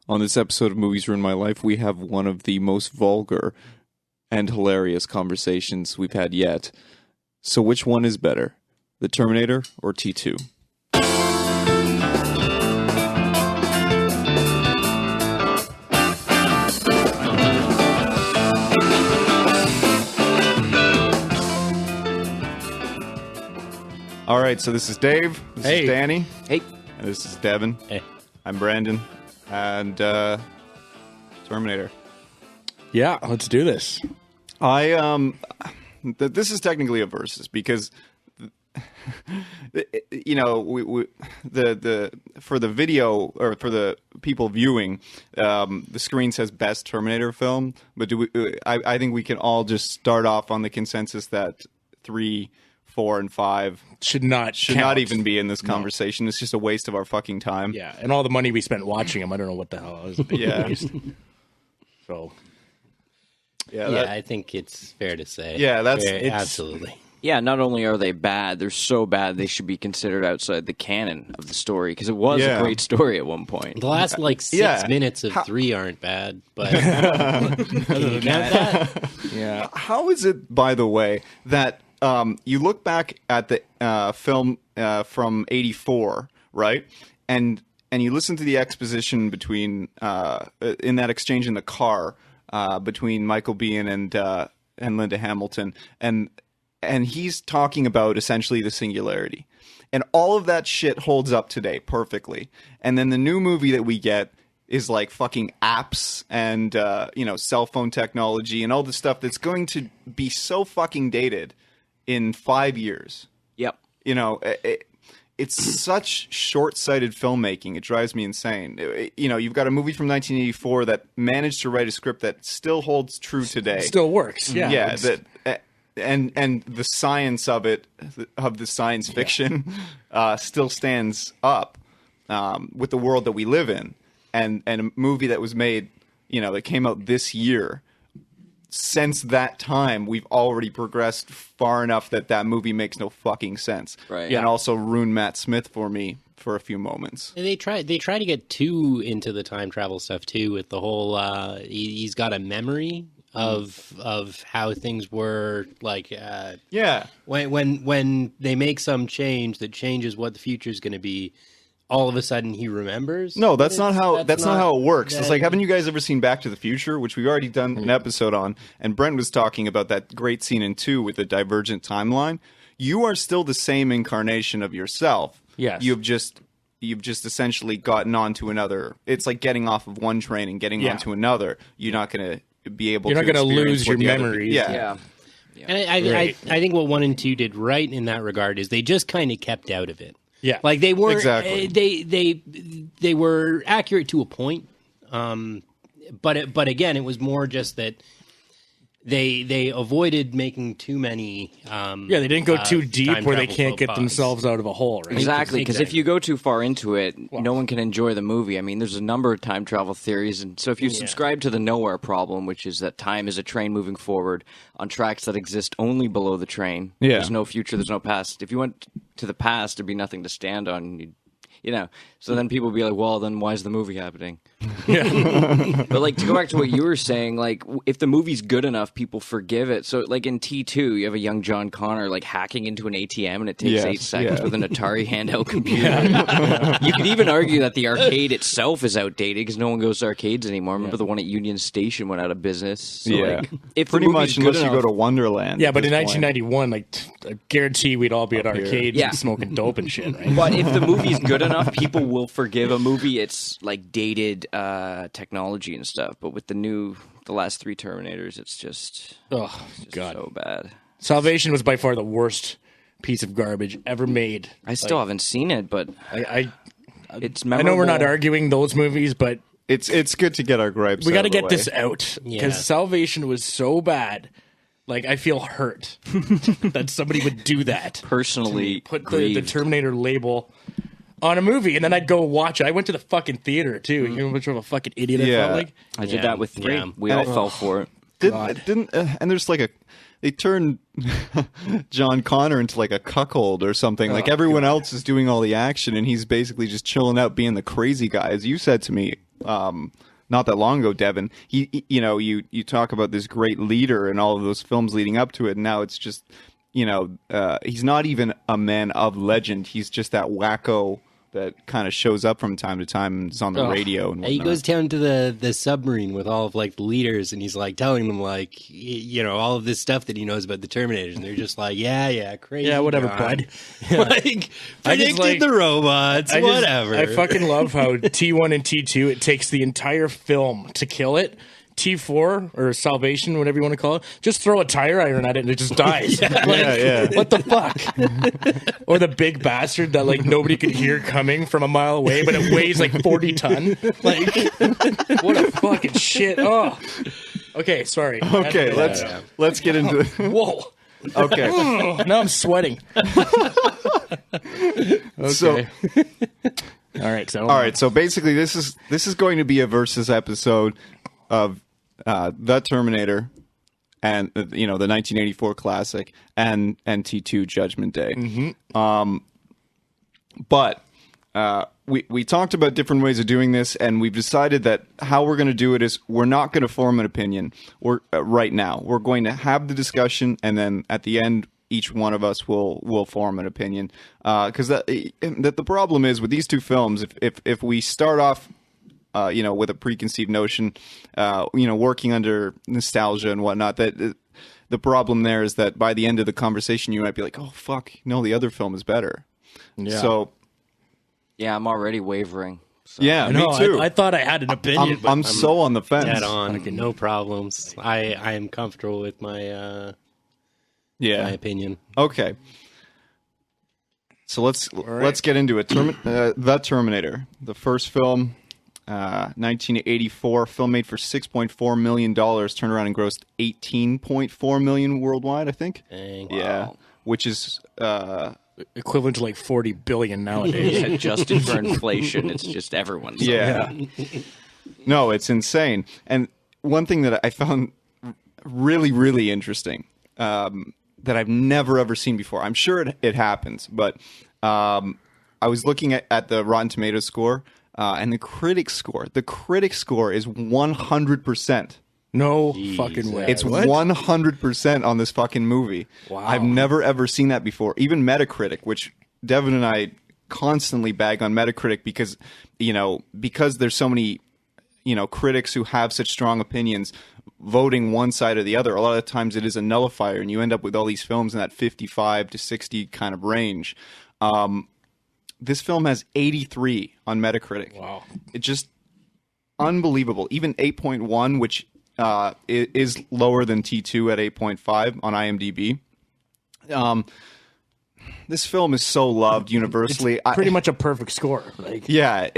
On this episode of Movies Ruin My Life, we have one of the most vulgar and hilarious conversations we've had yet. So which one is better, The Terminator or T2? All right, so this is Dave. This is Danny. Hey. And this is Devon. Hey. I'm Brandon. And Terminator. Yeah, let's do this. This is technically a versus because, you know, for the video or for the people viewing, the screen says best Terminator film. But I think we can all just start off on the consensus that 3, 4, and 5 should not even be in this conversation. No. It's just a waste of our fucking time. Yeah, and all the money we spent watching them, I don't know what the hell. It was a big waste. So, yeah, I think it's fair to say. Yeah, absolutely. Yeah, not only are they bad, they're so bad they should be considered outside the canon of the story because it was a great story at one point. The last 6 minutes of 3 aren't bad, but can you count that? Yeah. How is it, by the way, that you look back at the film from '84, right? And you listen to the exposition between in that exchange in the car between Michael Biehn and Linda Hamilton, and he's talking about essentially the singularity, and all of that shit holds up today perfectly. And then the new movie that we get is like fucking apps and cell phone technology and all the stuff that's going to be so fucking dated in 5 years. Yep. You know, it's such short-sighted filmmaking. It drives me insane. You know, you've got a movie from 1984 that managed to write a script that still holds true today. Still works. Yeah. Yeah. And the science of it, of the science fiction, still stands up with the world that we live in. And a movie that was made, you know, that came out this year. Since that time, we've already progressed far enough that movie makes no fucking sense. Right. Yeah. And also ruined Matt Smith for me for a few moments. And they try to get too into the time travel stuff too, with the whole he's got a memory of how things were like. When they make some change that changes what the future is going to be. All of a sudden he remembers. No, that's not how it works. It's like, haven't you guys ever seen Back to the Future, which we've already done an episode on? And Brent was talking about that great scene in 2 with the divergent timeline. You are still the same incarnation of yourself. Yes. You've just essentially gotten onto another. It's like getting off of one train and getting onto another. You're not going to be able. You're to not going to lose your memories. memories. Yeah. And I think what 1 and 2 did right in that regard is they just kind of kept out of it. Yeah, like they weren't. Exactly. They were accurate to a point, but again, it was more just that they avoided making too many. They didn't go too deep where they can't get themselves out of a hole. Right? Exactly, because if you go too far into it, no one can enjoy the movie. I mean, there's a number of time travel theories, and so if you subscribe to the nowhere problem, which is that time is a train moving forward on tracks that exist only below the train, there's no future, there's no past. If you went to the past, there'd be nothing to stand on. You know, so then people would be like, well, then why is the movie happening? But like, to go back to what you were saying, like, if the movie's good enough, people forgive it. So like in T2, you have a young John Connor like hacking into an ATM and it takes 8 seconds with an Atari handheld computer. You could even argue that the arcade itself is outdated because no one goes to arcades anymore. Remember the one at Union Station went out of business? So like, if pretty much unless you go to Wonderland. Yeah, but in 1991, like, I guarantee we'd all be at arcades and smoking dope and shit, right? But if the movie's good enough, people will forgive a movie. It's like dated technology and stuff. But with the last 3 Terminators, it's just so bad. Salvation was by far the worst piece of garbage ever made. I still haven't seen it, but it's memorable. I know we're not arguing those movies, but it's good to get our gripes. We got to get this out because Salvation was so bad. Like, I feel hurt that somebody would do that. Personally, put the Terminator label on a movie, and then I'd go watch it. I went to the fucking theater too. You know how much of a fucking idiot I felt like? I did that with 3. Yeah. We all fell for it. And there's like they turned John Connor into like a cuckold or something. Like everyone else is doing all the action, and he's basically just chilling out, being the crazy guy. As you said to me not that long ago, Devon. You talk about this great leader and all of those films leading up to it, and now it's just, he's not even a man of legend. He's just that wacko that kind of shows up from time to time and is on the radio and whatnot. He goes down to the submarine with all of like the leaders, and he's like telling them like all of this stuff that he knows about the Terminators, and they're just like, yeah, crazy, yeah, whatever, bud. Yeah. Like predicted the robots, whatever. I fucking love how T1 and T2, it takes the entire film to kill it. T4 or Salvation, whatever you want to call it, just throw a tire iron at it and it just dies. What the fuck? Or the big bastard that like nobody could hear coming from a mile away, but it weighs like 40 ton. Like, what a fucking shit. Oh, okay, sorry. Okay, let's get into it. Whoa. Okay. Now I'm sweating. Okay. So, all right. So basically, this is going to be a versus episode of The Terminator and the 1984 classic and T2 Judgment Day. Mm-hmm. But we talked about different ways of doing this, and we've decided that how we're going to do it is we're not going to form an opinion right now. We're going to have the discussion, and then at the end, each one of us will form an opinion. Because that the problem is with these two films, if we start off with a preconceived notion, working under nostalgia and whatnot, that the problem there is that by the end of the conversation, you might be like, oh, fuck, no, the other film is better. Yeah. So, yeah, I'm already wavering. So. Yeah, me too. I thought I had an opinion. I'm so on the fence. Dead on. No problems. I am comfortable with my my opinion. Okay. So let's get into it. The Terminator, the first film. 1984, film made for $6.4 million, turned around and grossed $18.4 million worldwide, I think. Dang. Yeah, Wow. Which is equivalent to like 40 billion nowadays. Adjusted for inflation, it's just everyone's. Yeah. No, it's insane. And one thing that I found really, really interesting that I've never ever seen before. I'm sure it happens, but I was looking at the Rotten Tomatoes score. And the critic score is 100%. No fucking way. It's 100% on this fucking movie. Wow. I've never ever seen that before. Even Metacritic, which Devon and I constantly bag on Metacritic because there's so many, critics who have such strong opinions voting one side or the other. A lot of times it is a nullifier, and you end up with all these films in that 55 to 60 kind of range. This film has 83 on Metacritic. Wow. It's just unbelievable. Even 8.1, which is lower than T2 at 8.5 on IMDb. This film is so loved universally. It's pretty much a perfect score. Yeah,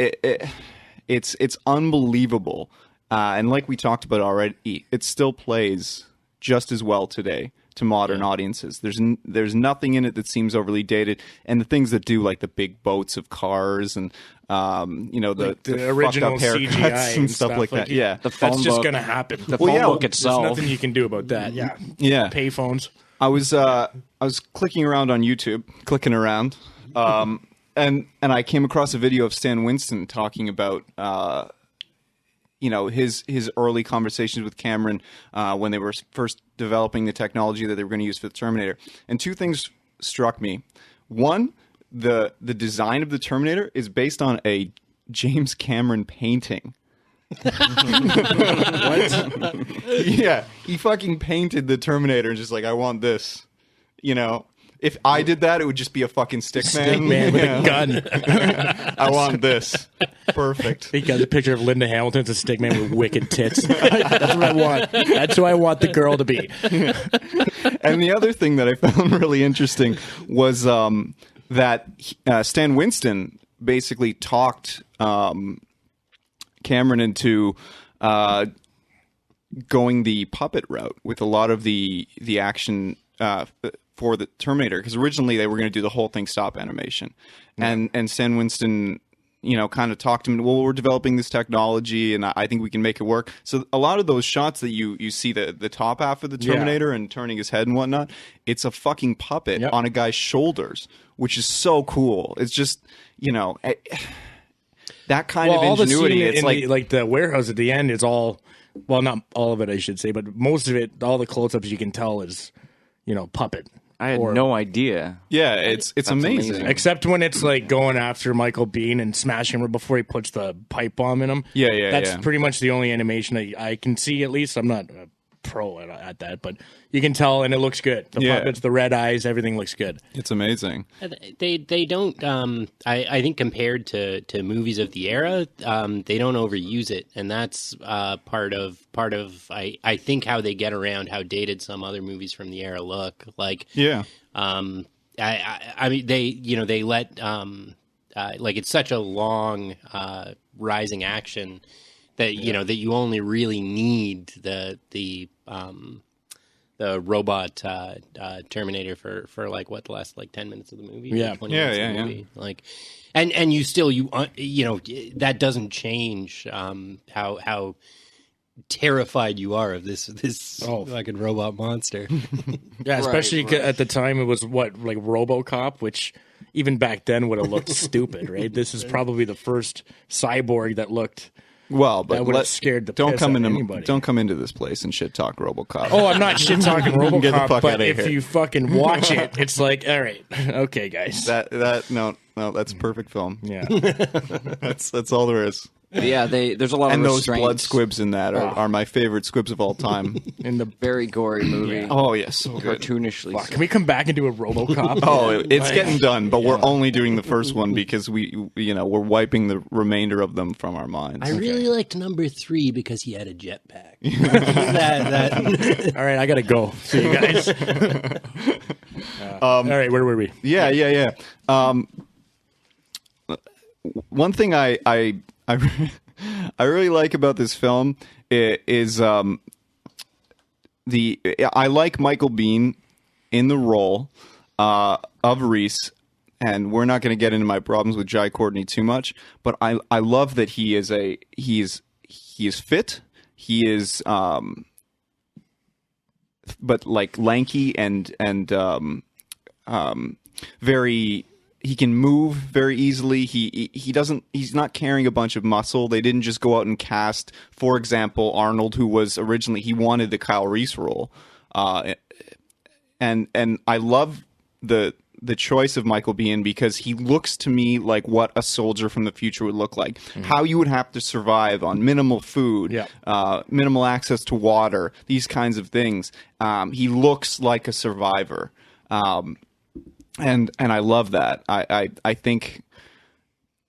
it's unbelievable. And like we talked about already, it still plays just as well today to modern audiences. There's nothing in it that seems overly dated, and the things that do, like the big boats of cars and the original fucked up haircuts CGI and stuff like that. Yeah, The phone That's book. just gonna happen. The phone book itself. There's nothing you can do about that. Yeah. Payphones. I was clicking around on YouTube, and I came across a video of Stan Winston talking about his early conversations with Cameron when they were first developing the technology that they were going to use for the Terminator. And two things struck me. One, the design of the Terminator is based on a James Cameron painting. What? Yeah, he fucking painted the Terminator and just like, I want this. If I did that, it would just be a fucking stick man with a gun. I want this. Perfect. He got a picture of Linda Hamilton as a stick man with wicked tits. That's what I want. That's who I want the girl to be. And the other thing that I found really interesting was that Stan Winston basically talked Cameron into going the puppet route with a lot of the action for the Terminator, because originally they were going to do the whole thing stop animation, and Stan Winston, kind of talked to him. Well, we're developing this technology, and I think we can make it work. So a lot of those shots that you see the top half of the Terminator and turning his head and whatnot, it's a fucking puppet on a guy's shoulders, which is so cool. It's just that kind of ingenuity. It's like the warehouse at the end is all, well, not all of it, I should say, but most of it, all the close-ups you can tell is, puppet. I had no idea. Yeah, it's amazing. Except when it's like going after Michael Biehn and smashing him before he puts the pipe bomb in him. Yeah. That's pretty much the only animation that I can see, at least. I'm not a pro at that, but you can tell, and it looks good. The puppets, the red eyes, everything looks good. It's amazing. They don't. I think compared to movies of the era, they don't overuse it, and that's part of I think how they get around how dated some other movies from the era look. Like I mean they let like it's such a long rising action that that you only really need the robot Terminator for like what, the last like 10 minutes of the movie, 20 minutes of the movie. Like, and you still that doesn't change how terrified you are of this fucking robot monster. Yeah, especially at the time it was like RoboCop, which even back then would have looked stupid, right? This is probably the first cyborg that looked. Well, but that would have scared the don't piss come out of into anybody. Don't come into this place and shit talk RoboCop. Oh, I'm not shit talking RoboCop, Get the fuck but outta if here. you fucking watch it, it's like, all right, okay, guys. No, that's a perfect film. Yeah, that's all there is. Yeah, there's a lot And of those restraints. blood squibs in that are my favorite squibs of all time. in the Very gory movie. Oh yes, so good. Cartoonishly. fuck. Can we come back and do a RoboCop? Oh, it's getting done, but we're only doing the first one because we're wiping the remainder of them from our minds. I really liked number 3 because he had a jetpack. All right, I gotta go. See you guys. All right, where were we? Yeah. One thing I really like about this film is I like Michael Biehn in the role of Reese, and we're not going to get into my problems with Jai Courtney too much, but I love that he is fit, he is but like lanky and very. He can move very easily. He's not carrying a bunch of muscle. They didn't just go out and cast, for example, Arnold, who was originally, he wanted the Kyle Reese role. And I love the choice of Michael Biehn because he looks to me like what a soldier from the future would look like. Mm-hmm. How you would have to survive on minimal food, minimal access to water, these kinds of things. He looks like a survivor. And I love that. I think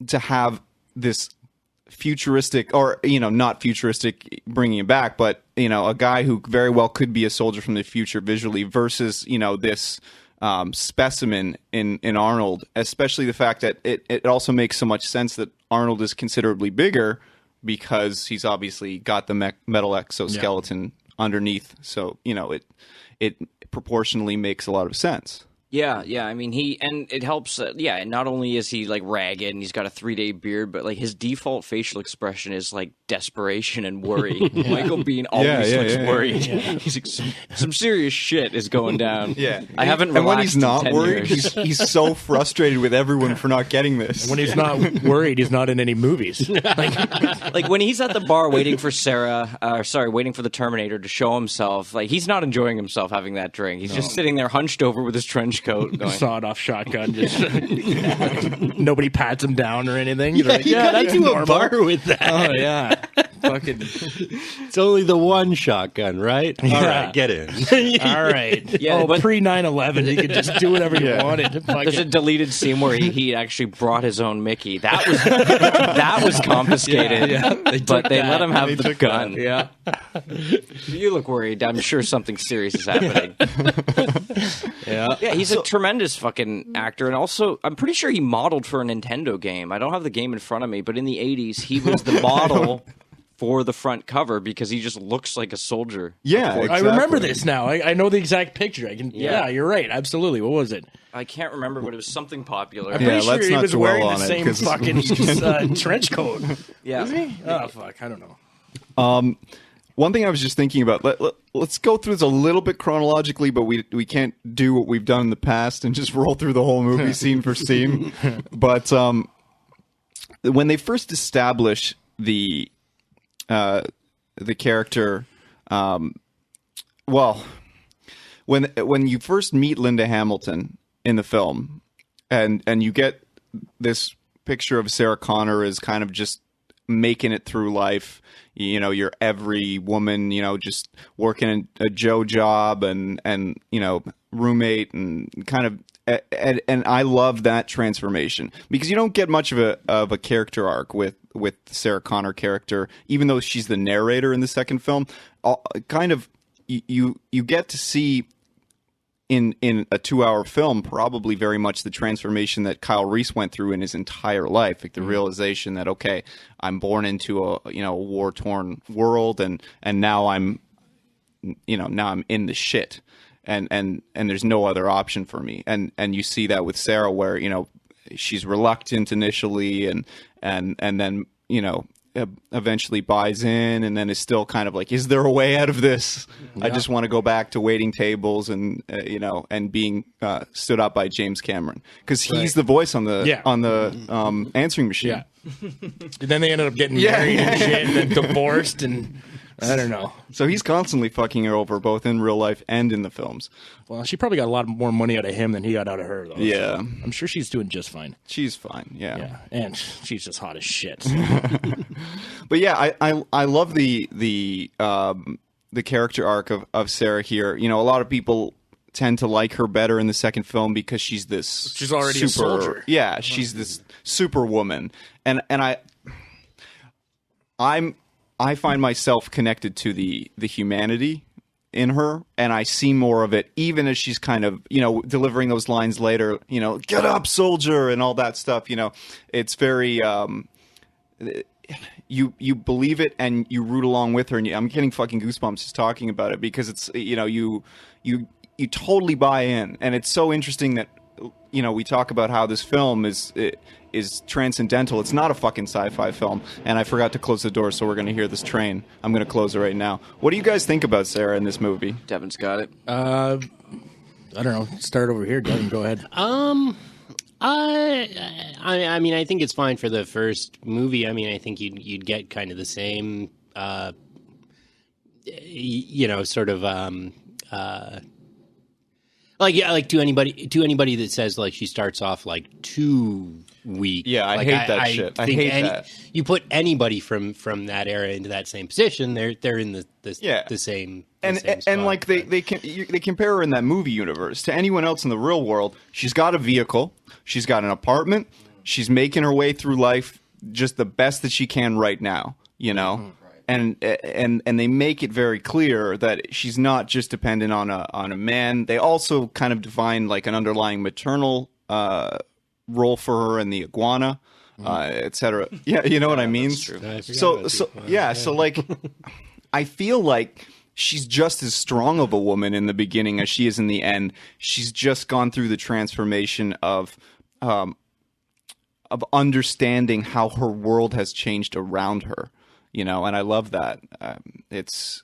to have this futuristic, or not futuristic, bringing it back, but a guy who very well could be a soldier from the future visually versus this specimen in Arnold, especially the fact that it also makes so much sense that Arnold is considerably bigger because he's obviously got the metal exoskeleton underneath. So it proportionally makes a lot of sense. Yeah. I mean, it helps. And not only is he like ragged and he's got a 3-day beard, but like his default facial expression is like desperation and worry. Michael Biehn always looks worried. Yeah. He's like, some serious shit is going down. Yeah, I haven't. And when he's not in 10 worried, years. he's so frustrated with everyone for not getting this. When he's not worried, he's not in any movies. Like when he's at the bar waiting for waiting for the Terminator to show himself. Like he's not enjoying himself having that drink. He's just sitting there hunched over with his trench coat, going, sawed-off shotgun. Just nobody pats him down or anything. Yeah, Like, you gotta that's do normal. a bar with that. Oh yeah, fucking. It's only the one shotgun, right? All right, get in. All right. Yeah, but pre 9/11, you could just do whatever you wanted. there's a deleted scene where he actually brought his own Mickey. That was confiscated. Yeah, but they let him have the gun. Yeah. You look worried. I'm sure something serious is happening. Yeah. Yeah, he's a tremendous fucking actor, and also I'm pretty sure he modeled for a Nintendo game. I don't have the game in front of me, but in the 80s he was the model for the front cover because he just looks like a soldier. Yeah, I exactly. remember this now. I know the exact picture. I can. Yeah. Yeah, you're right. Absolutely. What was it? I can't remember, but it was something popular. I'm Yeah, pretty sure let's he not was dwell wearing on the it, same 'cause- fucking trench coat. Yeah. Was he? Oh fuck, I don't know. One thing I was just thinking about, let's go through this a little bit chronologically, but we can't do what we've done in the past and just roll through the whole movie scene for scene. But when they first establish the character, well, when you first meet Linda Hamilton in the film, and you get this picture of Sarah Connor as kind of just making it through life, you know, you're every woman, you know, just working a Joe job and you know, roommate and kind of. And I love that transformation because you don't get much of a character arc with Sarah Connor character, even though she's the narrator in the second film. Kind of you get to see in a 2-hour film probably very much the transformation that Kyle Reese went through in his entire life, like the realization that, okay, I'm born into a war-torn world and now I'm in the shit. And there's no other option for me. And you see that with Sarah, where, you know, she's reluctant initially and then, you know, eventually buys in and then is still kind of like, is there a way out of this? Yeah. I just want to go back to waiting tables and, you know, and being stood up by James Cameron because he's the voice on the answering machine. Yeah. Then they ended up getting married and shit and then divorced and... I don't know. So he's constantly fucking her over, both in real life and in the films. Well, she probably got a lot more money out of him than he got out of her, though. Yeah. So I'm sure she's doing just fine. She's fine, yeah. Yeah, and she's just hot as shit. But yeah, I love the character arc of Sarah here. You know, a lot of people tend to like her better in the second film because she's this... She's already a soldier. Yeah, she's this superwoman. And I find myself connected to the humanity in her, and I see more of it, even as she's kind of, you know, delivering those lines later, you know, get up, soldier, and all that stuff. You know, it's very, you believe it and you root along with her, and I'm getting fucking goosebumps just talking about it because it's, you know, you totally buy in, and it's so interesting that, you know, we talk about how this film is transcendental. It's not a fucking sci-fi film. And I forgot to close the door, so we're going to hear this train. I'm going to close it right now. What do you guys think about Sarah in this movie? Devon's got it. I don't know. Start over here, Devon. Go ahead. I mean, I think it's fine for the first movie. I mean, I think you'd get kind of the same, you know, sort of, like to anybody that says like she starts off like too weak. Yeah, I like, hate that shit. I hate that. You put anybody from that era into that same position, they're in the same. And spot, like they compare her in that movie universe to anyone else in the real world. She's got a vehicle, she's got an apartment, she's making her way through life just the best that she can right now. You know. Mm-hmm. And they make it very clear that she's not just dependent on a man. They also kind of define like an underlying maternal role for her in the iguana, etc. Yeah, you know what I mean. That's true. So like, I feel like she's just as strong of a woman in the beginning as she is in the end. She's just gone through the transformation of understanding how her world has changed around her. You know, and I love that. It's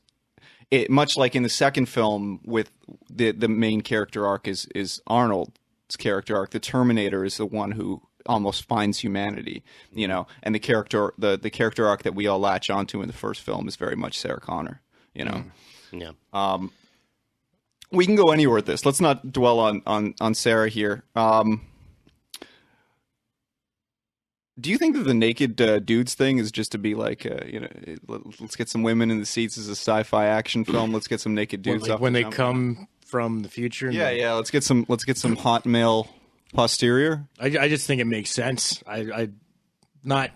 much like in the second film with the main character arc is Arnold's character arc. The Terminator is the one who almost finds humanity. You know, and the character arc that we all latch onto in the first film is very much Sarah Connor. You know, yeah. We can go anywhere with this. Let's not dwell on Sarah here. Do you think that the naked dudes thing is just to be like, you know, let's get some women in the seats as a sci-fi action film. Let's get some naked dudes when they come from the future. Yeah. Let's get some hot male posterior. I just think it makes sense. I not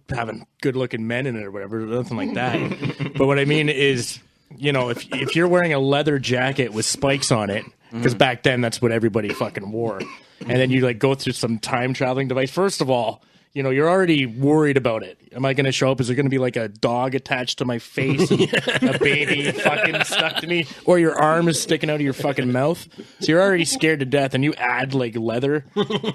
having good looking men in it or whatever, nothing like that. But what I mean is, you know, if you're wearing a leather jacket with spikes on it, because back then that's what everybody fucking wore, and then you like go through some time traveling device. First of all, you know, you're already worried about it. Am I going to show up? Is there going to be like a dog attached to my face and a baby fucking stuck to me? Or your arm is sticking out of your fucking mouth? So you're already scared to death, and you add like leather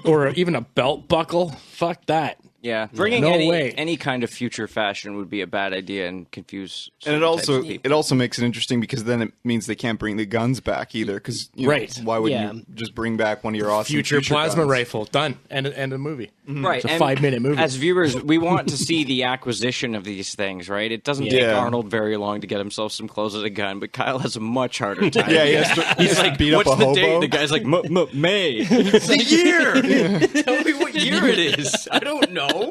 or even a belt buckle? Fuck that. Yeah, bringing No way. any kind of future fashion would be a bad idea and confuse. And certain types of people. it also makes it interesting because then it means they can't bring the guns back either. Because why wouldn't you just bring back one of your awesome future plasma guns? rifle done and a movie. Right, It's a and 5-minute movie. As viewers, we want to see the acquisition of these things, right? It doesn't take Arnold very long to get himself some clothes and a gun, but Kyle has a much harder time. He's like beat up What's a the hobo. date? The guy's like May. The year. Tell me what year it is. I don't know.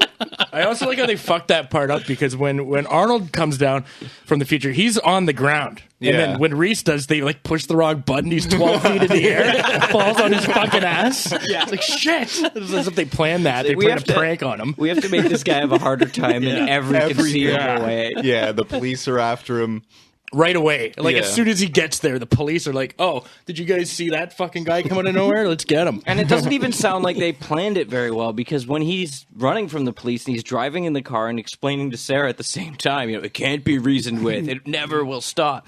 I also like how they fucked that part up because when Arnold comes down from the future, he's on the ground. Yeah. And then when Reese does, they like push the wrong button. He's 12 feet in the air, falls on his fucking ass. Yeah. It's like shit. It's as if they planned that. They played a prank on him. We have to make this guy have a harder time in every conceivable way. Yeah, the police are after him. Right away. Like, as soon as he gets there, the police are like, oh, did you guys see that fucking guy come out of nowhere? Let's get him. And it doesn't even sound like they planned it very well, because when he's running from the police and he's driving in the car and explaining to Sarah at the same time, it can't be reasoned with. It never will stop.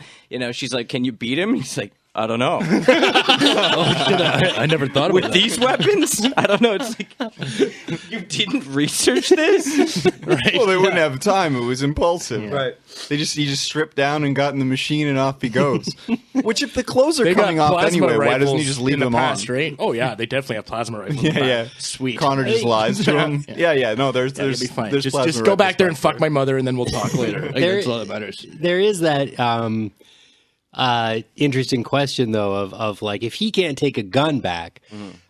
She's like, can you beat him? He's like, I don't know. Oh, shit, I never thought about With these weapons? I don't know. It's like, you didn't research this? Right? Well, they wouldn't have time. It was impulsive. Right. He just stripped down and got in the machine and off he goes. Which, if the clothes are They coming got off plasma anyway, why doesn't he rifles just leave in the them past, on? right? Oh, yeah, they definitely have plasma rifles. Yeah. Sweet. Connor just lies to him. Yeah. No, there's It'll be fine. there's Just plasma go back rifles there and fuck there. my mother, and then we'll talk later. I think that's all that matters. There is that interesting question though of like, if he can't take a gun back,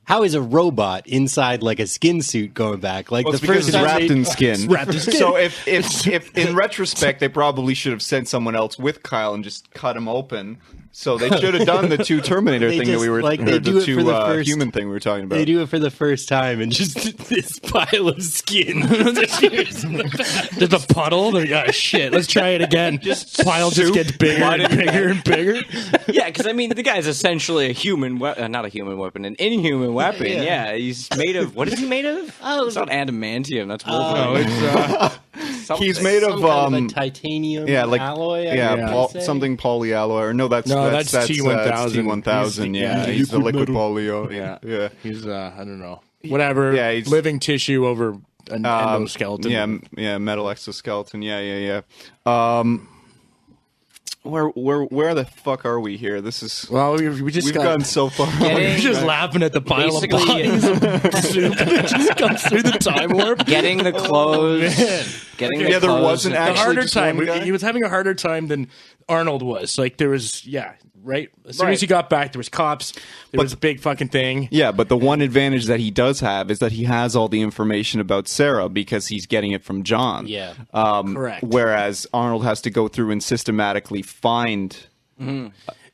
how is a robot inside like a skin suit going back? Like Well, the it's because first it's time wrapped they- in skin. wrapped in skin. So if in retrospect they probably should have sent someone else with Kyle and just cut him open. So they should have done the two Terminator They thing that just, we were like, or they the do it two for the first- human thing we were talking about. They do it for the first time and just this pile of skin. There's a puddle. They're like, oh, shit, let's try it again. Pile just gets bigger and bigger and bigger. Yeah, because I mean, the guy's essentially a human, not a human weapon, an inhuman weapon. Yeah, he's made of. What is he made of? Oh, It's not adamantium. That's No, Wolverine. it's Something. He's made Some of kind of a titanium alloy. I would say. something polyalloy. Or no, that's T1000. T1000. Yeah, he's the liquid polyo. Yeah. He's I don't know, whatever. Yeah, he's- living tissue over an endoskeleton. Yeah, metal exoskeleton. Yeah. Where the fuck are we here? This is Well, we just we've got gotten so far. we're just laughing at the pile of Basically, bodies of soup that just comes through the time warp. Getting the clothes. Getting the Yeah, there clothes. wasn't The actually harder just time. one guy? He was having a harder time than Arnold was. Like there was, right. As soon as he got back, there was cops. There was a big fucking thing. Yeah, but the one advantage that he does have is that he has all the information about Sarah because he's getting it from John. Yeah. Correct. Whereas Arnold has to go through and systematically find.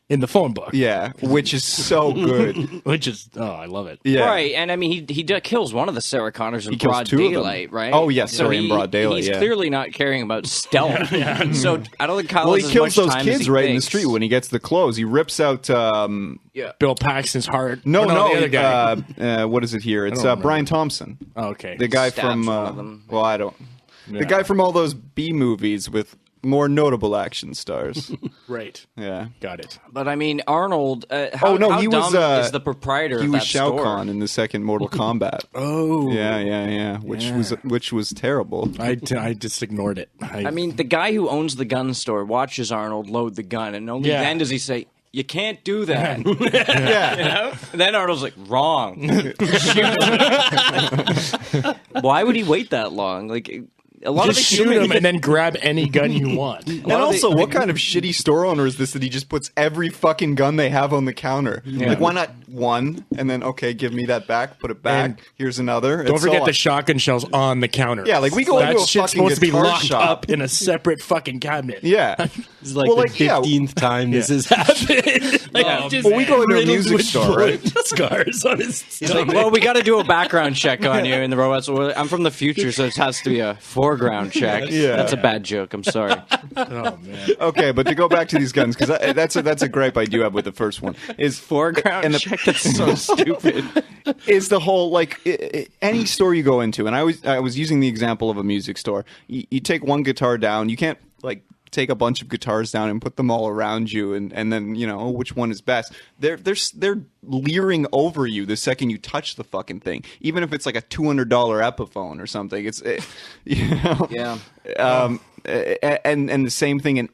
In the phone book. Yeah, which is so good. Which is, I love it. Yeah. Right, and I mean, he kills one of the Sarah Connors in He kills broad two of them. daylight, right? Oh, yes, so sorry, in broad daylight, He's yeah. clearly not caring about stealth. So I don't think Kyle Well, has he as kills much those time as kids he right in the thinks. street when he gets the clothes. He rips out. Bill Paxton's heart. No, the other guy. what is it here? It's remember. Brian Thompson, Oh, okay. the guy Stabs from. one of them. Well, I don't. Yeah. The guy from all those B movies with more notable action stars. Right. Yeah. Got it. But I mean, Arnold. How he was. dumb is the proprietor He of was that Shao store? Kahn in the second Mortal Kombat. Oh. Yeah. Which was terrible. I just ignored it. I mean, the guy who owns the gun store watches Arnold load the gun, and only Yeah. then does he say, "You can't do that." Yeah. You know? And then Arnold's like, "Wrong." Why would he wait that long? Like, a lot just of the shoot human him and then grab any gun you want. And also, what kind of shitty store owner is this that he just puts every fucking gun they have on the counter? Like, why not one? And then, okay, give me that back, put it back. And here's another. Don't It's forget all- the shotgun shells on the counter. Yeah, like we go that into a shit's fucking supposed to be guitar locked shop. up in a separate fucking cabinet. Yeah. This is like Well, the like, yeah. 15th time this has happened. Like, just Well, we go into a riddled music with store, right? scars on his He's like, well, we got to do a background check on you. And the robot's, well, I'm from the future, so it has to be a foreground check. Yeah. That's a bad joke. I'm sorry. Oh man. Okay, but to go back to these guns, because that's a gripe I do have with the first one, is Foreground and the- check? That's so stupid. is the whole like any store you go into, and I was using the example of a music store. You take one guitar down, you can't like take a bunch of guitars down and put them all around you, and then which one is best. They're leering over you the second you touch the fucking thing, even if it's like a $200 Epiphone or something. It's Yeah. And the same thing in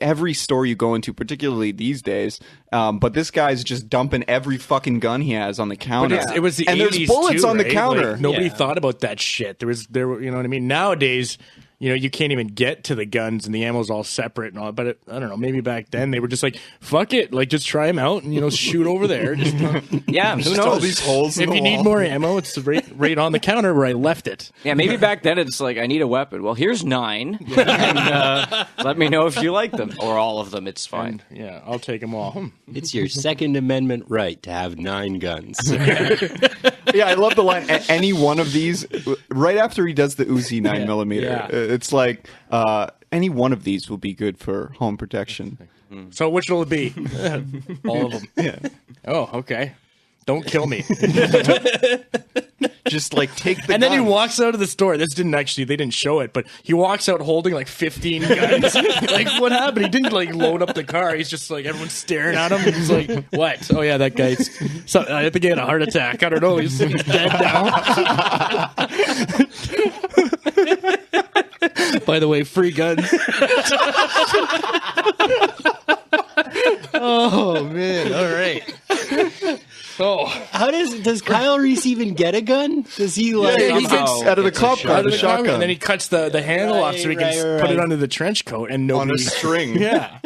every store you go into, particularly these days. But this guy's just dumping every fucking gun he has on the counter. It was the and 80s there's bullets too, on the right? counter. Like, nobody thought about that shit. There were, you know what I mean? Nowadays, you can't even get to the guns and the ammo's all separate and all. But I don't know. Maybe back then they were just like, fuck it, like just try them out and shoot over there. Just, Yeah, who knows? All these holes. If you need more ammo, it's right on the counter where I left it. Yeah, maybe back then it's like, I need a weapon. Well, here's 9. And, let me know if you like them. Or all of them. It's fine. And, yeah, I'll take them all. It's your Second Amendment right to have 9 guns. Yeah, I love the line. Any one of these, right after he does the Uzi 9mm, Yeah. it's like, any one of these will be good for home protection. So which will it be? All of them. Yeah. Oh, okay. Don't kill me. Just like take the And then he gun. walks out of the store. They didn't show it, but he walks out holding like 15 guns. Like, what happened? He didn't like load up the car. He's just like, everyone's staring at him. He's like, what? Oh yeah, that guy's. So, I think he had a heart attack. I don't know. He's dead now. By the way, free guns. Oh man! All right. Oh, How does Kyle Reese even get a gun? Does he like? Yeah, he Somehow gets out of the gets a cop car, out the of the car, shotgun, and then he cuts the handle off so he can put it under the trench coat and on nobody. a string. Yeah.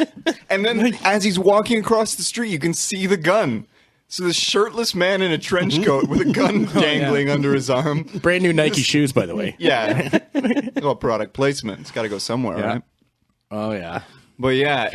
And then as he's walking across the street, you can see the gun. So this shirtless man in a trench coat with a gun dangling under his arm. Brand new Nike shoes, by the way. Yeah. Well, product placement. It's got to go somewhere, right? Oh yeah. But yeah,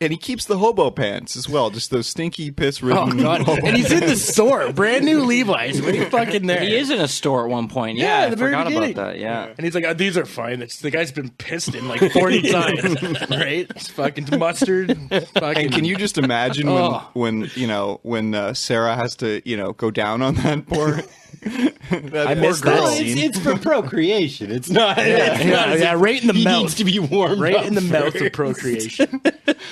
and he keeps the hobo pants as well, just those stinky piss-ridden. Oh god. And he's in the store, brand new Levi's. When he fucking there? He is in a store at one point. Yeah, Yeah, at I the very forgot beginning. about that. Yeah. And he's like, oh, these are fine. The guy's been pissed in like 40 times, right? It's fucking mustard. Fucking. And can you just imagine when Sarah has to go down on that poor that I poor missed girl. that scene. It's for procreation. It's not. Yeah, right in the He mouth. needs to be warmed Right up in the mouth first. of procreation.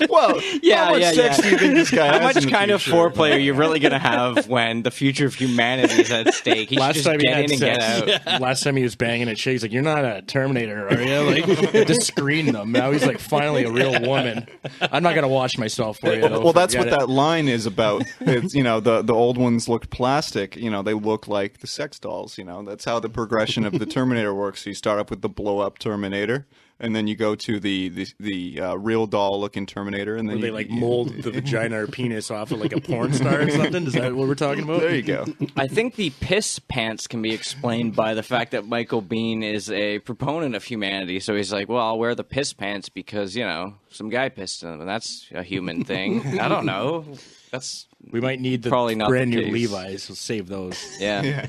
Well, Yeah, how much yeah, sex yeah. do you think this guy has? How much in the kind of future? foreplay are you really going to have when the future of humanity is at stake? He should Last just time he get had in and get sex, out. last time he was banging at chicks, like, you're not a Terminator, are you? Like, just screen them. Now he's like finally a real woman. I'm not gonna watch myself for you. Though. Well, that's what Forget that line is about. It's, the old ones looked plastic. They look like the sex dolls. That's how the progression of the Terminator works. So you start up with the blow up Terminator, and then you go to the real doll looking Terminator, and then Where they like mold the vagina or penis off of like a porn star or something. Is that what we're talking about? There you go. I think the piss pants can be explained by the fact that Michael Biehn is a proponent of humanity. So he's like, well, I'll wear the piss pants because, some guy pissed in them, and that's a human thing. I don't know. We might need the Probably not brand the new case. Levi's. We'll save those. Yeah.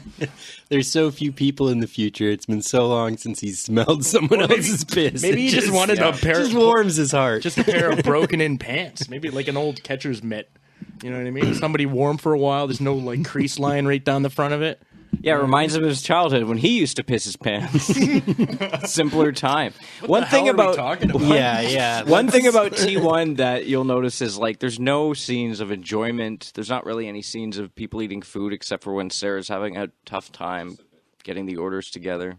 There's so few people in the future. It's been so long since he's smelled someone else's piss. Maybe he It just wanted a pair. just warms his heart. Just a pair of broken-in pants. Maybe like an old catcher's mitt. You know what I mean? Somebody warm for a while. There's no like crease line right down the front of it. Yeah, it reminds him of his childhood when he used to piss his pants. Simpler time. One thing about yeah. One thing about T1 that you'll notice is like there's no scenes of enjoyment. There's not really any scenes of people eating food except for when Sarah's having a tough time getting the orders together.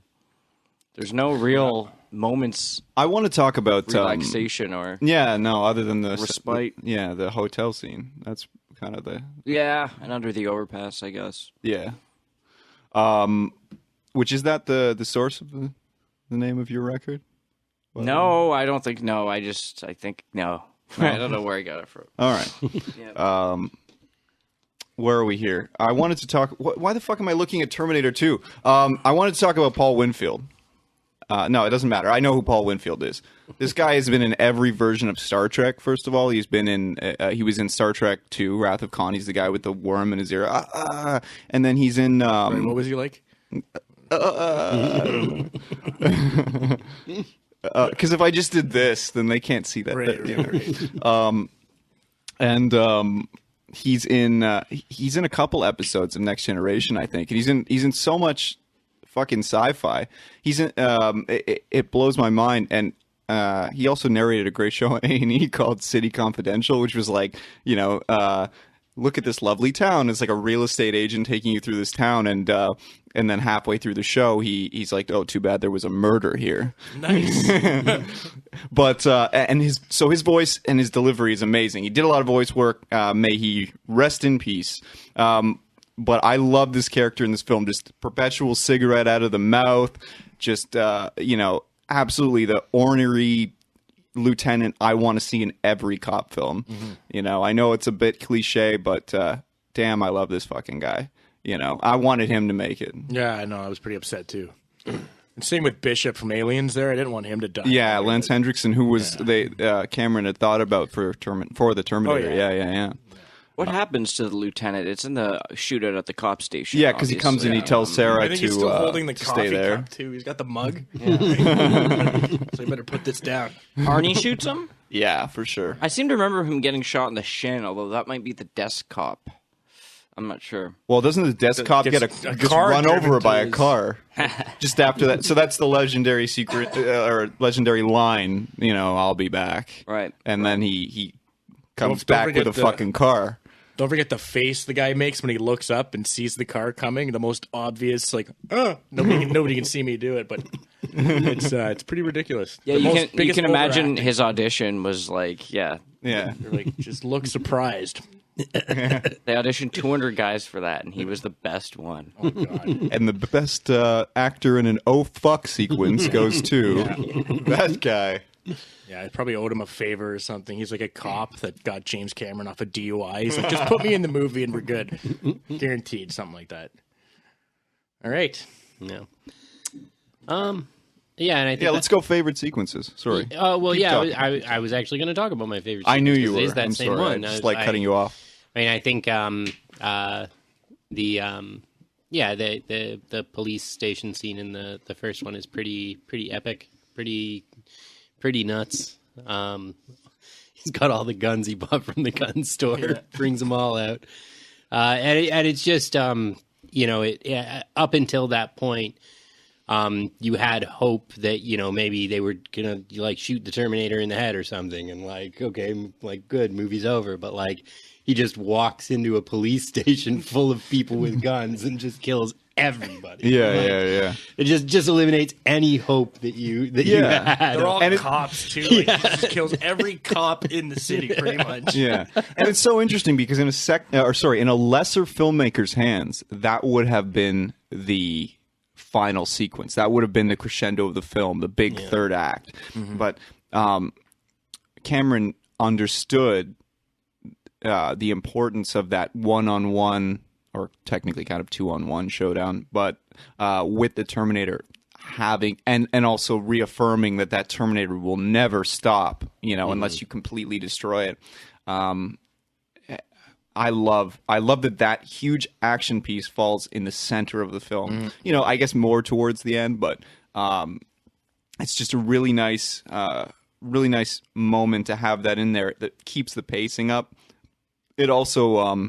There's no real moments I want to talk about relaxation or other than the respite. the hotel scene. That's kind of the and under the overpass, I guess. yeah. Which is that the source of the name of your record? No, I don't think. No, I think no. I don't know where I got it from. All right. Where are we here? I wanted to talk. Why the fuck am I looking at Terminator 2? I wanted to talk about Paul Winfield. No, it doesn't matter. I know who Paul Winfield is. This guy has been in every version of Star Trek. First of all, he's been in. He was in Star Trek 2, Wrath of Khan. He's the guy with the worm in his ear. And then he's in. What was he like? Because if I just did this, then they can't see that. He's in a couple episodes of Next Generation, I think, and he's in so much fucking sci-fi. He's in. It blows my mind, and he also narrated a great show on A&E called City Confidential, which was like, look at this lovely town. It's like a real estate agent taking you through this town, and then halfway through the show, he's like, "Oh, too bad there was a murder here." Nice. But his voice and his delivery is amazing. He did a lot of voice work. May he rest in peace. But I love this character in this film. Just perpetual cigarette out of the mouth. Just absolutely the ornery lieutenant I want to see in every cop film. I know it's a bit cliche, but damn, I love this fucking guy. I wanted him to make it. Yeah, I know. I was pretty upset too. And same with Bishop from Aliens. There, I didn't want him to die. Yeah, Lance Hendrickson, who was Cameron had thought about for the Terminator. Oh, yeah. What happens to the lieutenant? It's in the shooter at the cop station. Yeah, because he comes and he tells Sarah I think he's still holding the to coffee stay there. cup too. He's got the mug. So you better put this down. Arnie shoots him? Yeah, for sure. I seem to remember him getting shot in the shin, although that might be the desk cop. I'm not sure. Well, doesn't the desk cop get a car run over by a car just after that? So that's the legendary secret or legendary line. I'll be back. Right. And then he comes Don't back with a fucking car. Don't forget the face the guy makes when he looks up and sees the car coming. The most obvious, nobody can see me do it, but it's pretty ridiculous. Yeah, you can imagine his audition was like, yeah, just look surprised. They auditioned 200 guys for that, and he was the best one. Oh God! And the best actor in an "oh fuck" sequence goes to that guy. Yeah, I probably owed him a favor or something. He's like a cop that got James Cameron off a DUI. He's like, just put me in the movie and we're good. Guaranteed, something like that. All right. No. Yeah, and I think let's go favorite sequences. Sorry. I was actually going to talk about my favorite. I knew you were. Is that I'm same sorry. one? I just cutting you off. I mean, I think the police station scene in the first one is pretty epic, pretty nuts. He's got all the guns he bought from the gun store, brings them all out, and it's just up until that point. You had hope that, maybe they were going to shoot the Terminator in the head or something and good, movie's over. But he just walks into a police station full of people with guns and just kills everybody. Yeah. It just eliminates any hope that you had. They're all cops too. He just kills every cop in the city pretty much. Yeah. And it's so interesting because in a lesser filmmaker's hands, that would have been the final sequence. That would have been the crescendo of the film, the big third act. Mm-hmm. But Cameron understood the importance of that one-on-one, or technically kind of two-on-one showdown, but with the Terminator having and also reaffirming that Terminator will never stop, unless you completely destroy it. I love that huge action piece falls in the center of the film. Mm-hmm. I guess more towards the end, but it's just a really nice moment to have that in there that keeps the pacing up. It also,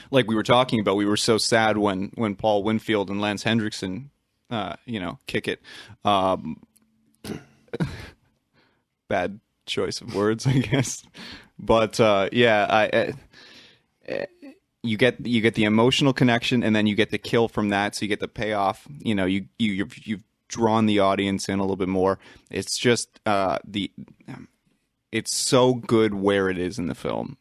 like we were talking about, we were so sad when Paul Winfield and Lance Hendrickson, kick it. Bad choice of words, I guess. But you get the emotional connection, and then you get the kill from that, so you get the payoff. You've drawn the audience in a little bit more. It's just it's so good where it is in the film.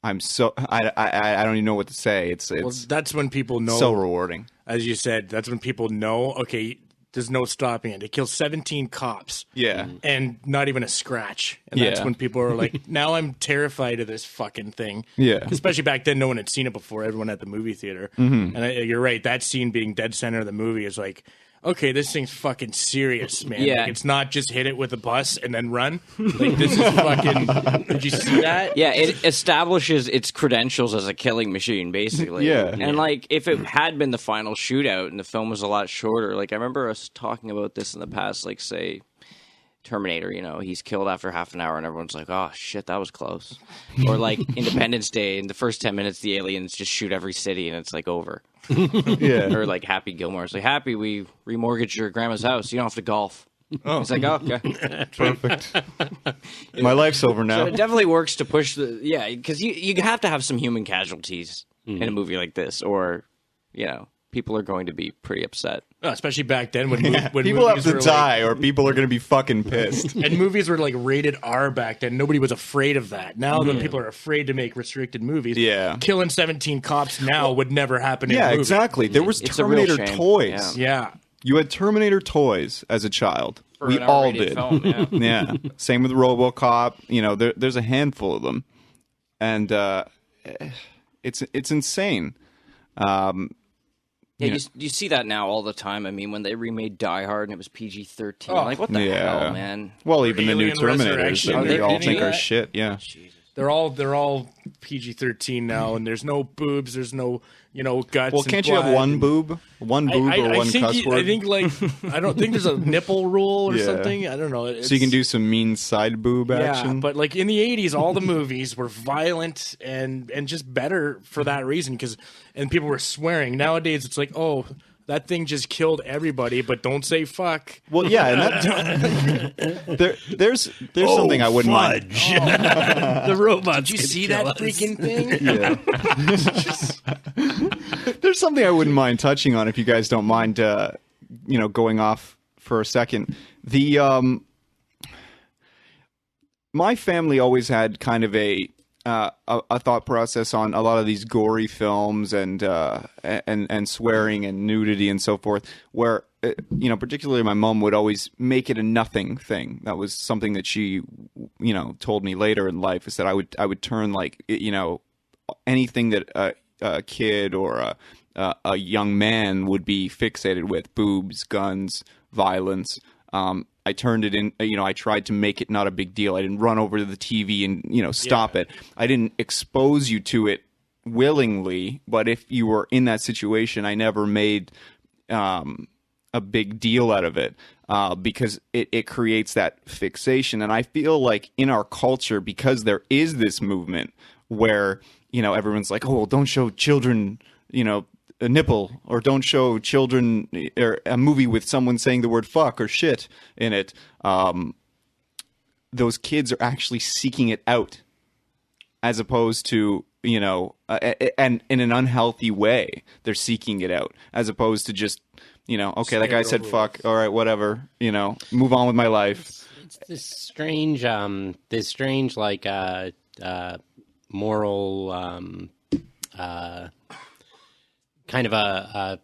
I'm so I don't even know what to say. It's that's when people know. So rewarding, as you said. That's when people know. Okay. There's no stopping it. They kill 17 cops. Yeah. And not even a scratch. And that's when people are like, now I'm terrified of this fucking thing. Yeah. Especially back then, no one had seen it before, everyone at the movie theater. Mm-hmm. And you're right, that scene being dead center of the movie is like, okay, this thing's fucking serious, man. Yeah. It's not just hit it with a bus and then run. This is fucking... Did you see that? Yeah, it establishes its credentials as a killing machine, basically. Yeah. And, if it had been the final shootout and the film was a lot shorter, I remember us talking about this in the past, say Terminator, he's killed after half an hour and everyone's like, oh shit, that was close. Or like Independence Day, in the first 10 minutes the aliens just shoot every city and it's like over. Yeah. Or like Happy Gilmore, it's like, Happy, we remortgaged your grandma's house, you don't have to golf. Oh. It's like, oh, okay. Perfect. My life's over now. So it definitely works to push because you have to have some human casualties in a movie like this, or, people are going to be pretty upset. Especially back then when people have to die, like, or people are going to be fucking pissed. And movies were like rated R back then. Nobody was afraid of that. Now that people are afraid to make restricted movies, killing 17 cops now would never happen in a movie. Exactly. There was Terminator toys. Yeah. You had Terminator toys as a child. We all did. Film, Yeah. Same with RoboCop. There's a handful of them, and it's insane. You see that now all the time. I mean, when they remade Die Hard and it was PG-13, like, what the hell, man? Well, even the new Alien Terminators, Resurrection, they all PG? think are shit. Yeah. Jesus. They're all PG-13 now, and there's no boobs, there's no guts. Well, can't you have one boob, or one cuss word? I think I don't think there's a nipple rule or something. I don't know. So you can do some mean side boob action. Yeah, but like in the 80s, all the movies were violent and just better for that reason and people were swearing. Nowadays, it's like, oh, that thing just killed everybody, but don't say fuck. Well, yeah, and there's something I wouldn't mind. The robots. Did you see that freaking thing? Yeah. There's something I wouldn't mind touching on if you guys don't mind, going off for a second. My family always had kind of a thought process on a lot of these gory films and swearing and nudity and so forth, where particularly my mom would always make it a nothing thing. That was something that she told me later in life, is that I would turn like anything that a kid or a young man would be fixated with, boobs, guns, violence. I turned it in, I tried to make it not a big deal. I didn't run over to the TV and, stop it. I didn't expose you to it willingly, but if you were in that situation, I never made a big deal out of it because it creates that fixation. And I feel like in our culture, because there is this movement where, everyone's like, oh, well, don't show children, a nipple, or don't show children or a movie with someone saying the word fuck or shit in it. Those kids are actually seeking it out, as opposed to and in an unhealthy way, they're seeking it out, as opposed to just okay, that guy said fuck, all right, whatever, move on with my life. It's this strange like moral kind of an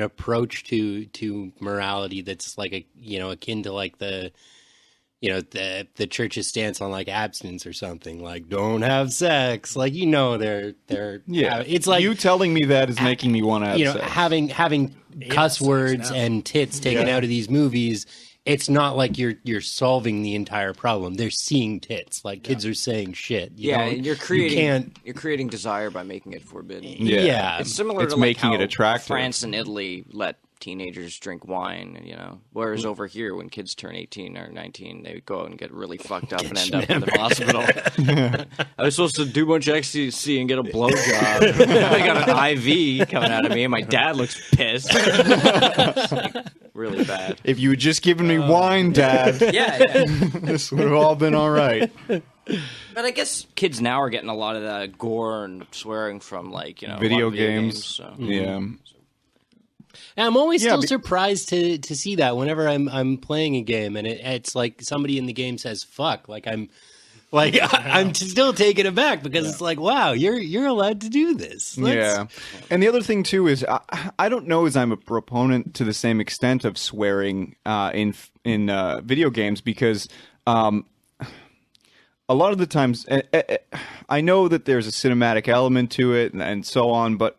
approach to morality that's like akin to like the church's stance on like abstinence or something, like don't have sex, like they're it's like you telling me that is making me want to have sex. having cuss words and tits taken out of these movies. It's not like you're solving the entire problem. They're seeing tits. Like kids are saying shit. You're creating desire by making it forbidden. Yeah. It's similar to making how it attractive. France and Italy let teenagers drink wine, whereas over here, when kids turn 18 or 19, they go out and get really fucked up and end up in the hospital. I was supposed to do a bunch of ecstasy and get a blowjob. I got an IV coming out of me, and my dad looks pissed. Really bad. If you had just given me wine, Dad, this would have all been all right. But I guess kids now are getting a lot of that gore and swearing from video games. So. Yeah. And I'm always still surprised to see that whenever I'm playing a game and it's like somebody in the game says fuck, I'm still taken aback because it's like, wow, you're allowed to do this. And the other thing too is I don't know as I'm a proponent to the same extent of swearing in video games, because a lot of the times I know that there's a cinematic element to it and so on, but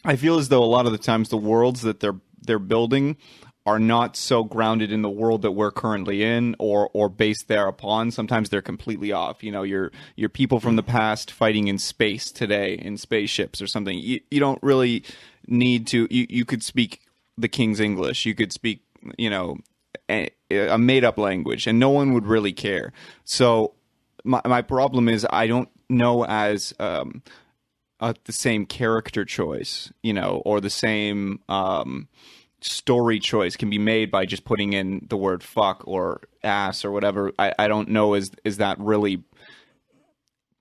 I feel as though a lot of the times the worlds that they're building are not so grounded in the world that we're currently in, or based thereupon. Sometimes they're completely off. You're people from the past fighting in space today in spaceships or something. You don't really need to. You could speak the King's English. You could speak a made-up language, and no one would really care. So my problem is I don't know as the same character choice, or the same story choice can be made by just putting in the word fuck or ass or whatever. I don't know is that really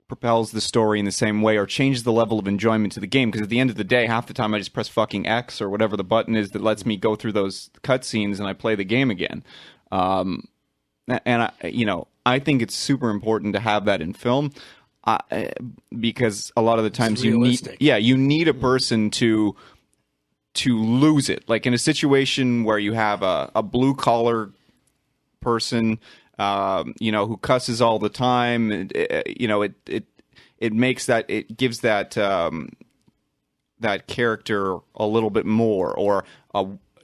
propels the story in the same way or changes the level of enjoyment to the game, because at the end of the day, half the time I just press fucking X or whatever the button is that lets me go through those cutscenes and I play the game again. And I think it's super important to have that in film, because a lot of the times you need a person to lose it. Like in a situation where you have a blue collar person, who cusses all the time, it makes that, it gives that that character a little bit more. Or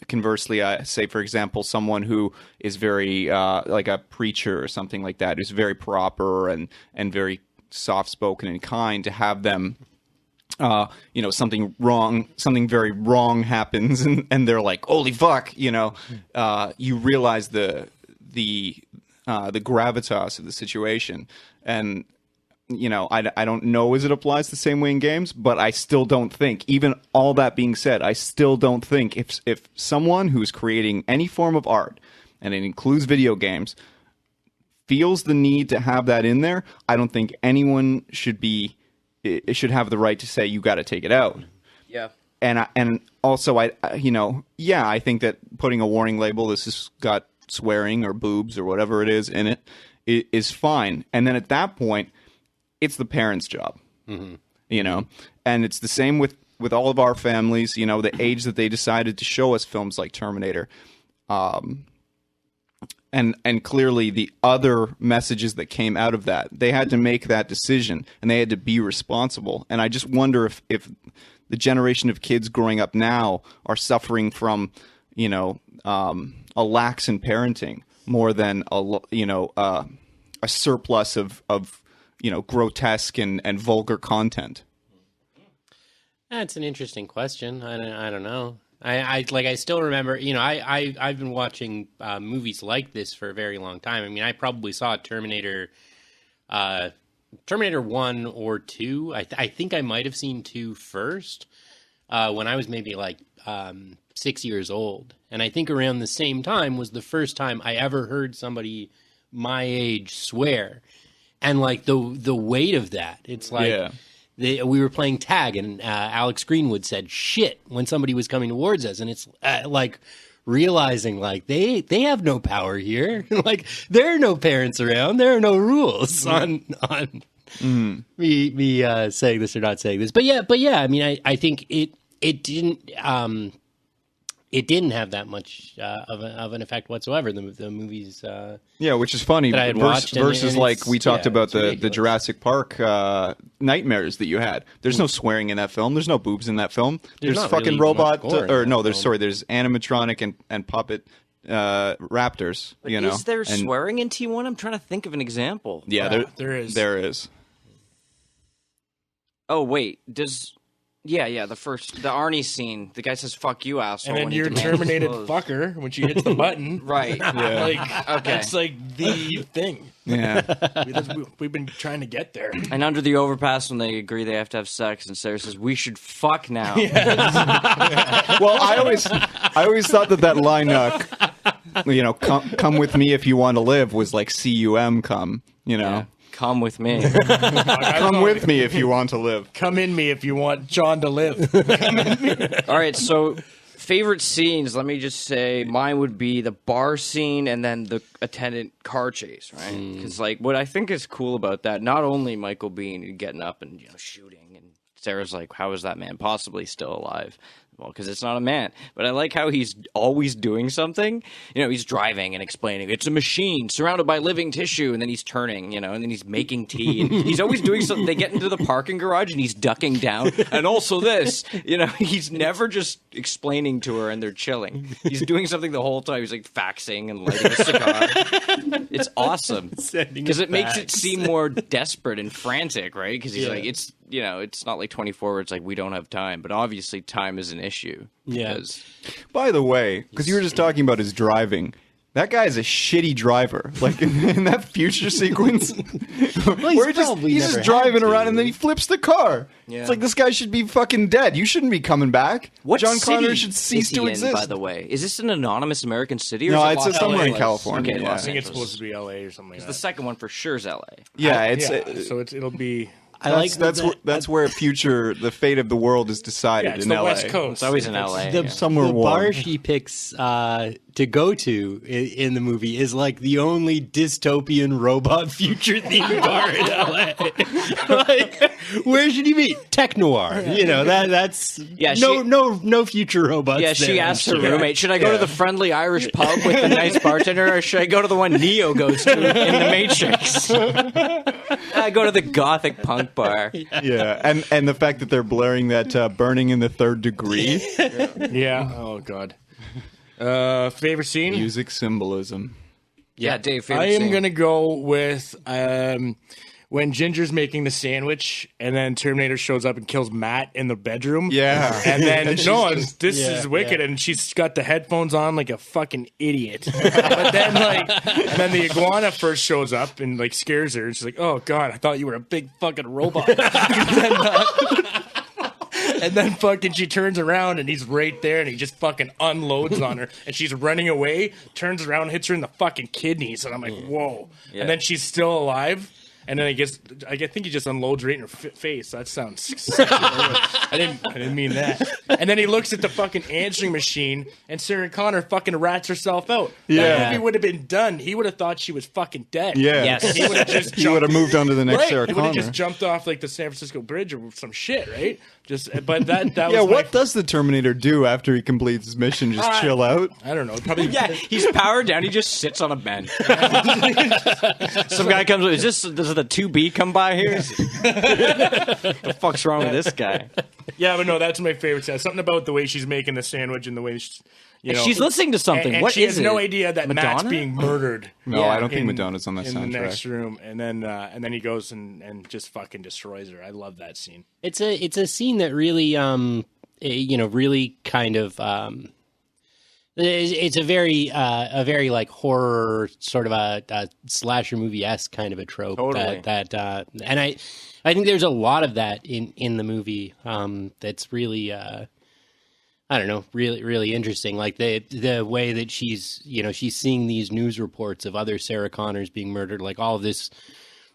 conversely, say for example, someone who is very like a preacher or something like that, who's very proper and very soft spoken and kind, to have them. Something very wrong happens, and they're like, "Holy fuck!" You realize the gravitas of the situation, and I don't know as it applies the same way in games, but I still don't think, even all that being said, I still don't think if someone who's creating any form of art, and it includes video games, feels the need to have that in there, I don't think anyone should have the right to say you got to take it out. Yeah. And also I think that putting a warning label, this has got swearing or boobs or whatever it is in it, is fine. And then at that point, it's the parents' job. And it's the same with all of our families, the age that they decided to show us films like Terminator. And clearly the other messages that came out of that, they had to make that decision and they had to be responsible. And I just wonder if the generation of kids growing up now are suffering from, a lax in parenting more than a surplus of grotesque and vulgar content. That's an interesting question. I don't know. I still remember, I've been watching movies like this for a very long time. I mean, I probably saw Terminator 1 or 2. I think I might have seen 2 first when I was maybe 6 years old. And I think around the same time was the first time I ever heard somebody my age swear. And the weight of that, it's like... Yeah. We were playing tag, and Alex Greenwood said "shit" when somebody was coming towards us, and it's realizing they have no power here. There are no parents around. There are no rules on me saying this or not saying this. But yeah. I mean, I think it didn't have that much of an effect whatsoever. The movies, which is funny. That I had watched, versus we talked about the Jurassic Park nightmares that you had. There's no swearing in that film. There's no boobs in that film. There's fucking really robot, there's animatronic and puppet raptors. But is there swearing in T1? I'm trying to think of an example. Yeah, there is. Oh wait, does. Yeah, the Arnie scene. The guy says, "Fuck you, asshole." And then you're terminated fucker when she hits the button. Right. Yeah. That's the thing. Yeah. We've been trying to get there. And under the overpass, when they agree they have to have sex, and Sarah says, "We should fuck now." Yes. Well, I always thought that line, come with me if you want to live, was like cum, come, Yeah. Come with me. Come with me if you want to live. Come in me if you want John to live. All right, so favorite scenes, let me just say mine would be the bar scene and then the attendant car chase, right? Because what I think is cool about that, not only Michael Biehn getting up and shooting, and Sarah's like, how is that man possibly still alive? Well, because it's not a man. But I like how he's always doing something. He's driving and explaining, it's a machine surrounded by living tissue. And then he's turning, and then he's making tea. And he's always doing something. They get into the parking garage and he's ducking down. And also this, he's never just explaining to her and they're chilling. He's doing something the whole time. He's faxing and lighting a cigar. It's awesome. Because it makes it seem more desperate and frantic, right? Because he's it's not like 24 where it's we don't have time. But obviously time is an issue. Yeah. By the way, because you were just talking about his driving, that guy is a shitty driver. Like in that future sequence, where he's just driving around and then he flips the car. Yeah. It's like, this guy should be fucking dead. You shouldn't be coming back. What John city Connor should cease to exist. By the way, is this an anonymous American city? Or No, is it's somewhere in California. Okay, yeah. I think it's supposed to be LA or something like that. The second one for sure is LA. Yeah, so it'll be. That's where the fate of the world is decided. Yeah, it's in the LA. West Coast. It's always in LA. Somewhere the warm. bar she picks to go to in the movie is like the only dystopian robot future themed bar in LA. Like, where should he be? Tech noir. You know, that's no future robots. Yeah, she there, asked her roommate, should I go to the friendly Irish pub with the nice bartender, or should I go to the one Neo goes to in The Matrix? I go to the gothic punk bar. Yeah, and the fact that they're blurring that Burning in the Third Degree. Yeah. Oh God. Favorite scene? Music symbolism. Yeah, Dave. Favorite I am scene. gonna go with when Ginger's making the sandwich, and then Terminator shows up and kills Matt in the bedroom. Yeah, and then this is wicked, and she's got the headphones on like a fucking idiot. But then and then the iguana first shows up and like scares her, and she's like, "Oh God, I thought you were a big fucking robot." And then fucking she turns around and he's right there and he just fucking unloads on her and she's running away, turns around, hits her in the fucking kidneys, and I'm like, whoa. Yeah. And then she's still alive. And then I think he just unloads right in her face. That sounds sexual. I didn't mean that. And then he looks at the fucking answering machine, and Sarah Connor fucking rats herself out. Yeah. That movie would have been done. He would have thought she was fucking dead. Yeah. Yes. He would have just he would have moved on to the next Sarah He Connor. would have just jumped off like the San Francisco Bridge or some shit, right? But that yeah. was What does the Terminator do after he completes his mission? Just chill out? I don't know. Probably. Yeah, he's powered down. He just sits on a bench. Some guy comes. Does the 2B come by here? The fuck's wrong with this guy? Yeah, but no, that's my favorite set. Something about the way she's making the sandwich and the way she's listening to something. And what she is has it? no idea that Madonna? Matt's being murdered. No, I don't think Madonna's on that in soundtrack. the next room, and then he goes and just fucking destroys her. I love that scene. It's a scene that really really kind of it's a very like horror sort of a slasher movie-esque kind of a trope. Totally. And I think there's a lot of that in the movie that's really I don't know, really interesting. Like the way that she's seeing these news reports of other Sarah Connors being murdered, like all of this,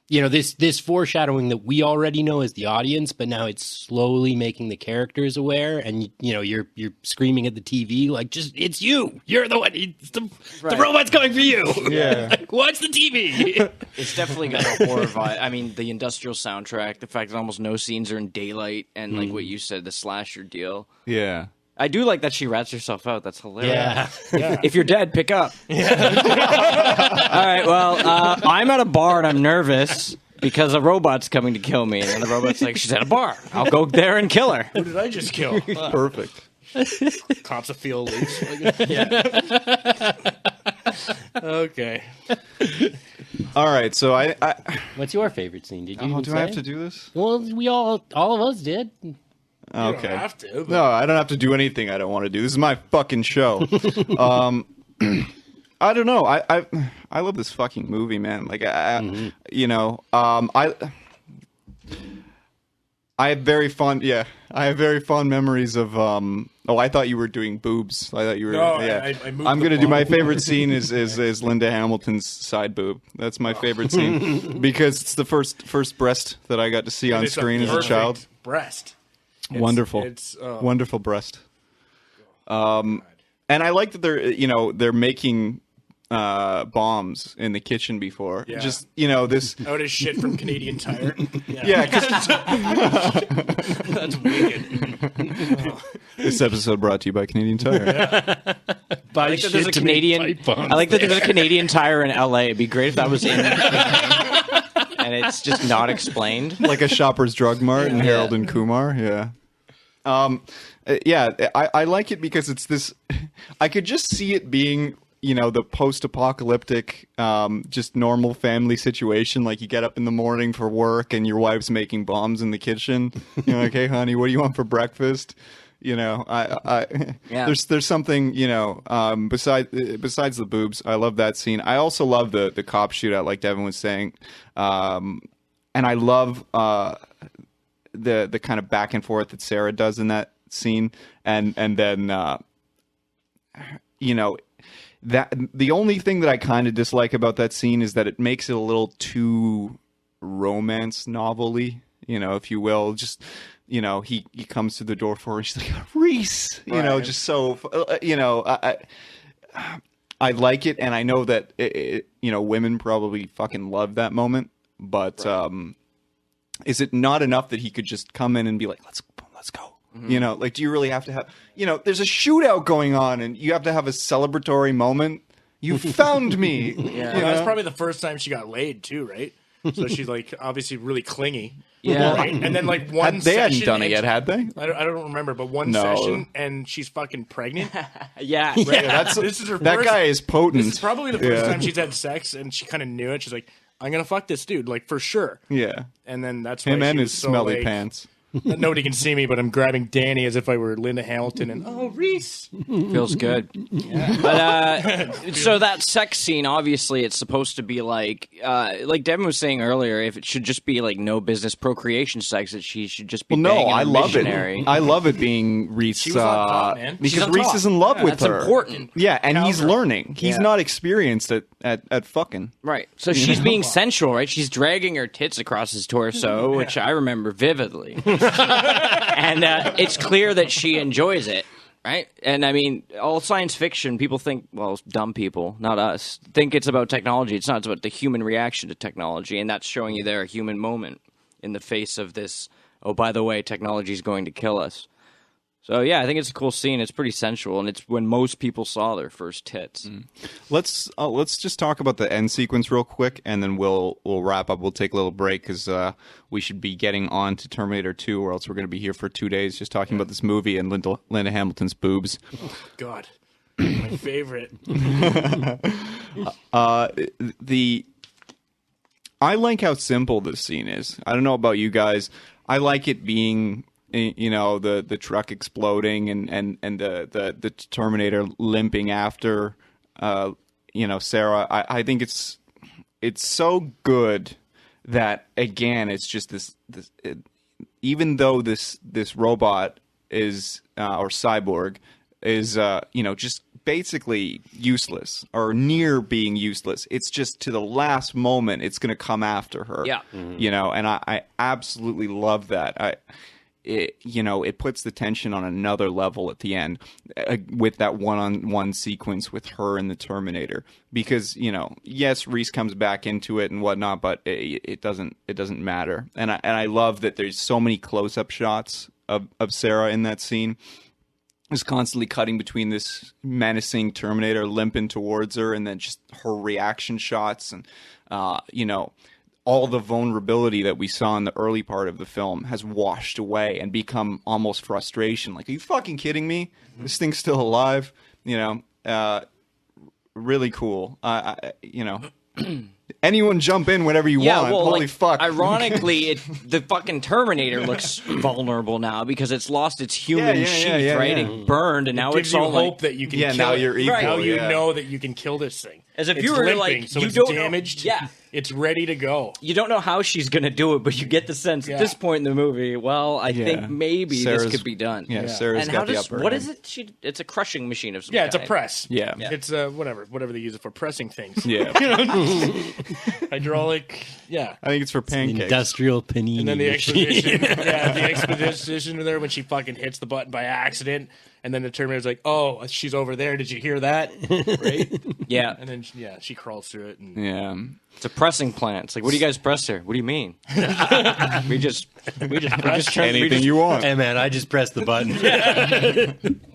this foreshadowing that we already know as the audience, but now it's slowly making the characters aware, and you're screaming at the TV like, just it's you're the one, the robot's coming for you. Yeah. Like, watch the TV. It's definitely got a horror vibe. I mean, the industrial soundtrack, the fact that almost no scenes are in daylight, and like what you said, the slasher deal. Yeah. I do like that she rats herself out. That's hilarious. Yeah. If you're dead, pick up. Yeah. All right, well, I'm at a bar and I'm nervous because a robot's coming to kill me. And the robot's like, she's at a bar. I'll go there and kill her. Who did I just kill? Perfect. Cops a feel loose. Okay. All right, so I What's your favorite scene? Did you even do say? I have to do this? Well, we all of us did. Okay. don't have to. But... No, I don't have to do anything I don't want to do. This is my fucking show. I don't know. I love this fucking movie, man. Like I have very fond memories of I thought you were doing boobs. I thought you were I moved I'm going to the do my ball. favorite scene is Linda Hamilton's side boob. That's my favorite scene because it's the first breast that I got to see on It's screen as a perfect child. breast. Wonderful. It's wonderful breast. And I like that they're making bombs in the kitchen before. Yeah. Just this. out of shit from Canadian Tire. Yeah, 'cause That's wicked. this episode brought to you by Canadian Tire. Buy I like that shit there's a to make Canadian. pipe bombs I like that there. there's a Canadian Tire in LA. It'd be great if that was in, and it's just not explained. Like a Shoppers Drug Mart and Harold and Kumar. Yeah. I like it because it's this. I could just see it being, the post-apocalyptic, just normal family situation. Like you get up in the morning for work and your wife's making bombs in the kitchen. You're like, hey, honey, what do you want for breakfast? You know, there's something, you know, besides the boobs. I love that scene. I also love the cop shootout, like Devon was saying, and I love the kind of back and forth that Sarah does in that scene, and then you know, that the only thing that I kind of dislike about that scene is that it makes it a little too romance novel-y, you know, if you will. Just, you know, he comes to the door for her and she's like, Reese, you know, just so, you know, I like it, and I know that you know, women probably fucking love that moment, but is it not enough that he could just come in and be like, let's go? Mm-hmm. You know, like, do you really have to have, you know, there's a shootout going on and you have to have a celebratory moment? You found me. Yeah, well, that's probably the first time she got laid too, right? So she's like obviously really clingy. Yeah. Right? And then like one they session, hadn't done it yet, had they? I don't remember, but one session and she's fucking pregnant. Yeah. Right? Yeah, this is her that first, guy is potent. This is probably the first time she's had sex, and she kind of knew it. She's like, I'm gonna fuck this dude, like, for sure. Yeah. And then that's why him and she his was so, smelly like, pants. Nobody can see me, but I'm grabbing Danny as if I were Linda Hamilton, and Reese feels good. But so that sex scene, obviously, it's supposed to be like Devon was saying earlier. If it should just be like no business procreation sex, that she should just be. Well, no, I love it. I love it being Reese. She was on top, man. Because Reese is in love with her. That's important. Yeah, and he's learning. He's not experienced at fucking. Right. So she's being sensual, right? She's dragging her tits across his torso, which I remember vividly. And it's clear that she enjoys it, right? And I mean, all science fiction, people think, well, dumb people, not us, think it's about technology. It's not. It's about the human reaction to technology, and that's showing you there a human moment in the face of this, oh, by the way, technology is going to kill us. So, yeah, I think it's a cool scene. It's pretty sensual, and it's when most people saw their first tits. Mm. Let's just talk about the end sequence real quick, and then we'll wrap up. We'll take a little break because we should be getting on to Terminator 2, or else we're going to be here for 2 days just talking about this movie and Linda Hamilton's boobs. Oh, God. My favorite. I like how simple this scene is. I don't know about you guys. I like it being... You know, the truck exploding and the Terminator limping after, you know, Sarah. I think it's so good that, again, it's just this even though this robot is or cyborg is you know, just basically useless or near being useless. It's just to the last moment it's going to come after her. Yeah. Mm-hmm. You know, and I absolutely love that. You know, it puts the tension on another level at the end with that one-on-one sequence with her and the Terminator, because, you know, yes, Reese comes back into it and whatnot, but it doesn't matter. And I love that there's so many close-up shots of Sarah in that scene. Just constantly cutting between this menacing Terminator limping towards her and then just her reaction shots and you know, all the vulnerability that we saw in the early part of the film has washed away and become almost frustration. Like, are you fucking kidding me? This thing's still alive? You know, really cool. You know, anyone jump in whenever you want. Well, holy like, fuck. Ironically, the fucking Terminator looks vulnerable now because it's lost its human sheath, right? It burned, and now it's all hope that you can kill now it. you're equal. Right. Now you know that you can kill this thing. As if it's you were limping, like, so you it's don't damaged. Know, it's ready to go. You don't know how she's going to do it, but you get the sense at this point in the movie, well, I think maybe this could be done. Yeah, Sarah's and got the upper what hand. is it? It's a crushing machine of some kind. kind. It's a press. Yeah. It's whatever they use it for, pressing things. Yeah. Hydraulic. Yeah. I think it's for pancakes. Industrial panini. And then the exposition. the exposition there when she fucking hits the button by accident. And then the Terminator's like, "Oh, she's over there. Did you hear that?" Right? Yeah. And then she crawls through it. And... Yeah. It's a pressing plant. It's like, what do you guys press here? What do you mean? we just press anything you want. Hey man, I just pressed the button.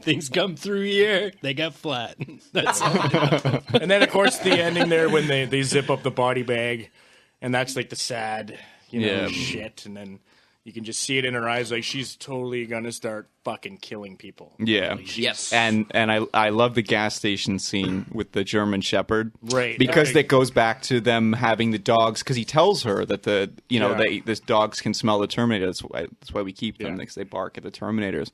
Things come through here. They got flat. That's all. And then of course the ending there when they zip up the body bag, and that's like the sad, shit. And then you can just see it in her eyes, like she's totally gonna start fucking killing people. Yeah. Like yes. And I love the gas station scene with the German Shepherd, right? Because that goes back to them having the dogs. Because he tells her that this dogs can smell the Terminator. That's why we keep them, because they bark at the Terminators.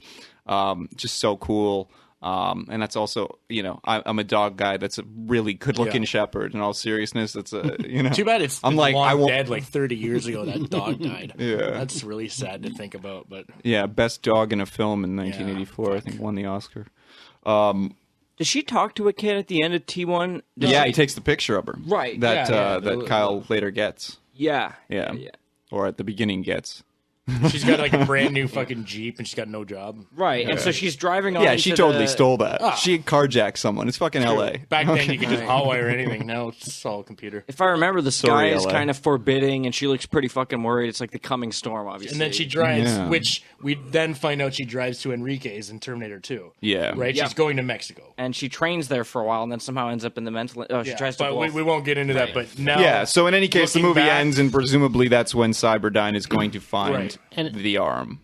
just so cool. And that's also, I'm a dog guy. That's a really good-looking shepherd. In all seriousness, that's a Too bad it's I'm like, long dead. Like 30 years ago, that dog died. Yeah, that's really sad to think about. But yeah, best dog in a film in 1984. I think won the Oscar. Does she talk to a kid at the end of T1? He takes the picture of her. Right. That Kyle later gets. Yeah. Or at the beginning gets. She's got like a brand new fucking Jeep and she's got no job. Right. And so she's driving on. Yeah, she totally stole that. She carjacked someone. It's fucking LA. Back then you could just hotwire anything. Now it's all computer. If I remember, the sky is kind of forbidding and she looks pretty fucking worried. It's like the coming storm, obviously. And then she drives, which we then find out she drives to Enrique's in Terminator 2. Yeah. Right? She's going to Mexico. And she trains there for a while and then somehow ends up in the mental... Oh, she tries to... But we won't get into that, but now... Yeah, so in any case, the movie ends and presumably that's when Cyberdyne is going to find the arm.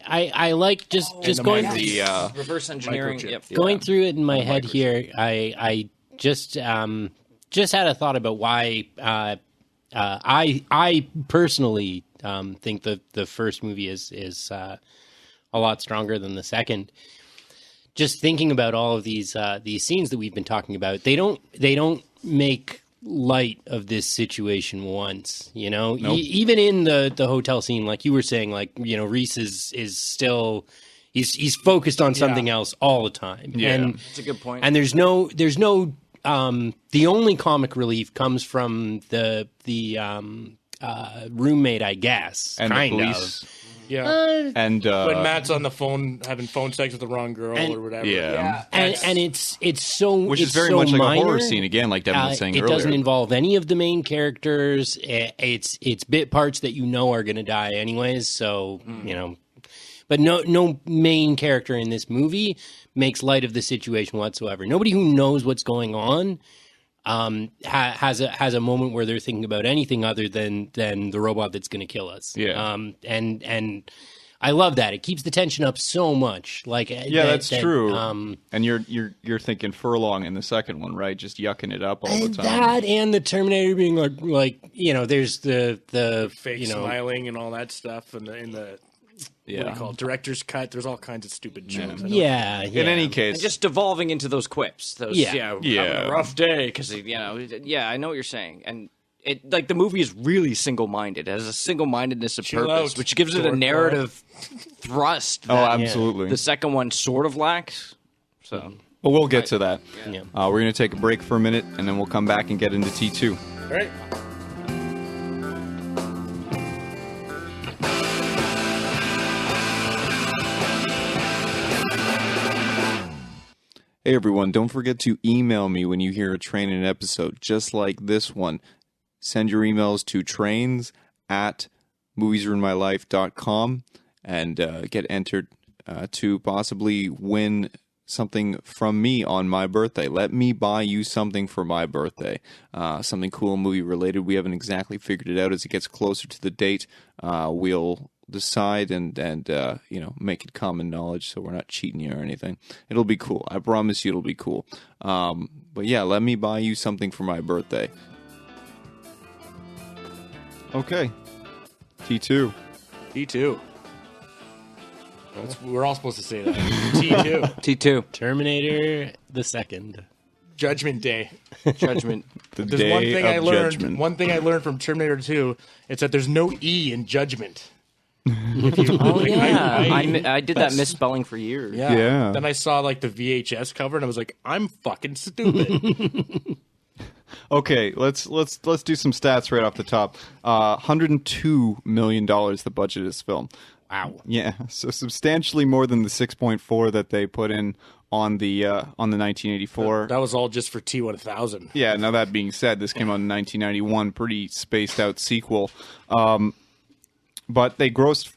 I like just going the reverse engineering. Going through it in my head here. I just had a thought about why I personally think the first movie is a lot stronger than the second. Just thinking about all of these scenes that we've been talking about, they don't make light of this situation once, Nope. Even in the hotel scene, like you were saying, Reese is still he's focused on something else all the time. Yeah, and that's a good point. And there's no the only comic relief comes from the roommate, I guess, and kind the police. of. Yeah, and when Matt's on the phone having phone sex with the wrong girl or whatever. Yeah, and it's so which it's is very so much like minor. a horror scene again, like Devon was saying it earlier. Doesn't involve any of the main characters. It's bit parts that are going to die anyways. So but no main character in this movie makes light of the situation whatsoever. Nobody who knows what's going on has a moment where they're thinking about anything other than the robot that's going to kill us. Yeah. And I love that. It keeps the tension up so much. That's true. And you're thinking Furlong in the second one, right? Just yucking it up all the time. That and the Terminator being there's the fake smiling and all that stuff, and the what do you call it? Director's cut. There's all kinds of stupid jokes. Yeah. In any case, and just devolving into those quips. Having a rough day because I know what you're saying, and it the movie is really single-minded. It has a single-mindedness of purpose, which gives it a narrative thrust. Absolutely. The second one sort of lacks. So, well, we'll get to that. Yeah. We're going to take a break for a minute, and then we'll come back and get into T2. All right. Hey everyone, don't forget to email me when you hear a train in an episode just like this one. Send your emails to trains@moviesruinmylife.com and get entered to possibly win something from me on my birthday. Let me buy you something for my birthday. Something cool movie related. We haven't exactly figured it out. As it gets closer to the date, we'll decide and make it common knowledge so we're not cheating you or anything. It'll be cool. I promise you it'll be cool. But yeah, let me buy you something for my birthday. Okay. T2. T2. We're all supposed to say that. T2. T2. Terminator the second. Judgment Day. Judgment. There's one thing I learned. One thing I learned from Terminator 2. It's that there's no E in judgment. I did that misspelling for years. Yeah. Then I saw the VHS cover and I was like, I'm fucking stupid. Okay, let's do some stats right off the top. $102 million the budget of this film. Wow. Yeah, so substantially more than the 6.4 that they put in on the 1984. That was all just for T-1000. Yeah. Now that being said, this came out in 1991, pretty spaced out sequel. But they grossed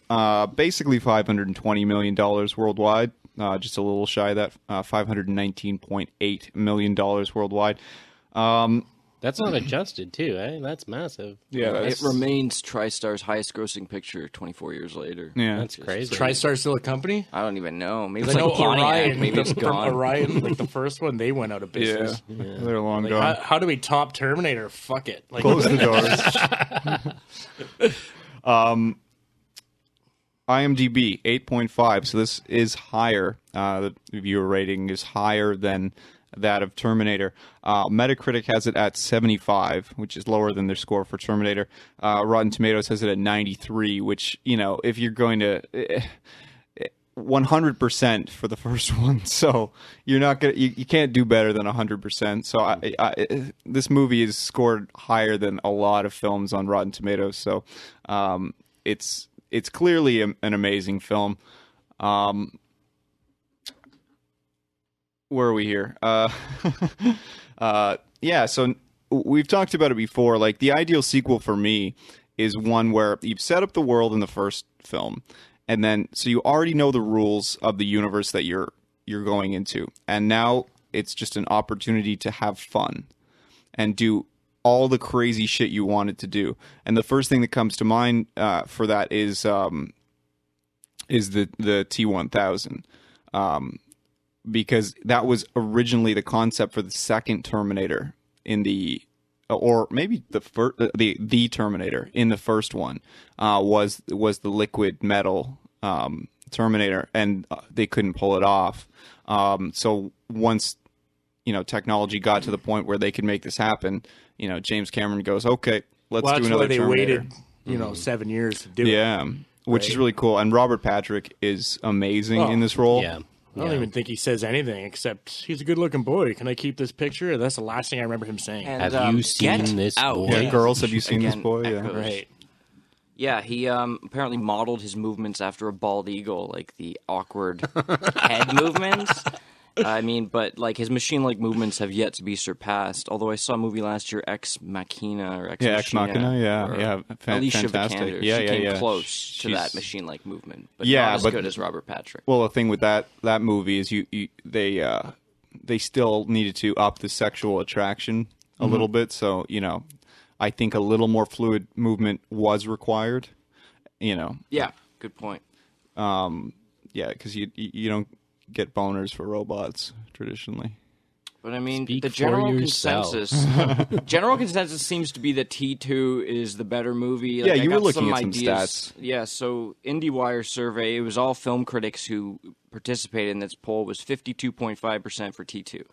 basically $520 million worldwide, just a little shy of that, $519.8 million worldwide. That's not adjusted, too, eh? That's massive. Yeah, it remains TriStar's highest-grossing picture 24 years later. Yeah, that's crazy. Is TriStar still a company? I don't even know. Maybe it's like Orion. Maybe it's gone. Orion, the first one, they went out of business. Yeah. They're long gone. How do we top Terminator? Fuck it. Close the doors. IMDb 8.5. So this is higher. The viewer rating is higher than that of Terminator. Metacritic has it at 75, which is lower than their score for Terminator. Rotten Tomatoes has it at 93, which, if you're going to 100% for the first one, so you're not gonna, you can't do better than 100%. So this movie is scored higher than a lot of films on Rotten Tomatoes. So it's clearly an amazing film. Where are we here? Yeah, so we've talked about it before. Like, the ideal sequel for me is one where you've set up the world in the first film, and then so you already know the rules of the universe that you're going into, and now it's just an opportunity to have fun and do all the crazy shit you wanted to do. And the first thing that comes to mind for that is the T-1000. Because that was originally the concept for the second Terminator or maybe the Terminator in the first one was the liquid metal Terminator, and they couldn't pull it off. So once technology got to the point where they could make this happen, James Cameron goes, okay, let's do another Terminator. They waited 7 years to do it. Yeah, which is really cool. And Robert Patrick is amazing in this role. Yeah. I don't even think he says anything except, he's a good-looking boy. Can I keep this picture? That's the last thing I remember him saying. And, have you seen this boy? Yeah, girls, have you seen this boy? Yeah. Right. Yeah, he apparently modeled his movements after a bald eagle, like the awkward head movements. I mean, but like his machine-like movements have yet to be surpassed. Although I saw a movie last year, Ex Machina or Ex Machina. Ex Machina, Alicia fantastic. Vikander. Yeah, she came yeah. close to that machine-like movement, but Yeah, not as but- good as Robert Patrick. Well, the thing with that movie is they still needed to up the sexual attraction a little bit. So I think a little more fluid movement was required. Yeah, good point. Yeah, because you don't get boners for robots traditionally. But I mean, Speak the for general yourself. consensus seems to be that T2 is the better movie. Yeah, I you were got looking at some ideas. stats. Yeah, so IndieWire survey, it was all film critics who participated in this poll, was 52.5% for T2.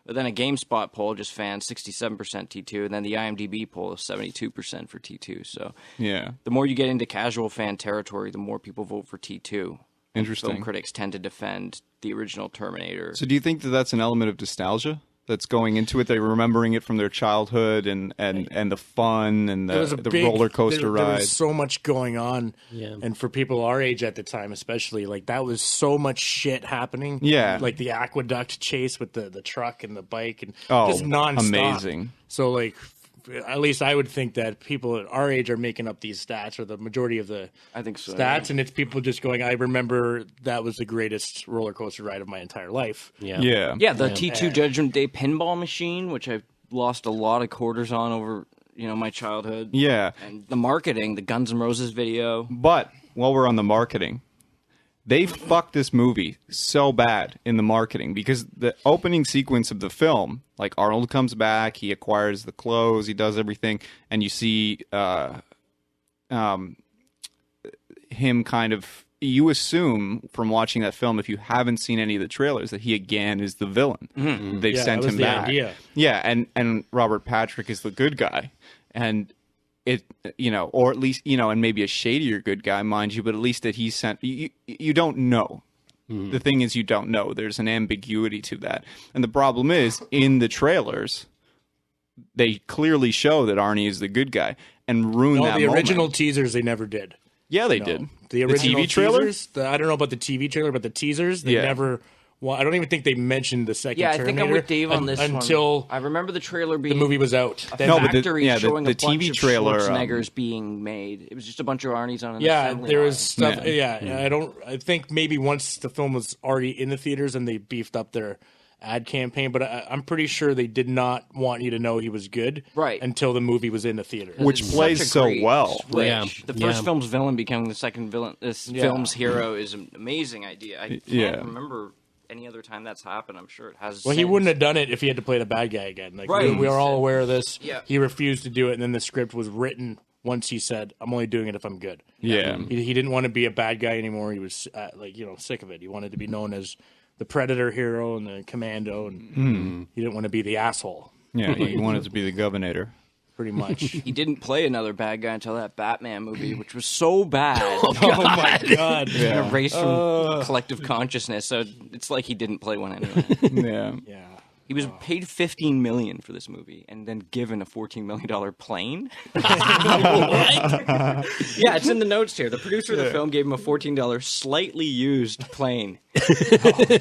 But then a GameSpot poll just found 67% T2, and then the IMDb poll is 72% for T2. So Yeah, the more you get into casual fan territory, the more people vote for T2. interesting. Film critics tend to defend the original Terminator. So do you think that that's an element of nostalgia that's going into it? They're remembering it from their childhood and the fun and the roller coaster there ride. was so much going on, Yeah. and for people our age at the time, especially, like that was so much shit happening. Yeah. like the aqueduct chase with the truck and the bike and Oh, just nonstop. amazing. So like, at least I would think that people at our age are making up these stats, or the majority of the I think so. stats, and it's people just going, I remember that was the greatest roller coaster ride of my entire life. Yeah. Yeah. The T2 Judgment Day pinball machine, which I lost a lot of quarters on over, my childhood. Yeah. And the marketing, the Guns N' Roses video. But while we're on the marketing, they fucked this movie so bad in the marketing, because the opening sequence of the film, like Arnold comes back, he acquires the clothes, he does everything, and you see him kind of, you assume from watching that film, if you haven't seen any of the trailers, that he again is the villain. They've Yeah, sent that was him the back. idea. Yeah, and Robert Patrick is the good guy. And it, or at least, and maybe a shadier good guy, mind you, but at least that he's sent, you don't know. The thing is, you don't know. There's an ambiguity to that. And the problem is, in the trailers, they clearly show that Arnie is the good guy and ruin that the original moment. teasers they never did. Yeah, they No. did. The original TV trailer? teasers, I don't know about the TV trailer, but the teasers, they Yeah. never. Well, I don't even think they mentioned the second. Yeah, I Terminator think I'm with Dave on this until one. I remember the trailer being the movie was out. Then No, but the- factory yeah, the- showing the a bunch TV of trailer, Schwarzeneggers being made. It was just a bunch of Arnie's on an yeah, assembly there line. was stuff. Yeah. Yeah, I think maybe once the film was already in the theaters and they beefed up their ad campaign, but I'm pretty sure they did not want you to know he was good, Right. until the movie was in the theater. Which It's plays such a so great well. switch. Yeah. The first Yeah. film's villain becoming the second villain. This film's hero is an amazing idea. I can't Yeah. remember any other time that's happened. I'm sure it has. Well, he since. wouldn't have done it if he had to play the bad guy again. Like Right. we are all aware of this. Yeah. He refused to do it, and then the script was written once he said, "I'm only doing it if I'm good." Yeah. He didn't want to be a bad guy anymore. He was sick of it. He wanted to be known as the Predator hero and the Commando, and he didn't want to be the asshole. Yeah, he wanted to be the Governor. Pretty much. He didn't play another bad guy until that Batman movie, which was so bad. Oh my god! Yeah. Erased from collective consciousness. So it's like he didn't play one anyway. Yeah. He was paid $15 million for this movie, and then given a $14 million plane. What? Yeah, it's in the notes here. The producer of the film gave him a $14 slightly used plane.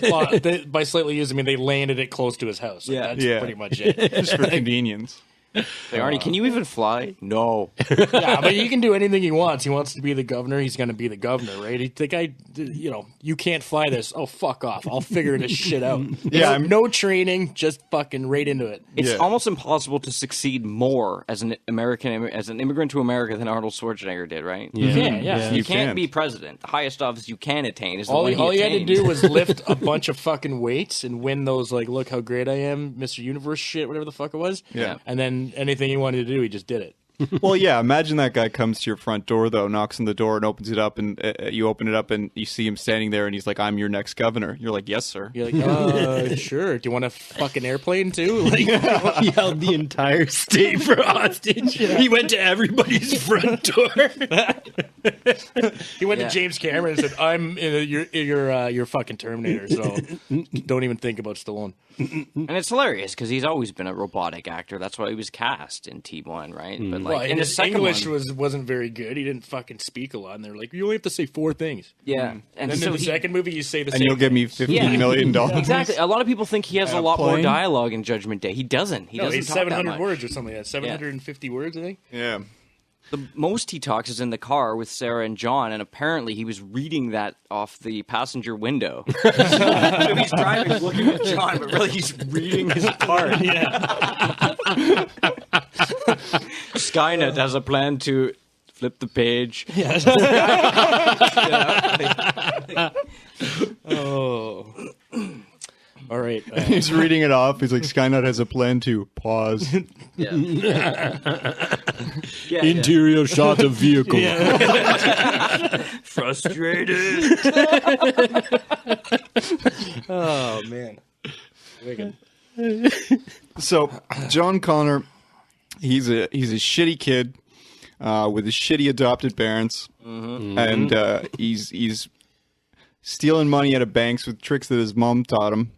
Well, by slightly used, I mean they landed it close to his house. Like, that's pretty much it. Just for convenience. Hey, Arnie, can you even fly? No. Yeah, but he can do anything he wants. He wants to be the governor. He's going to be the governor, right? The guy, you can't fly this. Oh, fuck off. I'll figure this shit out. Yeah, no training, just fucking right into it. It's almost impossible to succeed more as an immigrant to America than Arnold Schwarzenegger did, right? Yeah. You can't be president. The highest office you can attain is the All one you had to do was lift a bunch of fucking weights and win those, like, look how great I am, Mr. Universe shit, whatever the fuck it was. Yeah. And then anything he wanted to do, he just did it. Well, yeah, imagine that guy comes to your front door, though, knocks on the door and opens it up, and you open it up and you see him standing there, and he's like, "I'm your next governor." You're like, "Yes, sir." You're like, sure. Do you want a fucking airplane, too? Like, He held the entire state for hostage. He went to everybody's front door. he went to James Cameron and said, "I'm your fucking Terminator, so don't even think about Stallone." And it's hilarious because he's always been a robotic actor. That's why he was cast in T1, right? But like in his the second English one, wasn't very good. He didn't fucking speak a lot, and they're like, "You only have to say 4 things." yeah. And And then so in the he, second movie, you say the And same. you'll give me $15 million. exactly. A lot of people think he has a lot more plane? dialogue in Judgment Day. He doesn't. He No, doesn't he's talk that 700 much. words or something like that. 750 words, I think. Yeah. The most he talks is in the car with Sarah and John, and apparently he was reading that off the passenger window. So he's driving, looking at John, but really he's reading his part. Skynet has a plan to flip the page. Oh. All right. He's reading it off. He's like, Skynet has a plan to pause. Interior shot of vehicle. Frustrated. Oh, man. Wicked. So, John Connor, he's a shitty kid with his shitty adopted parents, and he's stealing money out of banks with tricks that his mom taught him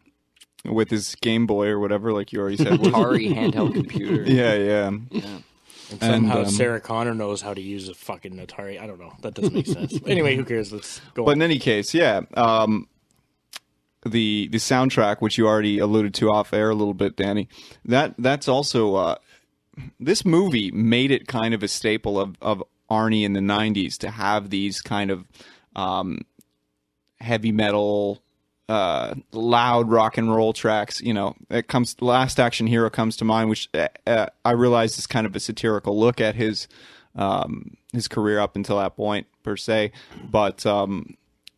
with his Game Boy or whatever, like you already said. Atari handheld computer. Yeah. And somehow Sarah Connor knows how to use a fucking Atari. I don't know. That doesn't make sense. Anyway, who cares? Let's go But on. in any case, the soundtrack, which you already alluded to off air a little bit, Danny, that's also this movie made it kind of a staple of Arnie in the 90s to have these kind of heavy metal, loud rock and roll tracks. Last Action Hero comes to mind, which I realize is kind of a satirical look at his career up until that point, per se. But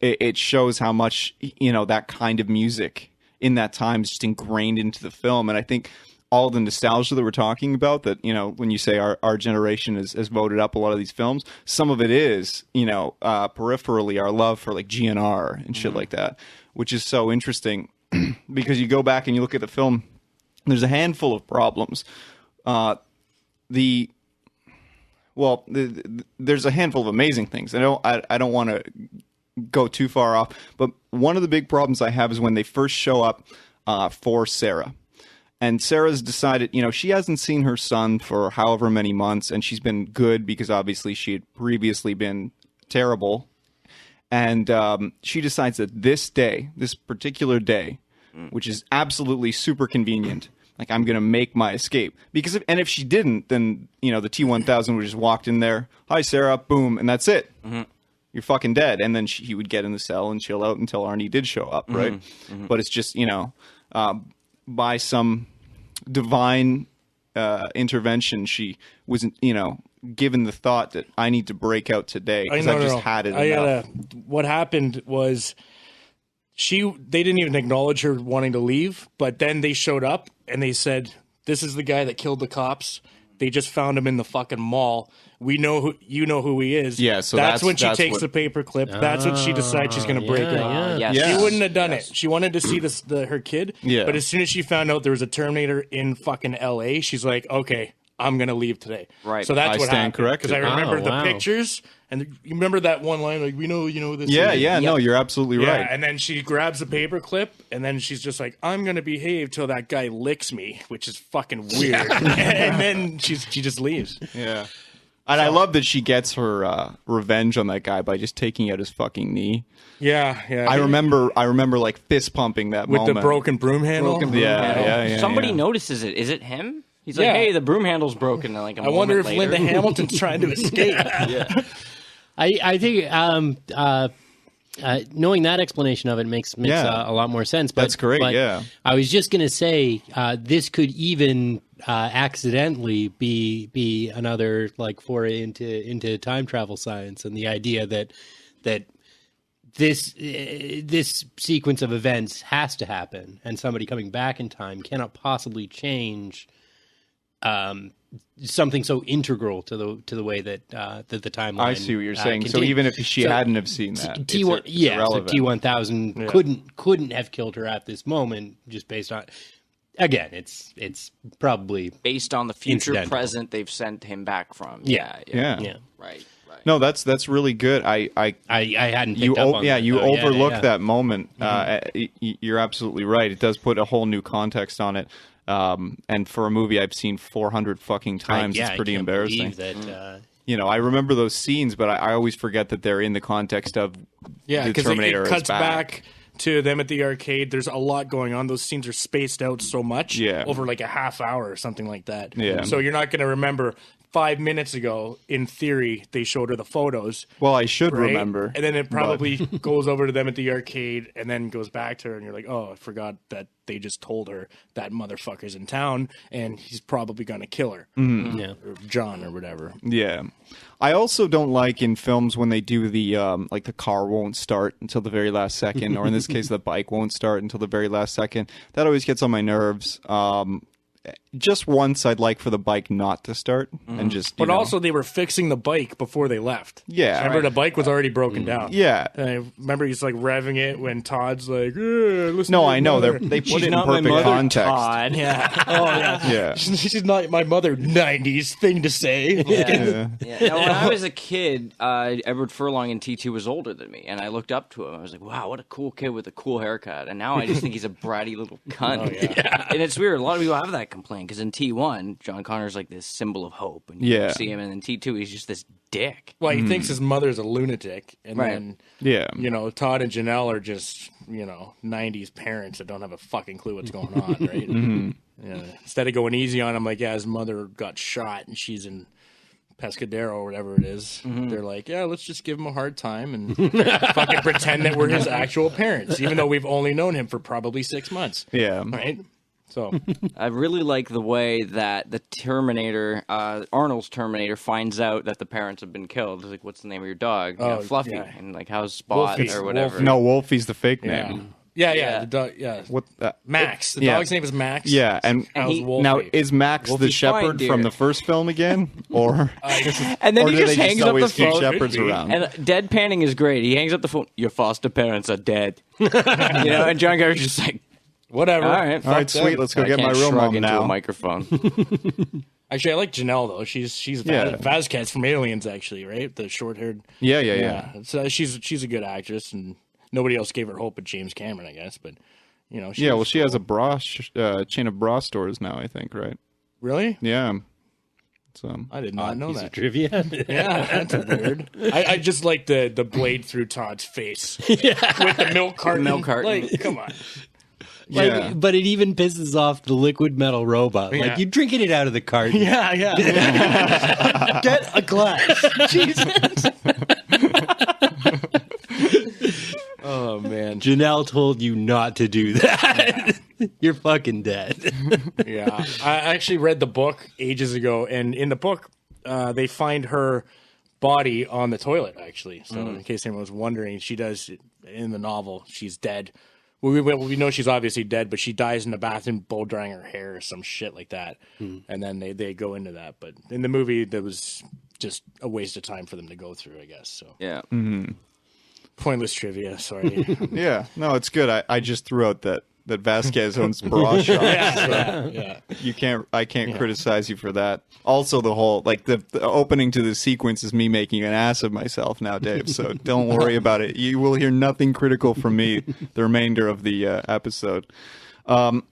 it shows how much that kind of music in that time is just ingrained into the film. And I think all the nostalgia that we're talking about, that when you say our generation has voted up a lot of these films, some of it is peripherally our love for like GNR and shit like that, which is so interesting because you go back and you look at the film, there's a handful of problems. There's a handful of amazing things. I don't want to go too far off, but one of the big problems I have is when they first show up for Sarah. And Sarah's decided, she hasn't seen her son for however many months, and she's been good because obviously she had previously been terrible. And she decides that this particular day, which is absolutely super convenient, like, I'm going to make my escape. Because if she didn't, then, the T-1000 would just walked in there, "Hi, Sarah," boom, and that's it. Mm-hmm. You're fucking dead. And then he would get in the cell and chill out until Arnie did show up, right? Mm-hmm. But it's just, by some divine intervention, she wasn't, given the thought that I need to break out today because I've just had it enough. What happened was they didn't even acknowledge her wanting to leave, but then they showed up and they said, "This is the guy that killed the cops. They just found him in the fucking mall. We know who you know who he is. Yeah, so that's when she that's takes what- the paper clip. That's what she decides she's going to break it. Yes. Yeah. She wouldn't have done it. She wanted to see her kid. Yeah. But as soon as she found out there was a Terminator in fucking L.A., she's like, okay, I'm going to leave today. Right. So that's I what stand happened. corrected. Because I remember Oh, the wow. pictures. And you remember that one line, like, we know, this Yeah, is. yeah, no, you're absolutely Yeah, right. and then she grabs a paper clip, and then she's just like, I'm going to behave till that guy licks me, which is fucking weird. And then she just leaves. Yeah. And I love that she gets her revenge on that guy by just taking out his fucking knee. Yeah, yeah. I remember like fist pumping that With moment. the broken broom handle. Broken broom Yeah, handle. yeah, Somebody yeah. notices it. Is it him? He's Yeah. like, hey, the broom handle's broken. And like I wonder if Linda Hamilton's trying to escape. I think knowing that explanation of it makes Yeah. a lot more sense. But, That's great, but yeah. I was just going to say this could even accidentally be another like foray into time travel science and the idea that this sequence of events has to happen, and somebody coming back in time cannot possibly change something so integral to the way that the timeline. I see what you're saying. So continues. even if she So hadn't have seen that, T1, it's yeah, so irrelevant. T1000 couldn't have killed her at this moment just based on. Again, it's probably based on the future Incidental. present they've sent him back from. Yeah. yeah. Right. No, that's really good. I hadn't you picked up on that. you Oh, overlooked yeah. that moment. You're absolutely right. It does put a whole new context on it. And for a movie I've seen 400 fucking times, it's pretty I can't embarrassing. believe that, You know, I remember those scenes, but I always forget that they're in the context of Yeah, the because Terminator it is cuts back. back to them at the arcade. There's a lot going on. Those scenes are spaced out so much over like a half hour or something like that. Yeah. So you're not going to remember 5 minutes ago, in theory, they showed her the photos. Well, I should Right? remember. And then it probably goes over to them at the arcade and then goes back to her. And you're like, oh, I forgot that they just told her that motherfucker's in town and he's probably going to kill her. Yeah. Or John or whatever. Yeah. I also don't like in films when they do the like the car won't start until the very last second, or in this case the bike won't start until the very last second. That always gets on my nerves. Just once I'd like for the bike not to start and just But also, they were fixing the bike before they left. Yeah. Remember, the bike was already broken down. Yeah. And I remember he's like revving it when Todd's like, listen No, to I know mother." they put She's it in not my perfect mother, context. Todd. Yeah. Oh, yeah. Yeah. She's not my mother, 90s thing to say. Yeah. Now, when I was a kid, Edward Furlong in T2 was older than me, and I looked up to him. I was like, wow, what a cool kid with a cool haircut. And now I just think he's a bratty little cunt. And it's weird. A lot of people have that complaint, because in T1, John Connor's like this symbol of hope, and you Yeah. see him, and in T2, he's just this dick. Well, he thinks his mother's a lunatic. And Right. then, Yeah. you know, Todd and Janelle are just, 90s parents that don't have a fucking clue what's going on, right? Yeah. Instead of going easy on him, like, yeah, his mother got shot and she's in Pescadero or whatever it is. They're like, yeah, let's just give him a hard time and fucking pretend that we're his actual parents, even though we've only known him for probably 6 months. Yeah. Right? So, I really like the way that the Terminator, Arnold's Terminator, finds out that the parents have been killed. He's like, what's the name of your dog? You know, Oh, Fluffy. yeah. And like, how's Spot Wolfie. or whatever. No, Wolfie's the fake yeah. name. Yeah. The dog, yeah. What? Max. The Yeah. dog's name is Max. Yeah, and How's he- Wolfie? now is Max the Wolfie's shepherd fine, dear. from the first film again, or And then or he do just they hangs just up the always keep phone. shepherds Could be. around? And deadpanning is great. He hangs up the phone. Your foster parents are dead. And John Garrett's just like, Whatever. all right, All right, fuck sweet. them. Let's go I get my can't real shrug mom into now. a microphone. Actually, I like Janelle though. She's Yeah. Vasquez from Aliens, actually, right? The short-haired. Yeah. So she's a good actress, and nobody else gave her hope but James Cameron, I guess. But Yeah, well, she has a bra chain of bra stores now, I think, right? really, Yeah. So I did not know Piece of that. trivia. Yeah, that's weird. I just like the blade through Todd's face with the milk carton. Milk carton. Like, come on. yeah. But it even pisses off the liquid metal robot. Yeah. Like, you're drinking it out of the carton. Yeah. Get a glass. Jesus. Oh man. Janelle told you not to do that. You're fucking dead. Yeah, I actually read the book ages ago, and in the book, they find her body on the toilet. Actually, so in case anyone was wondering, she does in the novel. She's dead we know she's obviously dead, but she dies in the bathroom blow drying her hair or some shit like that. And then they go into that. But in the movie, that was just a waste of time for them to go through, I guess. So Yeah. pointless trivia. Sorry. Yeah, no, it's good. I just threw out that Vasquez owns bra shop. Yeah. I can't criticize you for that. Also, the whole the opening to the sequence is me making an ass of myself now, Dave. So don't worry about it. You will hear nothing critical from me the remainder of the episode. Where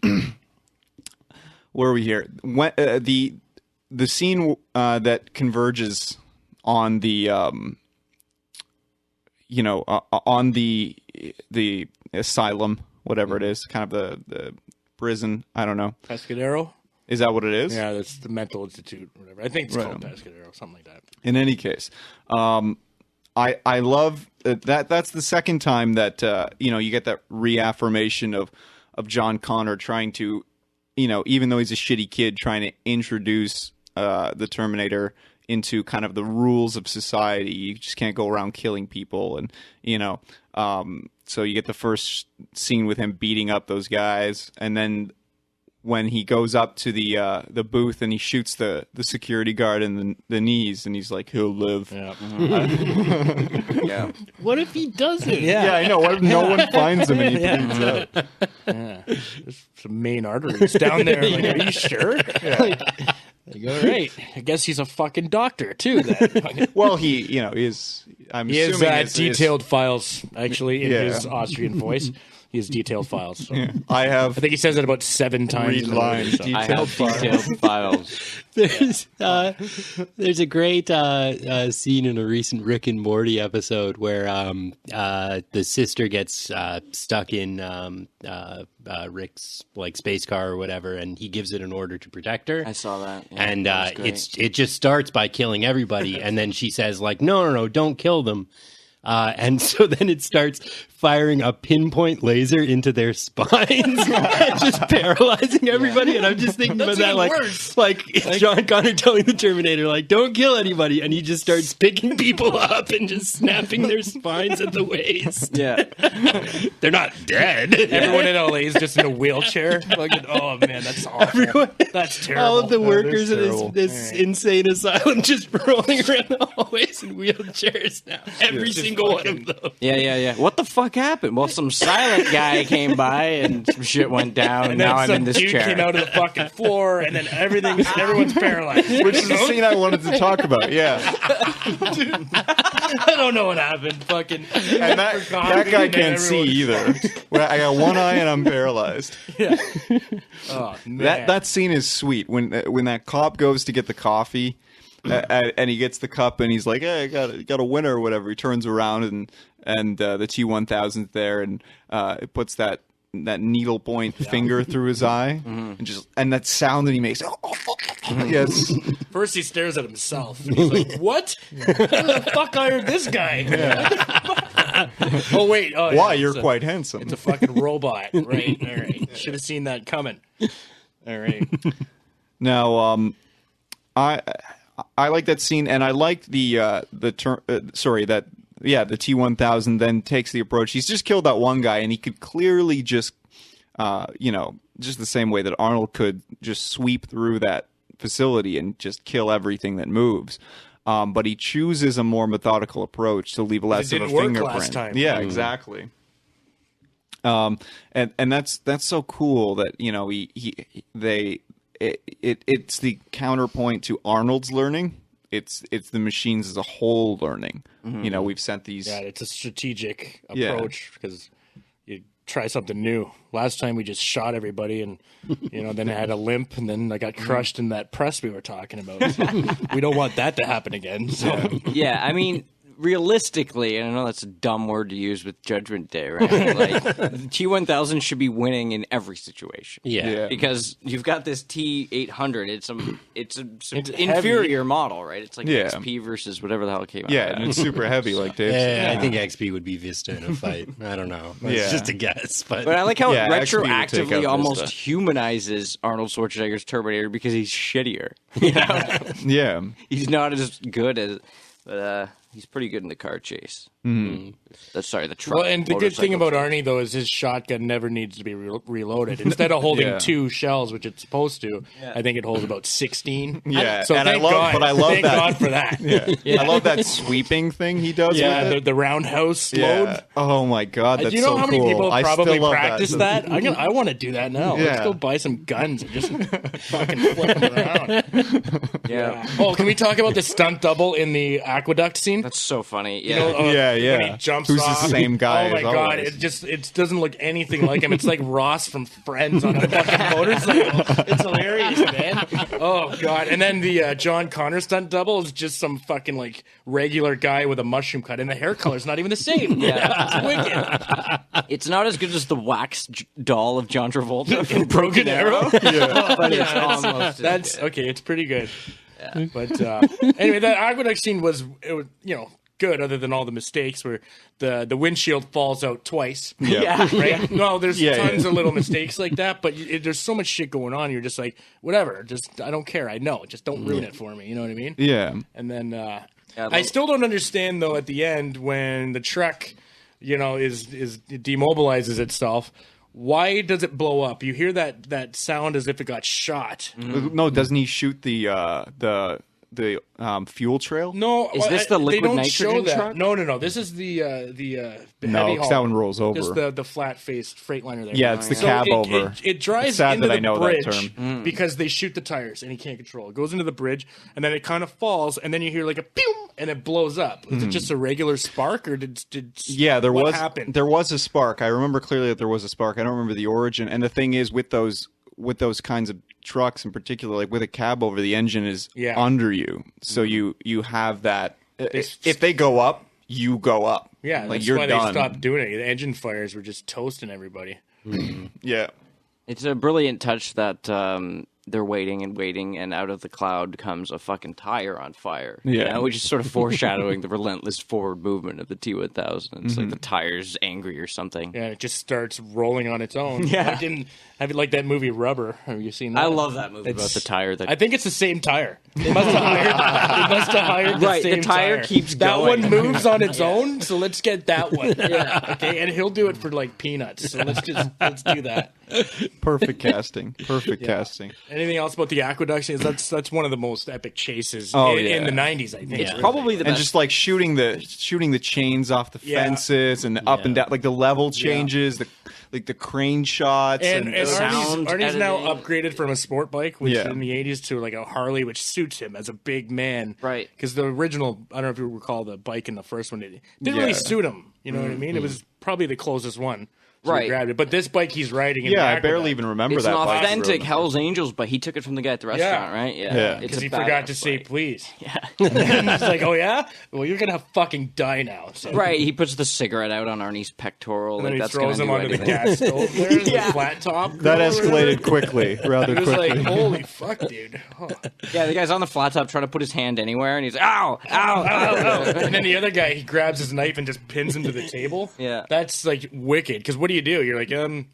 are we here? When, the scene that converges on the on the asylum, whatever it is, kind of the prison. I don't know. Pescadero? Is that what it is? Yeah, that's the mental institute, whatever. I think it's called Pescadero, something like that. In any case, I love that. That's the second time that you get that reaffirmation of John Connor trying to, even though he's a shitty kid, trying to introduce the Terminator into kind of the rules of society. You just can't go around killing people, and so you get the first scene with him beating up those guys, and then when he goes up to the booth and he shoots the security guard in the knees, and he's like, he'll live. Yeah. Yeah. What if he doesn't? Yeah, I know. What if no one finds him and he bleeds out? Yeah. There's some main arteries down there. Like, are you sure? Like, All right. I guess he's a fucking doctor, too, then. Well, he is. I'm He has assuming detailed files, actually, in his Austrian voice. He has detailed files. So. I think he says it about 7 times. Read in the line. movie, so. I have detailed files. There's a great scene in a recent Rick and Morty episode where the sister gets stuck in Rick's space car or whatever, and he gives it an order to protect her. I saw that. Yeah, and that was great. it just starts by killing everybody, and then she says no, don't kill them. And so then it starts firing a pinpoint laser into their spines, just paralyzing everybody. And I'm just thinking about that, like John Connor telling the Terminator, don't kill anybody, and he just starts picking people up and just snapping their spines at the waist. Yeah. They're not dead. Everyone in LA is just in a wheelchair. Fucking, oh man, that's awful. That's terrible. All of the workers in terrible. this insane asylum just rolling around the hallways in wheelchairs now. Every single one of them. Yeah. What the fuck happened? Well, some silent guy came by and some shit went down, and now I'm in this dude chair. Came out of the fucking floor, and then everyone's paralyzed. which is the scene I wanted to talk about. Yeah, I don't know what happened. Fucking, and that guy can't see either. Well, I got one eye and I'm paralyzed. Yeah. Oh man. That scene is sweet when that cop goes to get the coffee. And he gets the cup and he's like, "Hey, I got a winner," or whatever. He turns around and the T-1000's there, and it puts that needle point finger through his eye, and that sound that he makes. Yes. First he stares at himself. He's like, "What? Where the fuck hired this guy?" Yeah. Oh wait. Oh, Why? You're quite handsome. It's a fucking robot. Right. All right. Should have seen that coming. All right. Now, I like that scene, and I like the T-1000 then takes the approach. He's just killed that one guy, and he could clearly just, just the same way that Arnold could just sweep through that facility and just kill everything that moves. But he chooses a more methodical approach to leave less of a fingerprint. Last time. Yeah, exactly. And that's so cool that it's the counterpoint to Arnold's learning. It's the machines as a whole learning. We've sent these. Yeah, it's a strategic approach because you try something new. Last time we just shot everybody, and then I had a limp, and then I got crushed in that press we were talking about. So we don't want that to happen again. So. Yeah, I mean, realistically, and I know that's a dumb word to use with Judgment Day, right? The T-1000 should be winning in every situation. Yeah. Because you've got this T-800. It's an inferior model, right? It's like XP versus whatever the hell came out. Yeah, and it's super heavy, like Dave said. I think XP would be Vista in a fight. I don't know. It's just a guess. But I like how it XP would take retroactively out almost Vista. humanizes Arnold Schwarzenegger's Terminator because he's shittier. Yeah. He's not as good as... But He's pretty good in the car chase. Sorry, the truck. Well, and the good thing about chase. Arnie, though, is his shotgun never needs to be reloaded. Instead of holding 2 shells, which it's supposed to, I think it holds about 16. Yeah, So and thank God that. God for that. I love that sweeping thing he does. Yeah, with it. the roundhouse load. Oh my God, that's Do you know so how many cool. people I probably still love practice that? I want to do that now. Let's Yeah. go buy some guns and just fucking flip them around. Yeah. Oh, can we talk about the stunt double in the aqueduct scene? That's so funny. You Yeah. know, Yeah. When he jumps Who's off. the same guy? Oh my as God! always. It doesn't look anything like him. It's like Ross from Friends on a fucking motorcycle. It's hilarious, man. Oh God! And then the John Connor stunt double is just some fucking like regular guy with a mushroom cut, and the hair color's not even the same. Yeah. It's wicked. It's not as good as the wax doll of John Travolta from Broken Arrow. but it's almost. That's okay. It's pretty good. Yeah. But anyway, that aqueduct scene was good, other than all the mistakes where the windshield falls out twice. Yeah. Right? No, there's Yeah, tons of little mistakes like that, but there's so much shit going on. You're just like, whatever. Just I don't care. I know. Just don't ruin it for me. You know what I mean? Yeah. And then I still don't understand though at the end when the truck, is demobilizes itself. Why does it blow up? You hear that sound as if it got shot. No, doesn't he shoot the fuel trail? No, Is this the they liquid don't nitrogen show that. truck? No. This is the heavy No, haul. because that one rolls over. Just the flat faced Freightliner there. Yeah, it's the cab over. It drives It's sad into that I the know that bridge term. because they shoot the tires and he can't control. It goes into the bridge and then it kind of falls and then you hear like a pew and it blows up. Is it just a regular spark or did Yeah, what happened? There was a spark. I remember clearly that there was a spark. I don't remember the origin. And the thing is, with those kinds of trucks in particular, like with a cab over, the engine is under you, so you have that. If they go up, you go up. Yeah, like that's you're why done. they stopped doing it. The engine fires were just toasting everybody. Yeah. It's a brilliant touch that they're waiting, and out of the cloud comes a fucking tire on fire. Yeah. Which is sort of foreshadowing the relentless forward movement of the T-1000. It's like the tire's angry or something. Yeah, it just starts rolling on its own. Yeah. Have you like that movie Rubber? Have you seen that? I love that movie about the tire. I think it's the same tire. They must have hired the Right, same the tire keeps that going. one moves on its own, so let's get that one. Okay, and he'll do it for like peanuts. So let's do that. Perfect casting. Perfect casting. Anything else about the aqueduct scenes? That's one of the most epic chases Oh, in yeah. the 90s, I think. Yeah. Probably the And best. just like shooting the chains off the Yeah. fences and up and down, like the level changes, the crane shots And sound Arnie's now editing. upgraded from a sport bike, which Yeah. in the 80s, to like a Harley, which suits him as a big man. Right. Because the original, I don't know if you recall the bike in the first one, it didn't really Yeah. suit him. You know what I mean? It was probably the closest one. So he Right. grabbed it. But this bike he's riding in the Yeah, I Aqueduct, barely even remember it's that an bike. authentic Hell's Angels, but he took it from the guy at the restaurant, right? Yeah. It's because a he forgot badass to say bike. please. Yeah. And he's like, oh yeah? Well, you're going to fucking die now. So. Right, he puts the cigarette out on Arnie's pectoral. And then like, he that's throws him gonna onto do the anything. gas stove there, the flat top. That escalated quickly, rather It was quickly. like, holy fuck, dude. Oh. Yeah, the guy's on the flat top trying to put his hand anywhere, and he's like, ow, ow, ow. And then the other guy, he grabs his knife and just pins him to the table. Yeah. That's like wicked. Because what do? You're like, and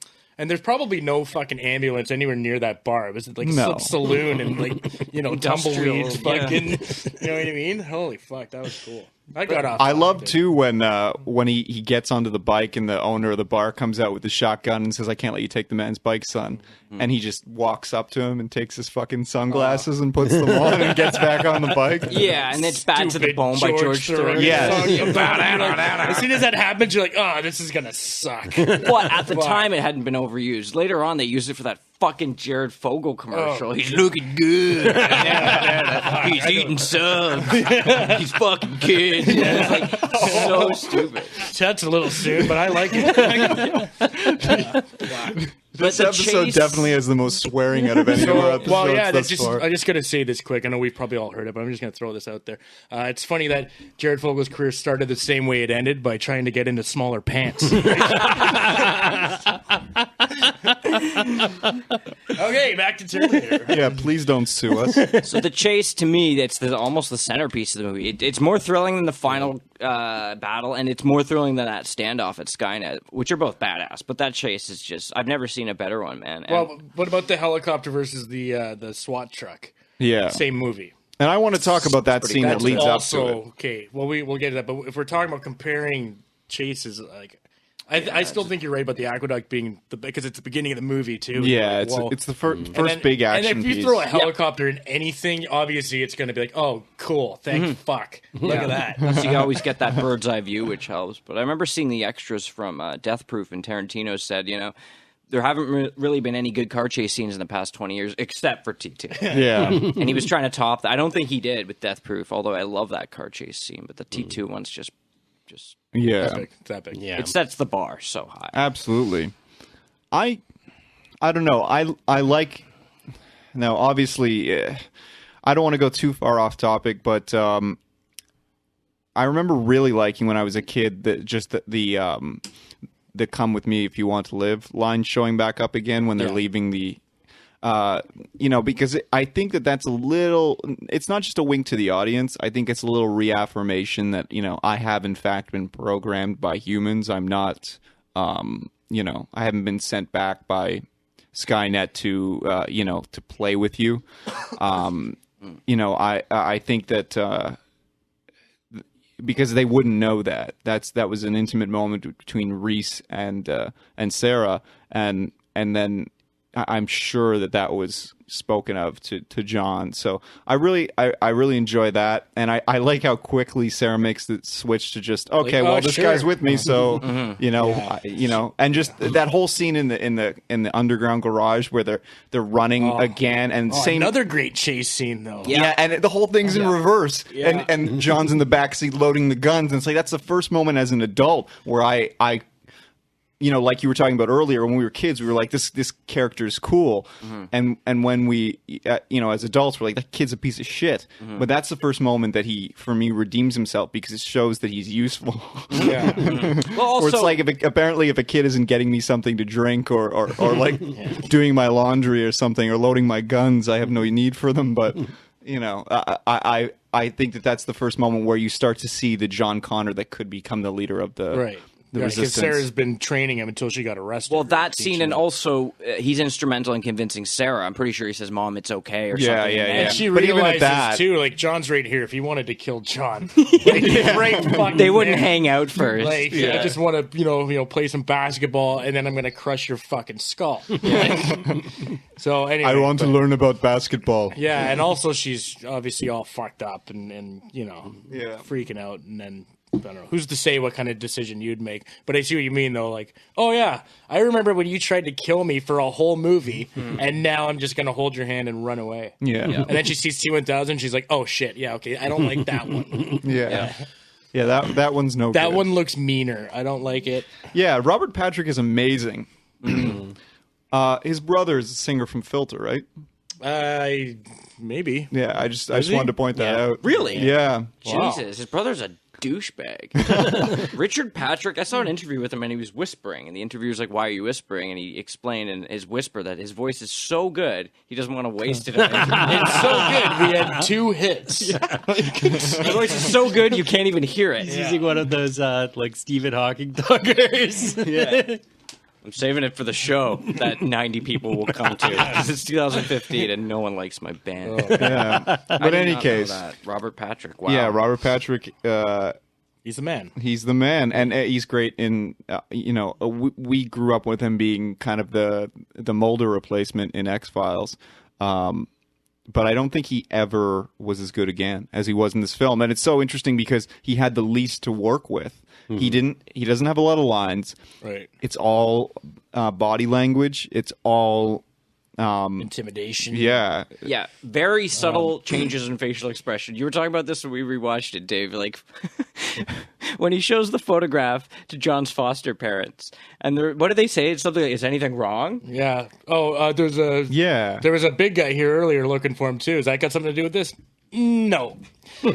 there's probably no fucking ambulance anywhere near that bar. It was like No. some saloon and like, tumbleweeds, Industrial, fucking, you know what I mean? Holy fuck, that was cool. I got off. I on love it. too when he gets onto the bike and the owner of the bar comes out with the shotgun and says, "I can't let you take the man's bike, son." And he just walks up to him and takes his fucking sunglasses and puts them on and gets back on the bike. Yeah, and it's Bad to the Stupid Bone by George Thorogood. Yes. As soon as that happens, you're like, oh, this is gonna suck. But at the time, it hadn't been overused. Later on, they used it for that fucking Jared Fogle commercial. Oh. He's looking good. He's eating subs. He's fucking kids. It's like so stupid. That's a little soon, but I like it. This the episode chase- definitely has the most swearing out of any of our episodes Well, yeah, thus that's far. I just got to say this quick. I know we've probably all heard it, but I'm just going to throw this out there. It's funny that Jared Fogle's career started the same way it ended, by trying to get into smaller pants. Okay, back to Terminator. Yeah, please don't sue us. So the chase, to me, that's almost the centerpiece of the movie. It's more thrilling than the final battle, and it's more thrilling than that standoff at Skynet, which are both badass. But that chase is just, I've never seen a better one, man. And Well, what about the helicopter versus the SWAT truck? Yeah. Same movie. And I want to talk about that scene that leads up to it. Okay, well, we'll get to that. But if we're talking about comparing chases, like, I still think you're right about the aqueduct being because it's the beginning of the movie too. Yeah, it's the first big action. And if you throw a helicopter in anything, obviously it's going to be like, oh, cool, thank fuck, look at that. So you always get that bird's eye view, which helps. But I remember seeing the extras from Death Proof, and Tarantino said, there haven't really been any good car chase scenes in the past 20 years, except for T2. Yeah. And he was trying to top that. I don't think he did with Death Proof, although I love that car chase scene. But the T2 one's just yeah. It's epic. Yeah. It sets the bar so high. Absolutely. I don't know. I like. Now, obviously, I don't want to go too far off topic, but I remember really liking when I was a kid that just the "Come with me if you want to live" line showing back up again when they're leaving the. Because I think that's a little. It's not just a wink to the audience. I think it's a little reaffirmation that I have in fact been programmed by humans. I'm not. I haven't been sent back by Skynet to to play with you. I think that because they wouldn't know that that was an intimate moment between Reese and Sarah, and then I'm sure that was spoken of to John. So I really enjoy that, and I like how quickly Sarah makes the switch to just this guy's with me, so and just that whole scene in the underground garage where they're running again, and another great chase scene though. Yeah, and the whole thing's in reverse, and John's in the backseat loading the guns, and it's like that's the first moment as an adult where I like you were talking about earlier, when we were kids, we were like, this character is cool. Mm-hmm. And when we, as adults, we're like, that kid's a piece of shit. Mm-hmm. But that's the first moment that he, for me, redeems himself because it shows that he's useful. Yeah. Mm-hmm. Well, also, or it's like, if a kid isn't getting me something to drink or like doing my laundry or something or loading my guns, I have no need for them. But, I think that's the first moment where you start to see the John Connor that could become the leader of the... Right. Because Sarah's been training him until she got arrested. Well, that scene, and also he's instrumental in convincing Sarah. I'm pretty sure he says, "Mom, it's okay," or something. Yeah. And she realizes too, like, John's right here. If he wanted to kill John, they wouldn't hang out first. Like, I just want to, play some basketball, and then I'm going to crush your fucking skull. So anyway, I want to learn about basketball. Yeah, and also she's obviously all fucked up and freaking out, and then. I don't know. Who's to say what kind of decision you'd make? But I see what you mean, though. Like, oh, yeah, I remember when you tried to kill me for a whole movie, and now I'm just going to hold your hand and run away. Yeah. And then she sees T-1000, she's like, oh, shit, yeah, okay, I don't like that one. Yeah, that one's no good. That one looks meaner. I don't like it. Yeah, Robert Patrick is amazing. His brother is a singer from Filter, right? Maybe. Yeah, I just wanted to point that out. Really? Yeah. Wow. Jesus, his brother's a douchebag. Richard Patrick, I saw an interview with him and he was whispering, and the interviewer's like, "Why are you whispering?" And he explained in his whisper that his voice is so good he doesn't want to waste it. It's so good. We had 2 hits. His voice is so good you can't even hear it. He's using one of those like Stephen Hawking talkers. Yeah. I'm saving it for the show that 90 people will come to. Because it's 2015 and no one likes my band. Yeah. But in any case. Robert Patrick. Wow. Yeah, Robert Patrick. He's the man. He's the man. And he's great in, we grew up with him being kind of the Mulder replacement in X-Files. But I don't think he ever was as good again as he was in this film. And it's so interesting because he had the least to work with. Mm-hmm. He doesn't have a lot of lines. Right. It's all body language. It's all intimidation. Yeah. Yeah. Very subtle changes in facial expression. You were talking about this when we rewatched it, Dave. Like when he shows the photograph to John's foster parents, and what do they say? It's something like, "Is anything wrong?" Yeah. Oh, there was a big guy here earlier looking for him too. Has that got something to do with this? No. No.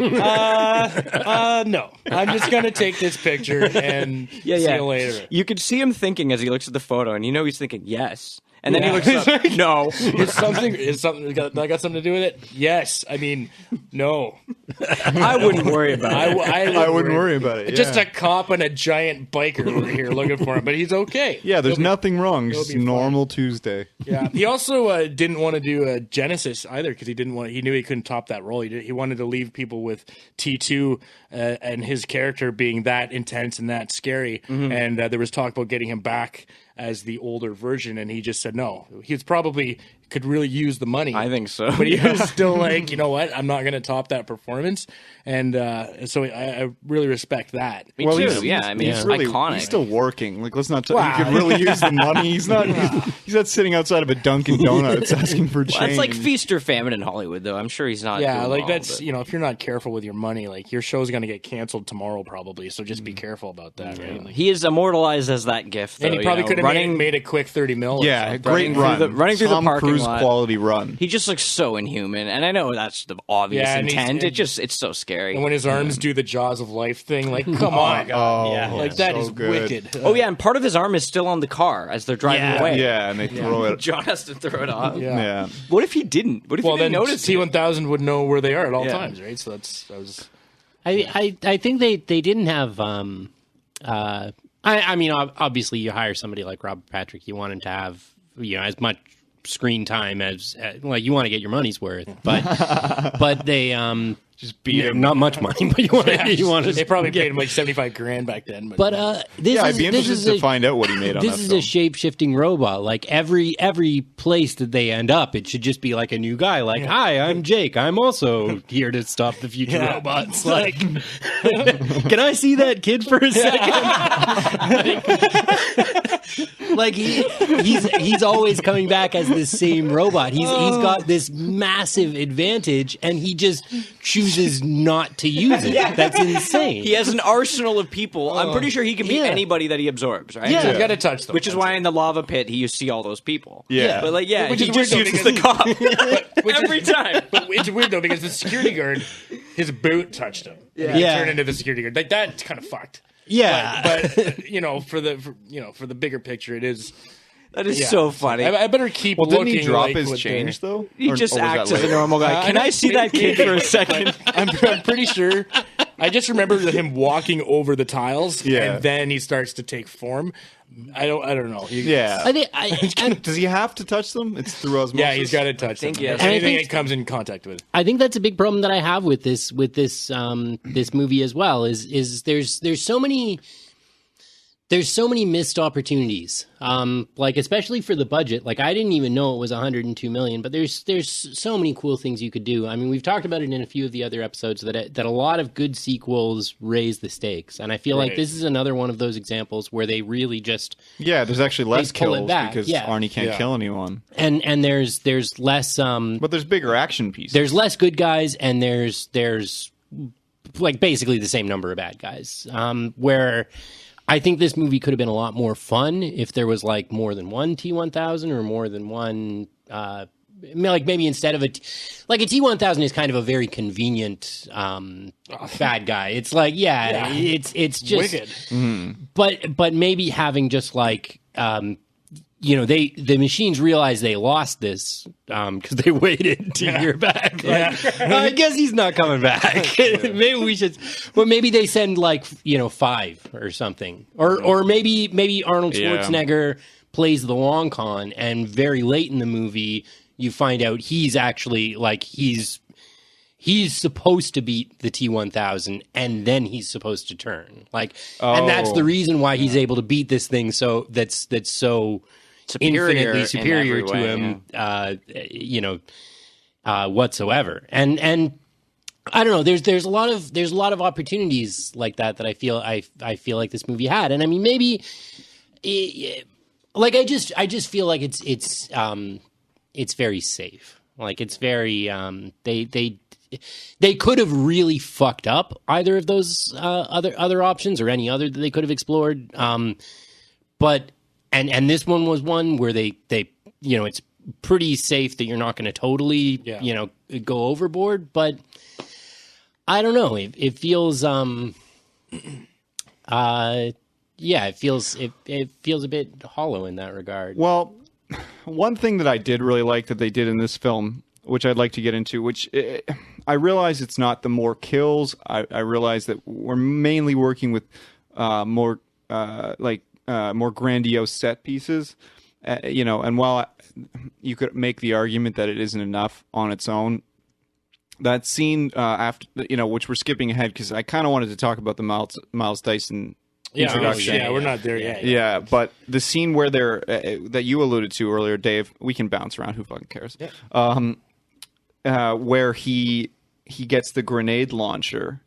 I'm just gonna take this picture and see you later. You could see him thinking as he looks at the photo, and he's thinking yes. And then he looks up. No. Is something that got something to do with it? Yes. I mean, no. I wouldn't worry about it. I wouldn't worry about it. Yeah. Just a cop and a giant biker over here looking for him, but he's okay. Yeah, there's nothing wrong. Just normal Tuesday. Yeah. He also didn't want to do Genesis either because he knew he couldn't top that role. He wanted to leave people with T2 and his character being that intense and that scary. Mm-hmm. And there was talk about getting him back as the older version, and he just said no. He's probably could really use the money. I think so. But he was still like, you know what? I'm not going to top that performance. And so I really respect that. Me too. Yeah, I mean, it's really iconic. He's still working. Like, let's not. He could really use the money. He's not. He's not sitting outside of a Dunkin' Donuts asking for change. It's like feast or famine in Hollywood, though. I'm sure he's not. Yeah, like that's if you're not careful with your money, like your show's going to get canceled tomorrow probably. So just be careful about that. Yeah. Right? Like, he is immortalized as that gift. Though, and he probably could have made a quick 30 mil. Yeah, great run. Running through the parking Cruise lot. Quality run. He just looks so inhuman, and I know that's the obvious intent. It's so scary. And when his arms do the Jaws of Life thing, like, come on, like that is good. wicked. Oh yeah, and part of his arm is still on the car as they're driving away. Yeah, and they throw it. John has to throw it off. Yeah. What if he didn't? What if he didn't notice? T1000 would know where they are at all times, right? So that was. I think they didn't have. I mean, obviously, you hire somebody like Robert Patrick, you want him to have as much screen time as like you want to get your money's worth, but they just beat him. Not much money, but you want to. They probably paid him like $75,000 back then. But I'd be interested to find out what he made on that This is a shape-shifting robot. Like every place that they end up, it should just be like a new guy. Like, hi, I'm Jake. I'm also here to stop the future robots. Like, can I see that kid for a second? Like he's always coming back as this same robot. He's got this massive advantage, and he just chooses not to use it. That's insane. He has an arsenal of people. I'm pretty sure he can beat anybody that he absorbs, right? Yeah, you got to touch them. Which is why in the lava pit you see all those people. Yeah, but like which he is just weird uses the cop every time. But it's weird though because the security guard, his boot touched him. Yeah, he turned into the security guard. Like that's kind of fucked. Yeah, but for the bigger picture, it is. That is so funny. I better keep looking. Didn't he drop like his change though? He just acts as a normal guy. Can I see that kid for a second? I'm pretty sure. I just remember him walking over the tiles, and then he starts to take form. I don't know. Does he have to touch them? It's through osmosis. Yeah, he's got to touch them. Yes. Anything it comes in contact with. I think that's a big problem that I have with this movie as well. Is there's so many missed opportunities. Like especially for the budget. Like I didn't even know it was 102 million, but there's so many cool things you could do. I mean, we've talked about it in a few of the other episodes that a lot of good sequels raise the stakes, and I feel like this is another one of those examples where they really just there's actually less kills because Arnie can't kill anyone, and there's less but there's bigger action pieces. There's less good guys, and there's like basically the same number of bad guys. Where I think this movie could have been a lot more fun if there was like more than one T1000 or more than one. Like maybe instead of a T1000 is kind of a very convenient bad guy. It's like it's just wicked. Mm-hmm. But maybe having just like. The machines realized they lost this because they waited to hear back. Like, I guess he's not coming back. Maybe we should. Well, maybe they send like 5 or something, or maybe Arnold Schwarzenegger plays the long con, and very late in the movie you find out he's actually like he's supposed to beat the T1000, and then he's supposed to turn and that's the reason why he's able to beat this thing. So that's so. Infinitely superior to him, whatsoever. And I don't know. There's a lot of opportunities like that I feel like this movie had. And I mean, maybe I just feel like it's very safe. Like it's very they could have really fucked up either of those other options or any other that they could have explored. But And this one was one where they it's pretty safe that you're not going to totally go overboard, but I don't know. It feels it feels a bit hollow in that regard. Well, one thing that I did really like that they did in this film, which I'd like to get into, which I realize it's not the more kills. I realize that we're mainly working with more grandiose set pieces, and while you could make the argument that it isn't enough on its own, that scene after, which we're skipping ahead because I kind of wanted to talk about the Miles Dyson introduction. Yeah, we're not there yet. Yeah, but the scene where they're that you alluded to earlier, Dave, we can bounce around. Who fucking cares? Yeah. Where he gets the grenade launcher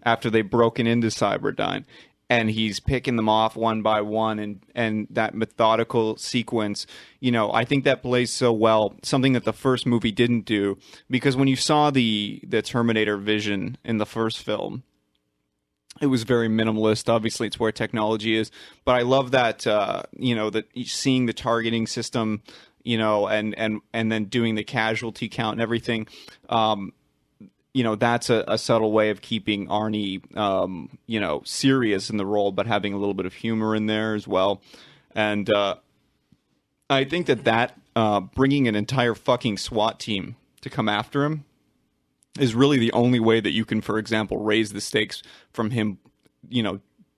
after they've broken into Cyberdyne, and he's picking them off one by one, and that methodical sequence, I think that plays so well, something that the first movie didn't do, because when you saw the Terminator vision in the first film, it was very minimalist. Obviously, it's where technology is, but I love that that seeing the targeting system, and then doing the casualty count and everything. That's a subtle way of keeping Arnie, serious in the role, but having a little bit of humor in there as well. And I think that bringing an entire fucking SWAT team to come after him is really the only way that you can, for example, raise the stakes from him,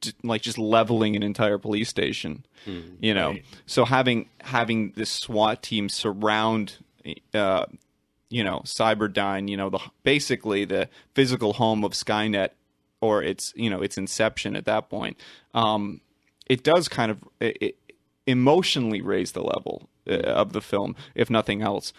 just leveling an entire police station, Right. So having this SWAT team surround, Cyberdyne, basically the physical home of Skynet, or its inception at that point, it does kind of emotionally raise the level of the film, if nothing else.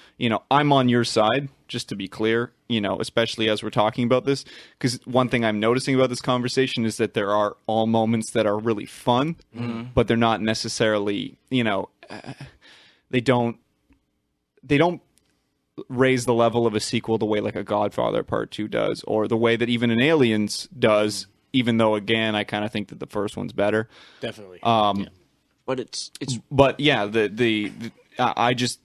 I'm on your side, just to be clear, especially as we're talking about this, because one thing I'm noticing about this conversation is that there are all moments that are really fun, but they're not necessarily, they don't raise the level of a sequel the way like a Godfather Part 2 does, or the way that even an Aliens does, even though, again, I kind of think that the first one's better. Definitely. But it's but yeah, I just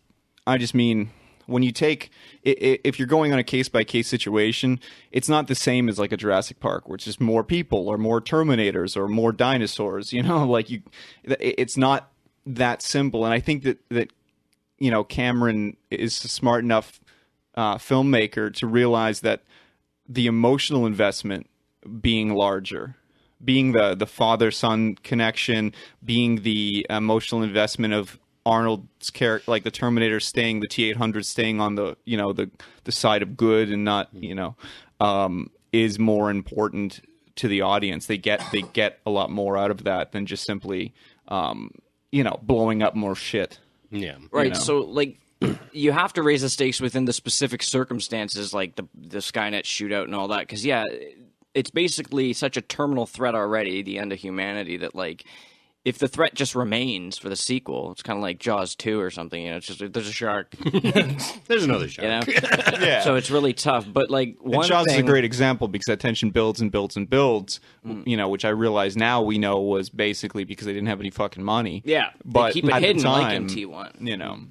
mean, when you take, if you're going on a case by case situation, it's not the same as like a Jurassic Park, where it's just more people or more Terminators or more dinosaurs. It's not that simple. And I think that Cameron is a smart enough filmmaker to realize that the emotional investment being larger, being the father-son connection, being the emotional investment of Arnold's character, like the Terminator staying, the T-800 staying on the the side of good and not, is more important to the audience. They get a lot more out of that than just simply, blowing up more shit. Yeah. Right. So, like, you have to raise the stakes within the specific circumstances, like the Skynet shootout and all that. Because, it's basically such a terminal threat already, the end of humanity, that, like, if the threat just remains for the sequel, it's kind of like Jaws 2 or something. It's just, there's a shark. There's another shark. Yeah. So it's really tough. But, like, one Jaws thing... is a great example because that tension builds and builds and builds, which I realize now we know was basically because they didn't have any fucking money. Yeah. But they keep it at hidden, the time, like in T1.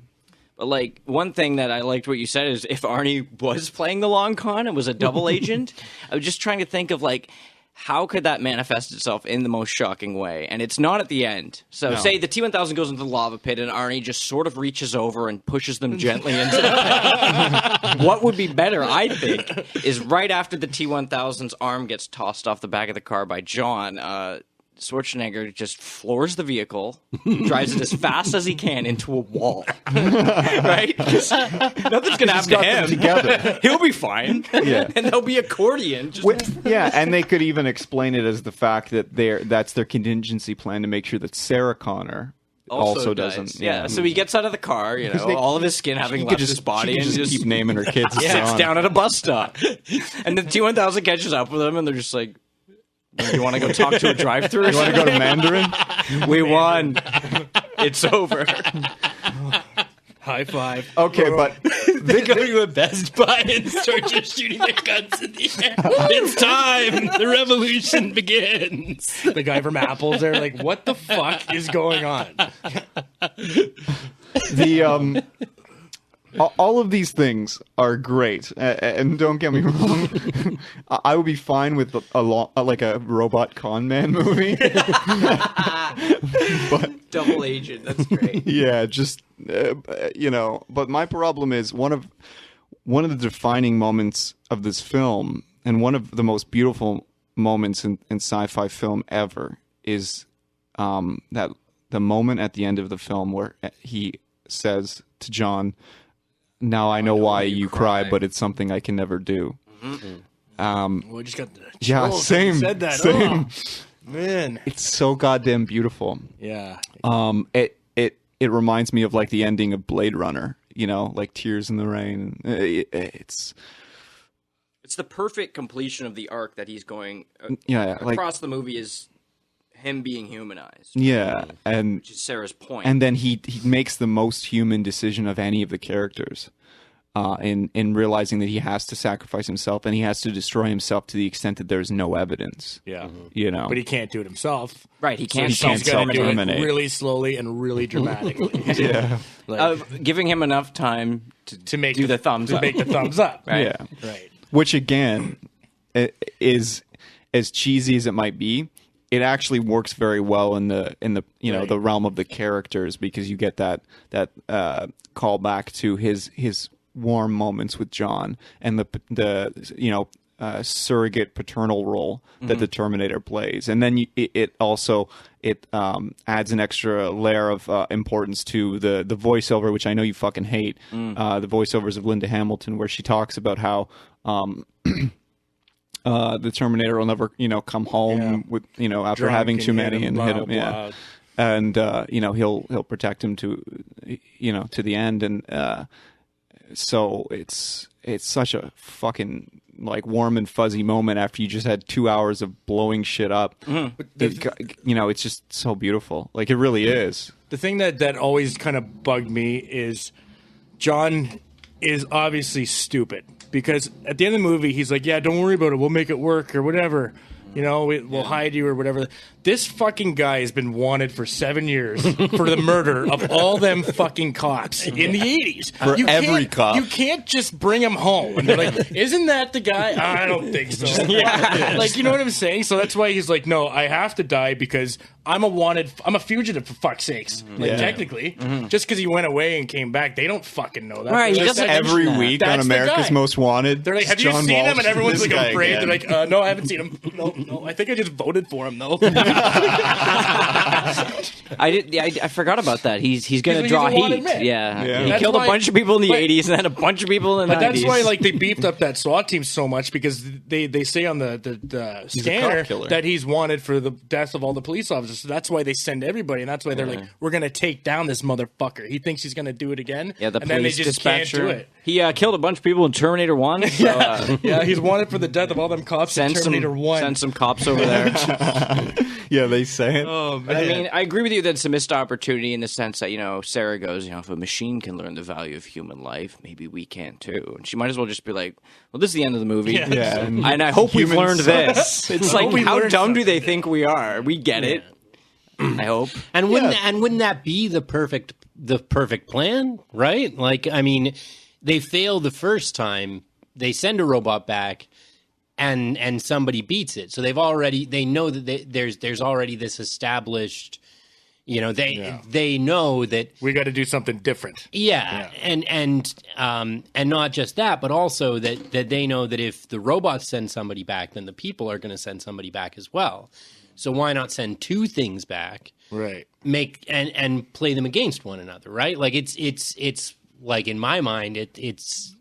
But, like, one thing that I liked what you said is if Arnie was playing the long con and was a double agent, I was just trying to think of, like, how could that manifest itself in the most shocking way? And it's not at the end. So say the T-1000 goes into the lava pit and Arnie just sort of reaches over and pushes them gently into the pit. What would be better, I think, is right after the T-1000's arm gets tossed off the back of the car by John, Schwarzenegger just floors the vehicle, drives it as fast as he can into a wall. Right? Nothing's going to happen to him. Together. He'll be fine. Yeah. And there'll be accordion. And they could even explain it as the fact that that's their contingency plan to make sure that Sarah Connor also doesn't. Yeah. So he gets out of the car, all of his skin having left his body, and just keep naming her kids. Sits down at a bus stop. And the T-1000 catches up with him, and they're just like, you want to go talk to a drive-thru? You want to go to Mandarin? We won. It's over. High five. Okay, but They go to a Best Buy and start just shooting their guns in the air. It's time. The revolution begins. The guy from Apple's there, like, what the fuck is going on? all of these things are great, and don't get me wrong, I would be fine with like a robot con man movie. But Double agent, that's great. yeah, just But my problem is one of the defining moments of this film, and one of the most beautiful moments in sci-fi film ever, is that the moment at the end of the film where he says to John, "Now I know why you cry, but it's something I can never do." We just got the Yeah, chills same. when you said that. Same. Oh, man. It's so goddamn beautiful. Yeah. It reminds me of like the ending of Blade Runner. Like Tears in the Rain. It's the perfect completion of the arc that he's going like across the movie is him being humanized. yeah, and Which is Sarah's point. and then he makes the most human decision of any of the characters. In realizing that he has to sacrifice himself and he has to destroy himself to the extent that there's no evidence. Yeah. But But he can't do it himself. Right, he can't So he's got to do it self-terminate. really slowly and really dramatically. Yeah. giving him enough time to make do the thumbs up. make the thumbs up. Right. Yeah. Right. Which again is as cheesy as it might be, it actually works very well in the Right. the realm of the characters, because you get that call back to his warm moments with John and the surrogate paternal role that the Terminator plays, and then it also adds an extra layer of importance to the voiceover, which I know you fucking hate, the voiceovers of Linda Hamilton, where she talks about how the Terminator will never come home with after Drunk having and too hit many him, and blah, hit him, blah, yeah. blah. And he'll protect him to the end, and so it's such a fucking like warm and fuzzy moment after you just had 2 hours of blowing shit up. It's just so beautiful. Like, it really is. The thing that always kind of bugged me is John is obviously stupid, because at the end of the movie he's like, yeah, don't worry about it, we'll make it work or whatever. We'll hide you or whatever. This fucking guy has been wanted for 7 years for the murder of all them fucking cops in the 80s. For every cop. You can't just bring him home. And they're like, isn't that the guy? I don't think so. Like, you know what I'm saying? So that's why he's like, no, I have to die because I'm a fugitive, for fuck's sakes. Like, technically. Just because he went away and came back, they don't fucking know that. Right, he Just doesn't every mention that. week That's on the America's guy. Most Wanted. They're like, have John you seen him? Walsh, And everyone's this like guy afraid. again. They're like, no, I haven't seen him. No, I think I just voted for him, though. I forgot about that. He's going to He's draw a wanted heat. man. Yeah. He That's killed a why- bunch of people in the but- 80s and then a bunch of people in the But 90s. that's why, like, they beefed up that SWAT team so much, because they say on the scanner cop killer. that he's wanted for the death of all the police officers. So that's why they send everybody, and that's why they're like, we're gonna take down this motherfucker. He thinks he's gonna do it again. Yeah, the and then they police just can't dispatcher. do it. He killed a bunch of people in Terminator 1. So, Yeah, he's wanted for the death of all them cops in Terminator 1. Send some cops over there. Yeah, they say it. Oh, But man. I mean, I agree with you that it's a missed opportunity in the sense that, Sarah goes, if a machine can learn the value of human life, maybe we can too. And she might as well just be like, well, this is the end of the movie. Yeah. Yeah, And I hope we've humans learned suck. this. It's I hope we like, how learned dumb do something. they think we are? We get it. I hope. And wouldn't that be the perfect plan, right? Like, I mean, they failed the first time. They send a robot back, and somebody beats it. So they know that there's already this established. They know that. We got to do something different. Yeah, and not just that, but also that they know that if the robots send somebody back, then the people are going to send somebody back as well. So why not send two things back? Right. Make and play them against one another, right? Like it's like, in my mind, it's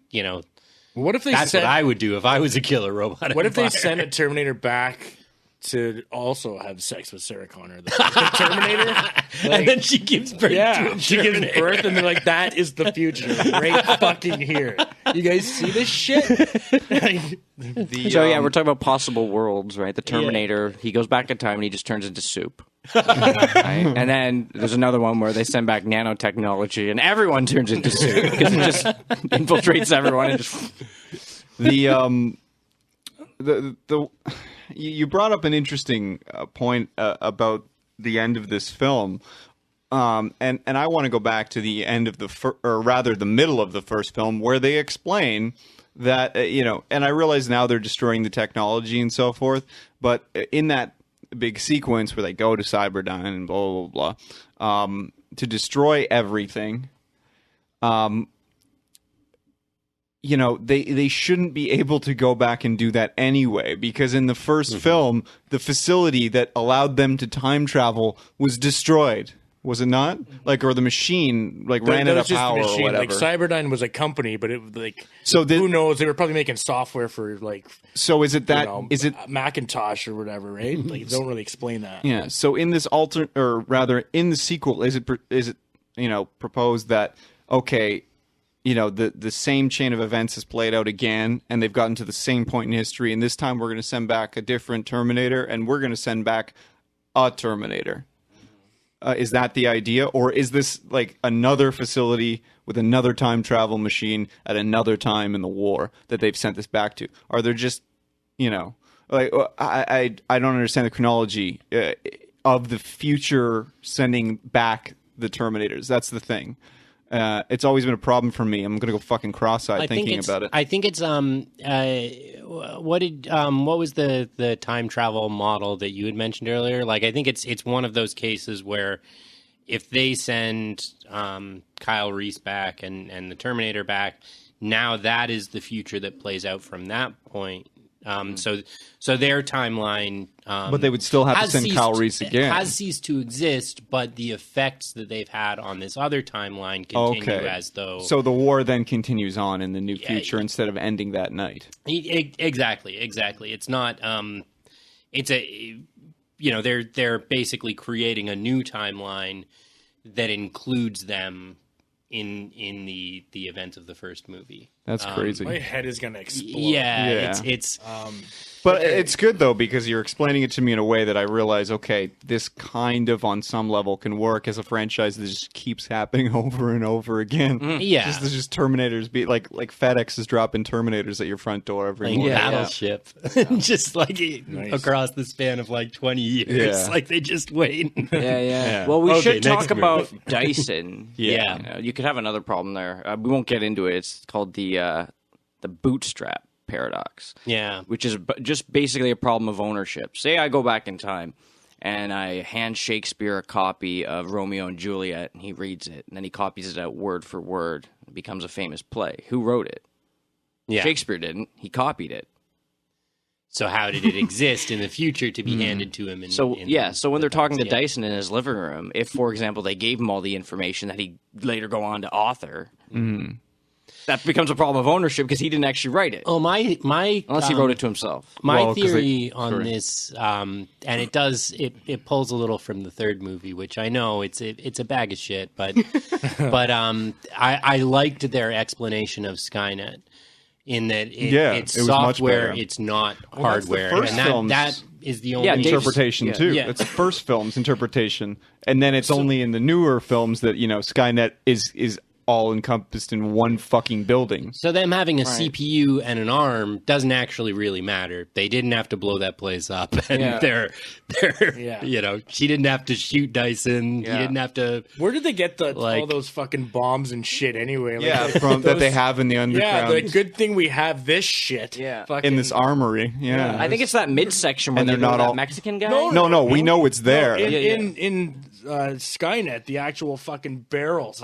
What if they that's sent, what I would do if I was a killer robot. What if they empire. sent a Terminator back to also have sex with Sarah Connor? The Terminator? and then she gives birth to Yeah, a she gives Terminator. birth, and they're like, "That is the future, right fucking here." You guys see this shit? So yeah, we're talking about possible worlds, right? The Terminator, he goes back in time and he just turns into soup. Right? And then there's another one where they send back nanotechnology and everyone turns into soup because it just infiltrates everyone. And just... You brought up an interesting point about the end of this film, and I want to go back to the end of or rather the middle of the first film, where they explain that and I realize now they're destroying the technology and so forth, but in that big sequence where they go to Cyberdyne and blah blah blah, to destroy everything, they shouldn't be able to go back and do that anyway, because in the first film, the facility that allowed them to time travel was destroyed. Was it not? Or the machine ran out of power or whatever. Cyberdyne was a company, but it who knows? They were probably making software for So is it that is it Macintosh or whatever, right? They don't really explain that. Yeah. So in this in the sequel, is it proposed that the same chain of events is played out again, and they've gotten to the same point in history, and this time we're going to send back a different Terminator, and we're going to send back a Terminator. Is that the idea, or is this another facility with another time travel machine at another time in the war that they've sent this back to? Are there just, I don't understand the chronology of the future sending back the Terminators. That's the thing. It's always been a problem for me. I'm gonna go fucking cross-eyed thinking about it. I think it's what was the time travel model that you had mentioned earlier? I think it's one of those cases where if they send Kyle Reese back and the Terminator back, now that is the future that plays out from that point. So their timeline, but they would still have to send Kyle Reese again. Has ceased to exist, but the effects that they've had on this other timeline continue as though. So the war then continues on in the new future instead of ending that night. Exactly. It's not. It's a. They're basically creating a new timeline that includes them in the events of the first movie. That's crazy. My head is gonna explode. Yeah. It's but it's good though, because you're explaining it to me in a way that I realize, okay, this kind of on some level can work as a franchise that just keeps happening over and over again. Yeah, there's just Terminators be like FedEx is dropping Terminators at your front door every morning. Battleship, just across the span of 20 years. Yeah. They just wait. Yeah. Well, we should talk movie. about Dyson. Yeah. You could have another problem there. We won't get into it. It's called the bootstrap paradox. Yeah. Which is just basically a problem of ownership. Say I go back in time and I hand Shakespeare a copy of Romeo and Juliet, and he reads it, and then he copies it out word for word. It becomes a famous play. Who wrote it? Yeah. Shakespeare didn't. He copied it. So how did it exist in the future to be handed to him? So when they're talking to Dyson in his living room, if, for example, they gave him all the information that he later go on to author, that becomes a problem of ownership because he didn't actually write it. Oh, my unless he wrote it to himself. My theory on this, and it pulls a little from the third movie, which I know it's a bag of shit, but I liked their explanation of Skynet. In that it's software, it's not hardware, and that is the only interpretation too. Yeah. It's the first film's interpretation, and then it's only in the newer films that Skynet is all encompassed in one fucking building. So them having a CPU and an ARM doesn't actually really matter. They didn't have to blow that place up, and they're she didn't have to shoot Dyson. He didn't have to. Where did they get all those fucking bombs and shit anyway? From that they have in the underground. Yeah, the good thing we have this shit. Yeah, in this armory. Yeah, I think it's that midsection where they're not all Mexican guy. No, we know it's there. In Skynet, the actual fucking barrels.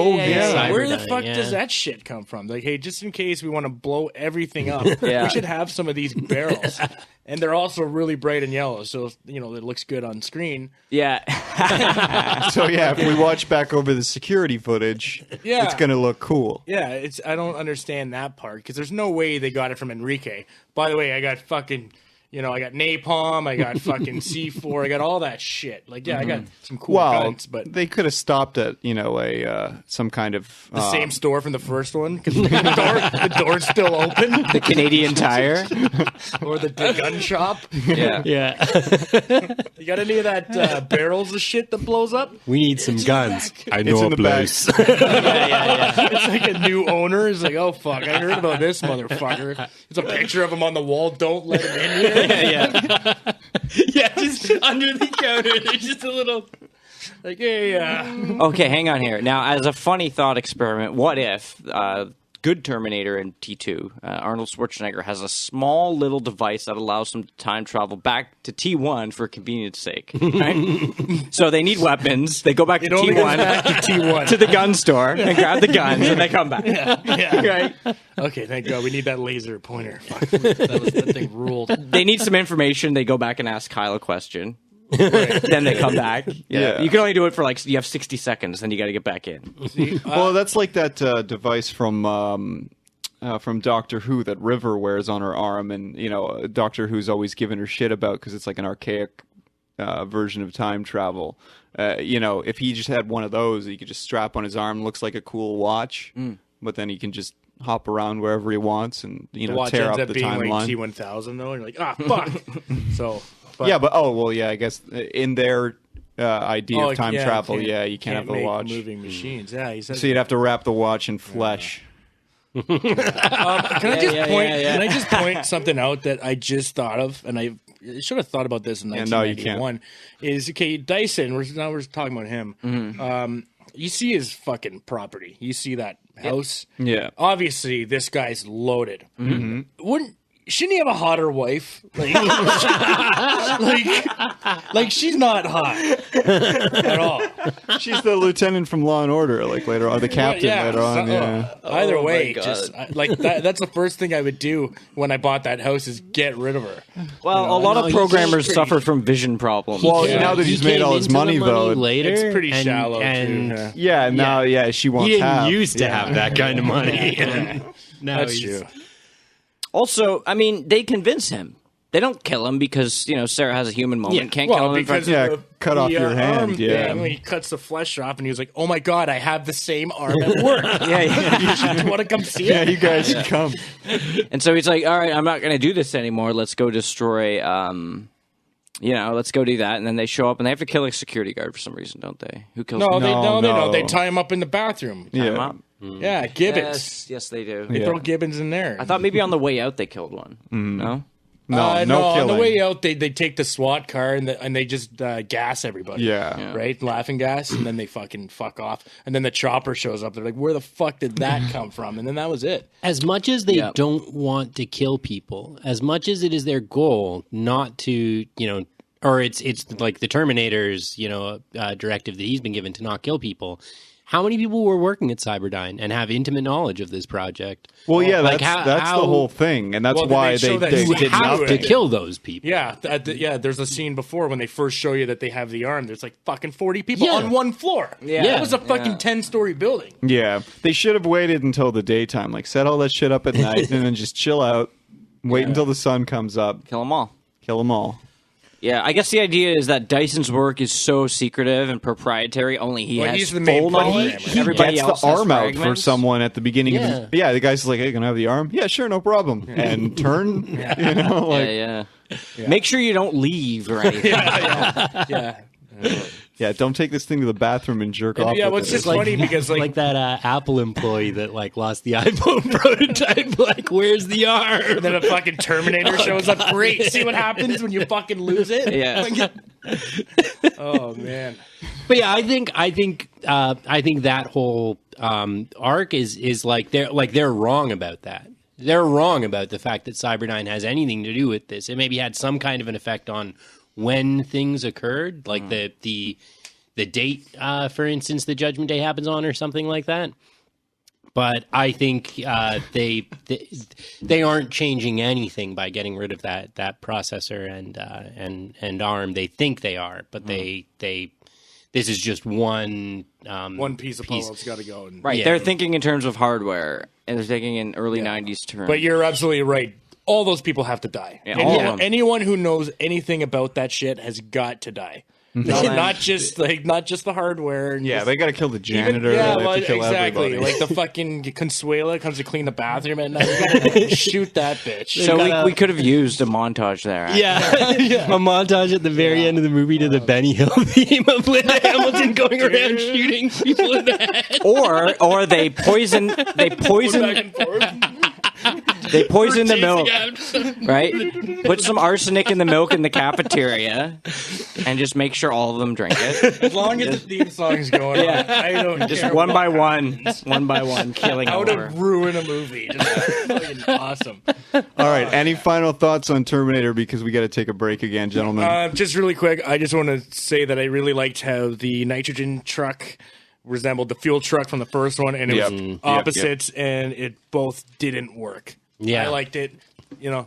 Yeah. Where the fuck does that shit come from? Hey, just in case we want to blow everything up, we should have some of these barrels. And they're also really bright and yellow, so it looks good on screen. Yeah. So if we watch back over the security footage, it's gonna look cool. Yeah, I don't understand that part because there's no way they got it from Enrique. By the way, I got fucking. I got napalm, I got fucking C4, I got all that shit. I got some cool guns, but they could have stopped at some kind of the same store from the first one because the door's still open. The Canadian Tire or the gun shop. Yeah. You got any of that barrels of shit that blows up? We need some guns. I know a place. It's like a new owner. It's like, oh fuck, I heard about this motherfucker. There's a picture of him on the wall. Don't let him in here. Yeah, just under the counter. There's just a little Like, hey, Okay, hang on here. Now, as a funny thought experiment, what if good Terminator in T2, Arnold Schwarzenegger, has a small little device that allows him to time travel back to T1 for convenience sake. Right? So they need weapons. They go back to T1, to the gun store and grab the guns, and they come back. Right? Okay, thank God. We need that laser pointer. Fuck, that thing ruled. They need some information. They go back and ask Kyle a question. Right. Then they come back. Yeah. You can only do it for you have 60 seconds, then you got to get back in. Well, that's like that device from Doctor Who that River wears on her arm, and Doctor Who's always giving her shit about because it's like an archaic version of time travel. If he just had one of those, he could just strap on his arm. Looks like a cool watch, but then he can just hop around wherever he wants and tear up the timeline. Like T1000 though, and you're like, fuck. So. But, I guess in their idea of time travel, you can't have the watch. Moving machines, he said. So you'd have to wrap the watch in flesh. Can I just point something out that I just thought of, and I should have thought about this in 1991. Is Dyson? We're talking about him. Mm-hmm. You see his fucking property. You see that house. Yeah. Obviously, this guy's loaded. Mm-hmm. Shouldn't he have a hotter wife? Like she's not hot at all. She's the lieutenant from Law and Order, later on, the captain later on. Either way, that's the first thing I would do when I bought that house is get rid of her. Well, a lot of programmers suffer from vision problems. Well, now that he's made all his money, though, later, it's pretty shallow. Now she won't. He didn't used to have that kind of money. No, that's true. Also, I mean, they convince him. They don't kill him because, Sarah has a human moment. Can't kill him because cut off your hand. When he cuts the flesh off and he was like, oh my God, I have the same arm at work. You should want to come see it? Yeah, you guys should come. And so he's like, all right, I'm not going to do this anymore. Let's go destroy, let's go do that. And then they show up and they have to kill a security guard for some reason, don't they? Who kills him? No. They tie him up in the bathroom. Tie him up? Yeah, Gibbons. Yes, they do. They throw Gibbons in there. I thought maybe on the way out they killed one. No? No on the way out, they take the SWAT car and they just gas everybody. Yeah. Right? Laughing gas, and then they fucking fuck off. And then the chopper shows up. They're like, where the fuck did that come from? And then that was it. As much as they don't want to kill people, as much as it is their goal not to, or it's like the Terminator's, directive that he's been given to not kill people. How many people were working at Cyberdyne and have intimate knowledge of this project? Well, that's the whole thing, and that's why they did have to kill those people. Yeah, there's a scene before when they first show you that they have the arm. There's like fucking 40 people on one floor. Yeah, it was a fucking 10-story building. Yeah, they should have waited until the daytime, set all that shit up at night, and then just chill out, wait until the sun comes up, kill them all. Yeah, I guess the idea is that Dyson's work is so secretive and proprietary. Only he has he's the main he everybody gets else the arm fragments. out for someone at the beginning of the guy's like, hey, can I have the arm? Yeah, sure, no problem. And turn, Make sure you don't leave or anything. Yeah, don't take this thing to the bathroom and jerk off. Yeah, what's just funny because like that Apple employee that lost the iPhone prototype. Where's the arm? And then a fucking Terminator shows up. Great. See what happens when you fucking lose it? Yeah. Oh man. But yeah, I think that whole arc is they're wrong about that. They're wrong about the fact that Cyberdyne has anything to do with this. It maybe had some kind of an effect on when things occurred, like the date, for instance, the Judgment Day happens on, or something like that. But I think they aren't changing anything by getting rid of that processor and ARM. They think they are, but they this is just one piece of puzzle that's got to go. Right, they're thinking in terms of hardware, and they're thinking in early '90s terms. But you're absolutely right. All those people have to die. Yeah, anyone who knows anything about that shit has got to die. Not just the hardware. They got to kill the janitor. They have to kill everybody. Like the fucking Consuela comes to clean the bathroom at night. Shoot that bitch. So we could have used a montage there. A montage at the very end of the movie to the Benny Hill theme of Linda Hamilton going around shooting people in the head. Or they poison. They poison the milk, right? Put some arsenic in the milk in the cafeteria, and just make sure all of them drink it. As long as the theme song's going on, I don't Just care. one by one, killing How over. to ruin a movie. Just fucking awesome. All right. Any final thoughts on Terminator? Because we got to take a break again, gentlemen. Just really quick, I just want to say that I really liked how the nitrogen truck resembled the fuel truck from the first one, and it was opposites, and it both didn't work. Yeah. I liked it. You know.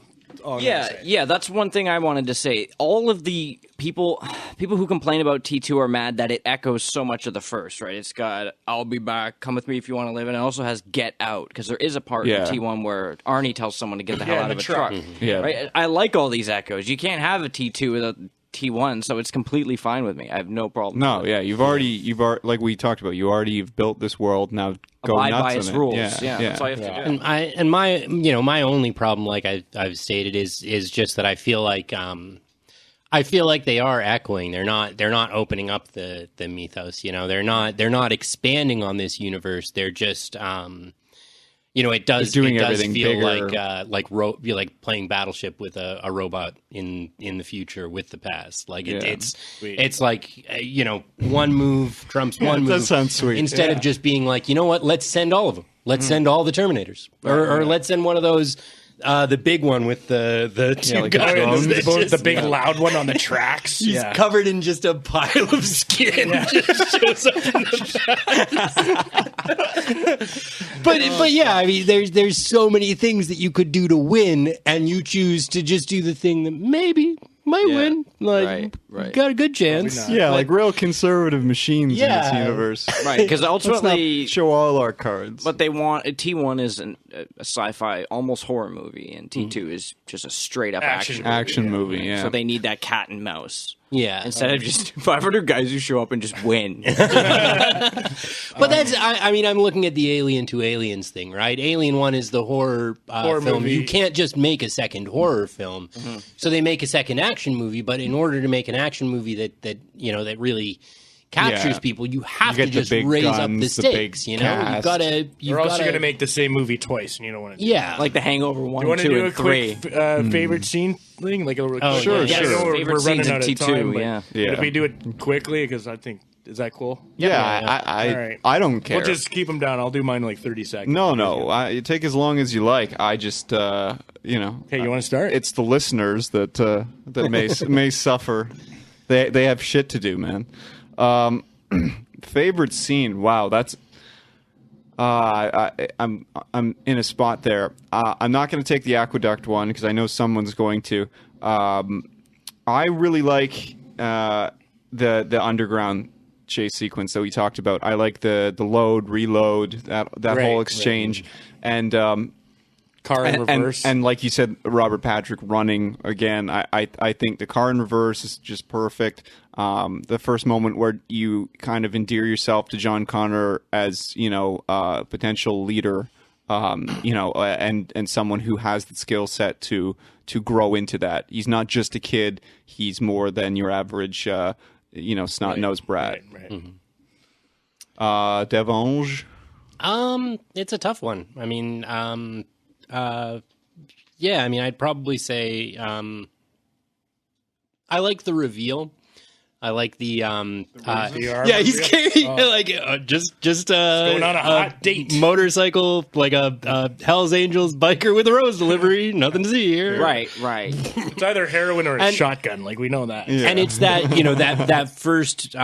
Yeah, that's one thing I wanted to say. All of the people who complain about T2 are mad that it echoes so much of the first, right? It's got "I'll be back," "Come with me if you want to live," and it also has "Get out," because there is a part in T1 where Arnie tells someone to get the hell out of a truck. Yeah. Right? I like all these echoes. You can't have a T2 without T1, so it's completely fine with me. I have no problem. No, yeah, you've already like we talked about. You've built this world. Now go Abide nuts by on its it. rules. Yeah, That's all you have to do. And my only problem, like I've stated, is just that I feel like they are echoing. They're not opening up the mythos. You know, they're not expanding on this universe. They're just it does everything feel bigger. like playing Battleship with a robot in the future with the past. Like it's like one move trumps one move. That sounds sweet. Instead of just being like, you know what, let's send all of them. Let's send all the Terminators, or let's send one of those. The big one with the two like guns. The big loud one on the tracks. He's covered in just a pile of skin. Just shows up in the back. but yeah, I mean, there's so many things that you could do to win, and you choose to just do the thing that maybe might win. Like, right. got a good chance. Yeah, like real conservative machines in this Yeah. universe. Right, because Let's ultimately, not show all our cards. what they want, T1 is a sci-fi, almost horror movie, and T2 is just a straight-up action movie, yeah. So they need that cat and mouse. Yeah. Instead of just 500 guys who show up and just win. But that's, I mean, I'm looking at the Alien to Aliens thing, right? Alien 1 is the horror film. movie. You can't just make a second horror film. So they make a second action movie, but in order to make an action movie that really captures people, you have to get the just big raise guns, up the the stakes, big You've cast. got to... Or else you're going to make the same movie twice, and you don't want to do Yeah. Like The Hangover 1, You want to 2, do a and 3. quick favorite scene thing? Like a Sure, I know we're Favorite running scenes in out of T2, time, but yeah. if we do it quickly, because I think, is that cool? yeah, All right. I don't care. We'll just keep them down. I'll do mine in like 30 seconds. No. You take as long as you like. I just, Hey, you want to start? It's the listeners that may suffer. They have shit to do, man. Favorite scene? Wow, that's. I'm in a spot there. I'm not going to take the aqueduct one because I know someone's going to. I really like the underground chase sequence that we talked about. I like the load, reload, that whole exchange, and Car in reverse. and like you said, Robert Patrick running again. I think the car in reverse is just perfect. The first moment where you kind of endear yourself to John Connor as a potential leader, and someone who has the skill set to grow into that. He's not just a kid. He's more than your average, snot-nosed brat. Right. Devon? It's a tough one. I mean, I'd probably say I like the reveal. I like the he's carrying just going on a hot date. Motorcycle, like a Hell's Angels biker with a rose delivery. Nothing to see here. Right. It's either heroin or a shotgun. Like, we know that. Yeah. And it's that that first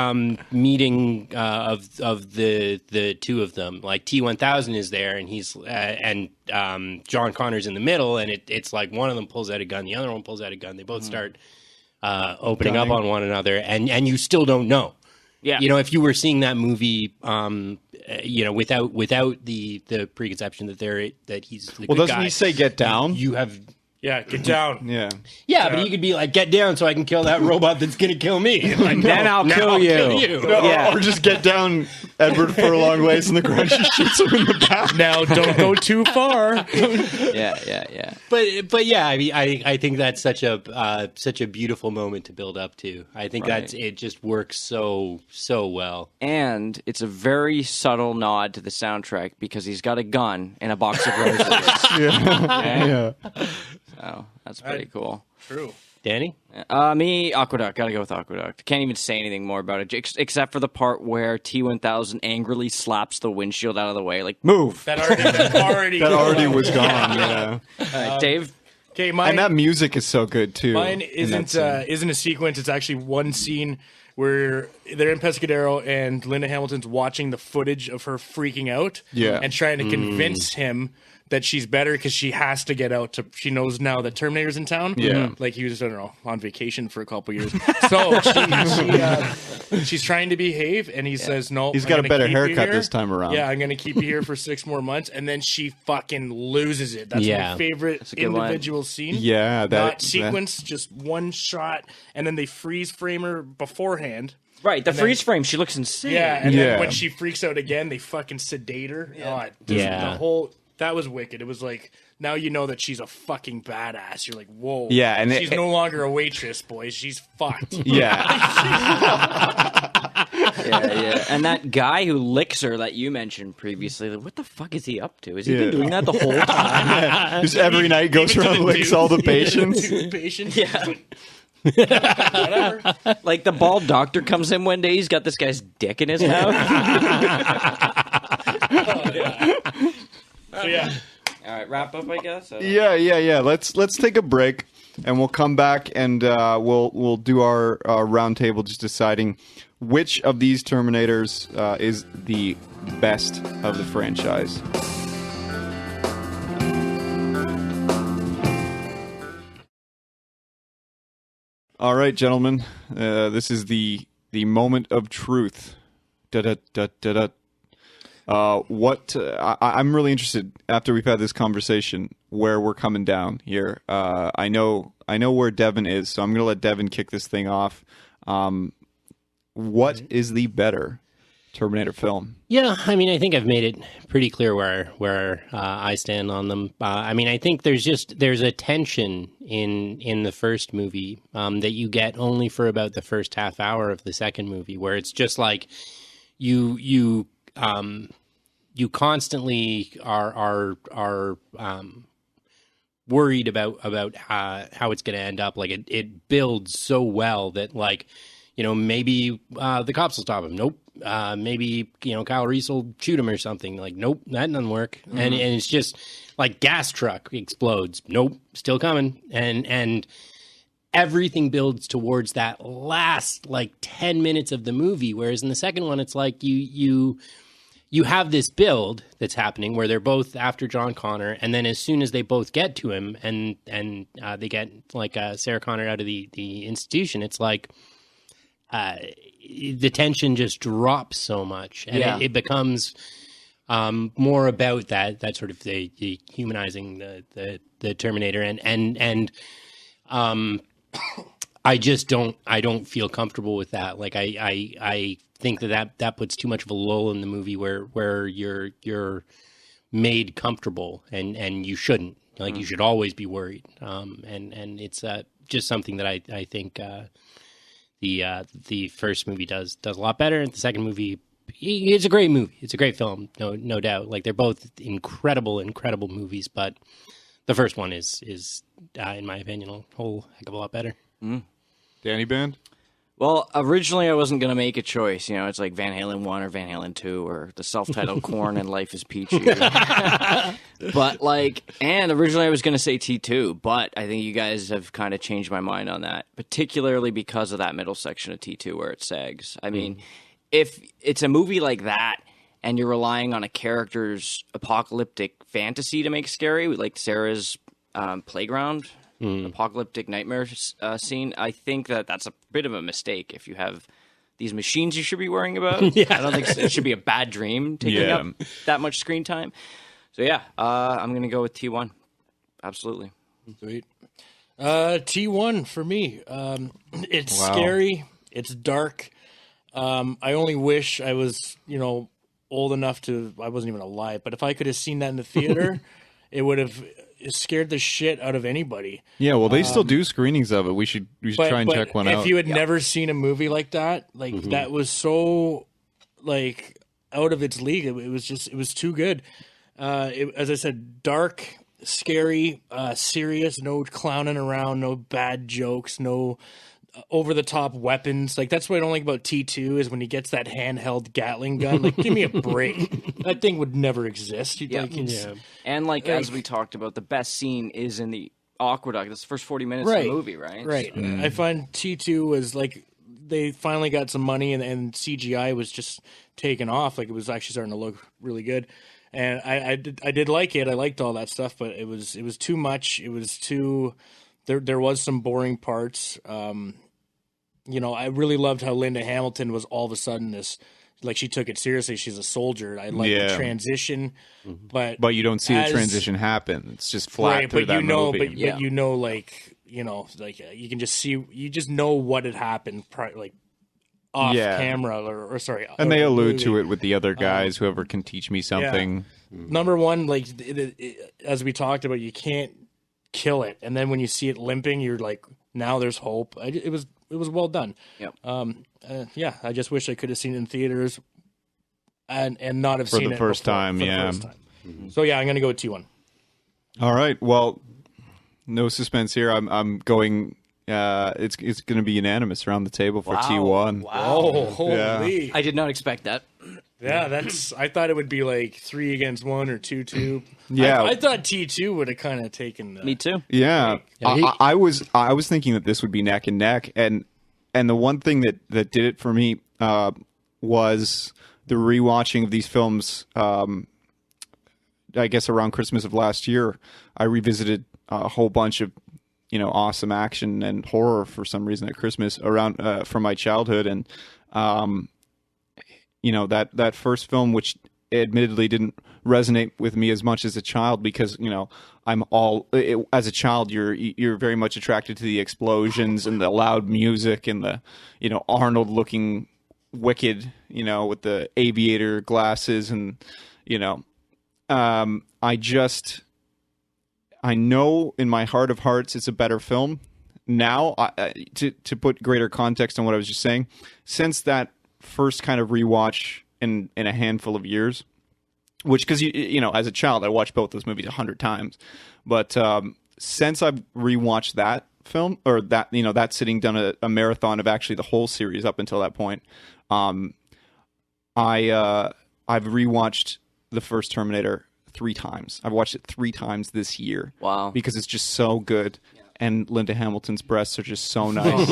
meeting of the two of them. Like T-1000 is there, and he's and John Connor's in the middle, and it's like one of them pulls out a gun, the other one pulls out a gun. They both start opening up on one another, and you still don't know. Yeah. If you were seeing that movie, without the preconception that he's the good doesn't guy, he say get down? You have. Yeah, get down. Yeah. But he could be like, get down so I can kill that robot that's going to kill me. Like, Then I'll kill you. Or just get down Edward Furlong lays on the ground. She shoots him in the back. Now, don't go too far. Yeah. But yeah, I mean, I think that's such a beautiful moment to build up to. I think it just works so well. And it's a very subtle nod to the soundtrack because he's got a gun and a box of roses. Yeah. So that's pretty cool. True. Danny? Me, Aqueduct. Gotta go with Aqueduct. Can't even say anything more about it, except for the part where T-1000 angrily slaps the windshield out of the way, like, move! That already was gone, yeah. All right, Dave? Okay, and that music is so good, too. Mine isn't a sequence. It's actually one scene where they're in Pescadero and Linda Hamilton's watching the footage of her freaking out and trying to convince him that she's better because she has to get out. She knows now that Terminator's in town. Yeah. Like he was, I don't know, on vacation for a couple years. So she's trying to behave, and he says, no. He's got a better haircut this time around. Yeah, I'm going to keep you here for 6 more months. And then she fucking loses it. That's my favorite individual scene. Yeah. Not sequence, just one shot. And then they freeze frame her beforehand. Right, the freeze frame, she looks insane. Yeah, and then when she freaks out again, they fucking sedate her. The whole... That was wicked. It was like, now you know that she's a fucking badass. You're like, whoa. Yeah, and she's no longer a waitress, boys. She's fucked. Yeah. Yeah. And that guy who licks her that you mentioned previously, like, what the fuck is he up to? Has he been doing that the whole time? Just every night goes around and licks all the patients. Yeah. Whatever. Like the bald doctor comes in one day, he's got this guy's dick in his mouth. So yeah. All right, wrap up, I guess. Yeah. Let's take a break, and we'll come back and we'll do our roundtable, just deciding which of these Terminators is the best of the franchise. All right, gentlemen, this is the moment of truth. I'm really interested, after we've had this conversation, where we're coming down here. I know where Devon is, so I'm going to let Devon kick this thing off. What is the better Terminator film? Yeah, I mean, I think I've made it pretty clear where I stand on them. I mean, I think there's a tension in the first movie that you get only for about the first half hour of the second movie, where it's just like you constantly are worried about how it's going to end up. Like it builds so well that, like, you know, maybe the cops will stop him. Nope. Maybe, you know, Kyle Reese will shoot him or something. Like, nope, that doesn't work. Mm-hmm. And it's just like gas truck explodes. Nope, still coming. And everything builds towards that last like 10 minutes of the movie. Whereas in the second one, it's like you have this build that's happening where they're both after John Connor, and then as soon as they both get to him and they get like Sarah Connor out of the institution, it's like the tension just drops so much, and it becomes more about that sort of the humanizing the Terminator, and I just don't feel comfortable with that. Like I think that puts too much of a lull in the movie where you're made comfortable and you shouldn't. Like you should always be worried. And it's just something that I think the first movie does a lot better. And the second movie, it's a great movie. It's a great film, no doubt. Like they're both incredible movies, but the first one is in my opinion a whole heck of a lot better. Danny Band? Well, originally I wasn't going to make a choice. You know, it's like Van Halen 1 or Van Halen 2 or the self-titled Korn and Life is Peachy. But and originally I was going to say T2, but I think you guys have kind of changed my mind on that, particularly because of that middle section of T2 where it sags. I mean, if it's a movie like that and you're relying on a character's apocalyptic fantasy to make scary, like Sarah's playground apocalyptic nightmare scene, I think that's a bit of a mistake. If you have these machines you should be worrying about, I don't think it should be a bad dream taking up that much screen time. So I'm going to go with T1. Absolutely. Sweet. T1 for me. It's scary. It's dark. I only wish I was, old enough to. I wasn't even alive, but if I could have seen that in the theater, it would have scared the shit out of anybody. Yeah, well, they still do screenings of it. We should try and check one out. If you had never seen a movie like that, that was so out of its league. It was too good. As I said, dark, scary, serious, no clowning around, no bad jokes, no over the top weapons. That's what I don't like about T2 is when he gets that handheld Gatling gun. Give me a break. That thing would never exist. And as we talked about, the best scene is in the aqueduct. That's the first 40 minutes of the movie, right? Right. I find T2 was they finally got some money and CGI was just taken off. It was actually starting to look really good. And I did like it. I liked all that stuff, but it was too much. It was too. There was some boring parts. I really loved how Linda Hamilton was all of a sudden this, she took it seriously. She's a soldier. I like the transition, but you don't see the transition happen. It's just flat through that movie. But you can just see, you just know what had happened, off camera or sorry. And they allude to it with the other guys, whoever can teach me something. Yeah. Number one, as we talked about, you can't kill it, and then when you see it limping, you're like, now there's hope. It was well done. Yep. I just wish I could have seen it in theaters and not have seen it for the first time. So I'm gonna go with T1. All right. Well, no suspense here. I'm going. It's going to be unanimous around the table for T1. Wow! Oh, holy! I did not expect that. Yeah, I thought it would be 3-1 or 2-2. Yeah, I thought T2 would have kind of taken. Me too. Yeah, I was thinking that this would be neck and neck, and the one thing that did it for me was the rewatching of these films. I guess around Christmas of last year, I revisited a whole bunch of awesome action and horror for some reason at Christmas around from my childhood, and that first film, which admittedly didn't resonate with me as much as a child because as a child you're very much attracted to the explosions and the loud music and the Arnold looking wicked with the aviator glasses and I know in my heart of hearts it's a better film now. To put greater context on what I was just saying, since that first kind of rewatch in a handful of years, which because as a child I watched both those movies 100 times, but since I've rewatched that film or that that sitting done a marathon of actually the whole series up until that point, I've rewatched the first Terminator 3 times. I've watched it 3 times this year. Wow. Because it's just so good. And Linda Hamilton's breasts are just so nice.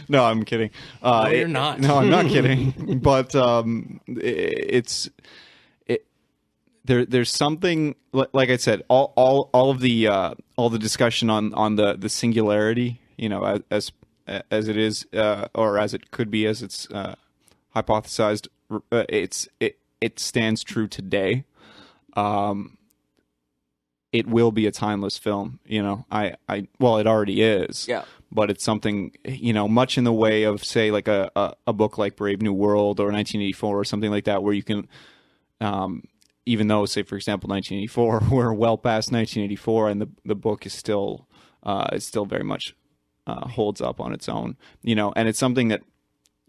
No, I'm kidding. No, you're not. No, I'm not kidding. But there's something like I said. All of the discussion on the singularity, as it is or as it could be, as it's hypothesized. It stands true today. It will be a timeless film, well, it already is. Yeah. But it's something, much in the way of, say, like a book like Brave New World or 1984 or something like that, where you can, even though, say, for example, 1984, we're well past 1984, and the book is still very much holds up on its own, and it's something that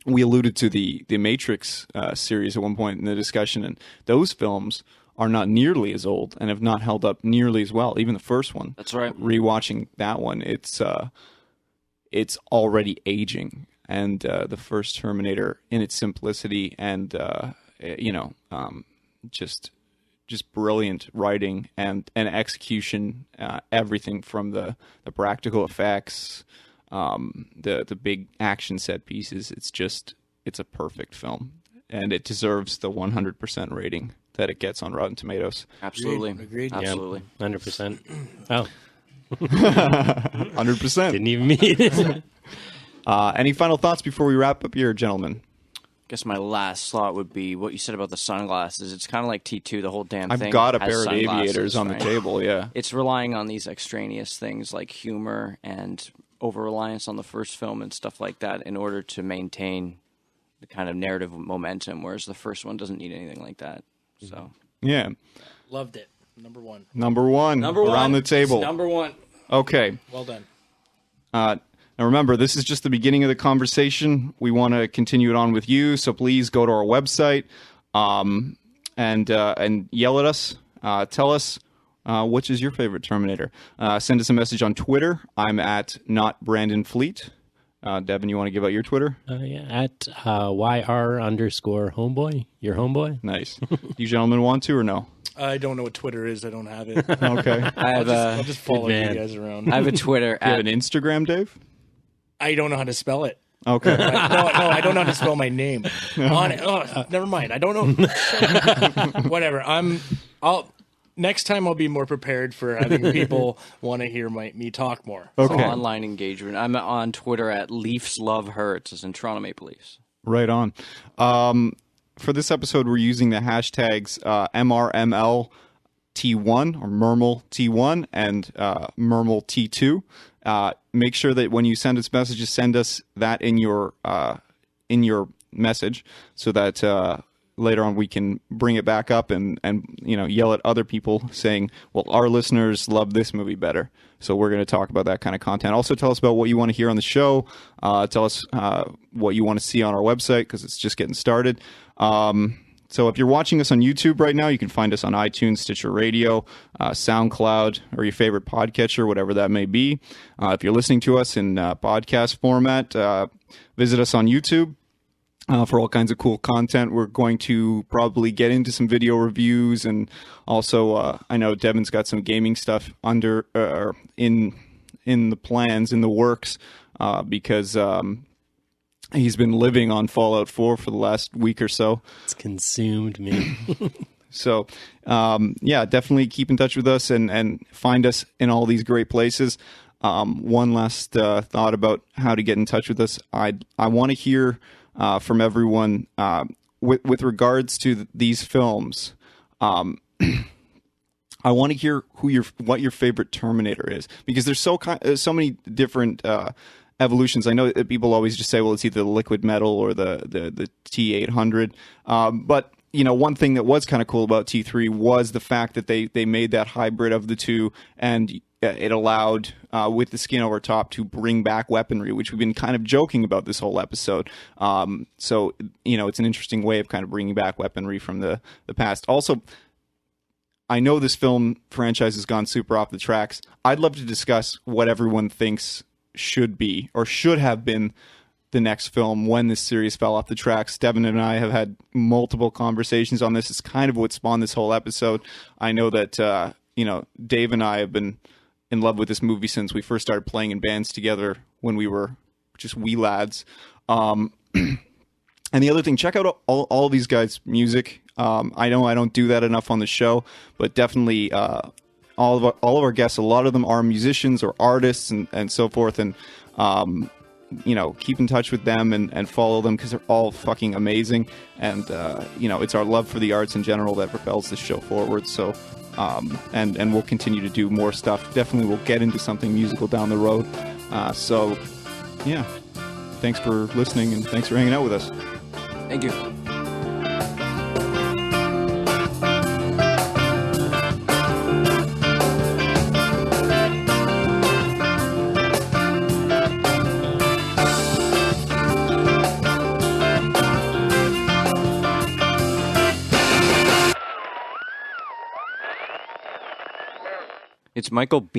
we alluded to the Matrix series at one point in the discussion, and those films are not nearly as old and have not held up nearly as well. Even the first one. That's right. Rewatching that one, it's already aging, and the first Terminator, in its simplicity and just brilliant writing and execution, everything from the practical effects, the big action set pieces. It's a perfect film, and it deserves the 100% rating that it gets on Rotten Tomatoes. Absolutely. Agreed. Absolutely. 100%. Oh. 100%. Didn't even mean it. Any final thoughts before we wrap up here, gentlemen? I guess my last thought would be what you said about the sunglasses. It's kind of like T2, the whole damn thing. I've got a pair of aviators on the table, yeah. It's relying on these extraneous things like humor and over-reliance on the first film and stuff like that in order to maintain the kind of narrative momentum, whereas the first one doesn't need anything like that. So Yeah. Loved it. Number one. Number one. Around the table. It's number one. Okay. Well done. Now remember, this is just the beginning of the conversation. We want to continue it on with you, so please go to our website and yell at us. Tell us which is your favorite Terminator. Send us a message on Twitter. I'm at @NotBrandonFleet. Devon, you want to give out your Twitter? Yeah, at YR_homeboy. Your homeboy. Nice. Do you gentlemen want to or no? I don't know what Twitter is. I don't have it. Okay. I'll just follow Good you man. guys around. I have a Twitter. Do you have an Instagram, Dave? I don't know how to spell it. Okay. No, I don't know how to spell my name. Never mind. I don't know. Whatever. Next time I'll be more prepared for having people want to hear me talk more. Okay. Online engagement. I'm on Twitter at Leafs Love Hurts, as in Toronto Maple Leafs. Right on. For this episode, we're using the hashtags MRMLT1 or MermalT1 and MermalT2. Make sure that when you send us messages, send us that in your message so that later on we can bring it back up and yell at other people saying, well, our listeners love this movie better. So we're going to talk about that kind of content. Also tell us about what you want to hear on the show. Tell us what you want to see on our website because it's just getting started. So if you're watching us on YouTube right now, you can find us on iTunes, Stitcher Radio, SoundCloud, or your favorite podcatcher, whatever that may be. If you're listening to us in podcast format, visit us on YouTube for all kinds of cool content. We're going to probably get into some video reviews, and also I know Devon's got some gaming stuff in the plans, in the works, because he's been living on Fallout 4 for the last week or so. It's consumed me. So, definitely keep in touch with us and find us in all these great places. One last thought about how to get in touch with us. I want to hear from everyone with regards to these films. I want to hear what your favorite Terminator is, because there's so many different evolutions. I know that people always just say, well, it's either the liquid metal or the T800. But one thing that was kind of cool about T3 was the fact that they made that hybrid of the two, and it allowed, with the skin over top, to bring back weaponry, which we've been kind of joking about this whole episode. So it's an interesting way of kind of bringing back weaponry from the past. Also, I know this film franchise has gone super off the tracks. I'd love to discuss what everyone thinks should be or should have been the next film when this series fell off the tracks. Devon and I have had multiple conversations on this. It's kind of what spawned this whole episode. I know that Dave and I have been in love with this movie since we first started playing in bands together when we were just wee lads. And the other thing, check out all these guys' music. I know I don't do that enough on the show, but definitely all of our guests, a lot of them are musicians or artists and so forth. And, keep in touch with them and follow them because they're all fucking amazing. And, it's our love for the arts in general that propels this show forward. So, and we'll continue to do more stuff. Definitely we'll get into something musical down the road. Thanks for listening and thanks for hanging out with us. Thank you. It's Michael Biehn.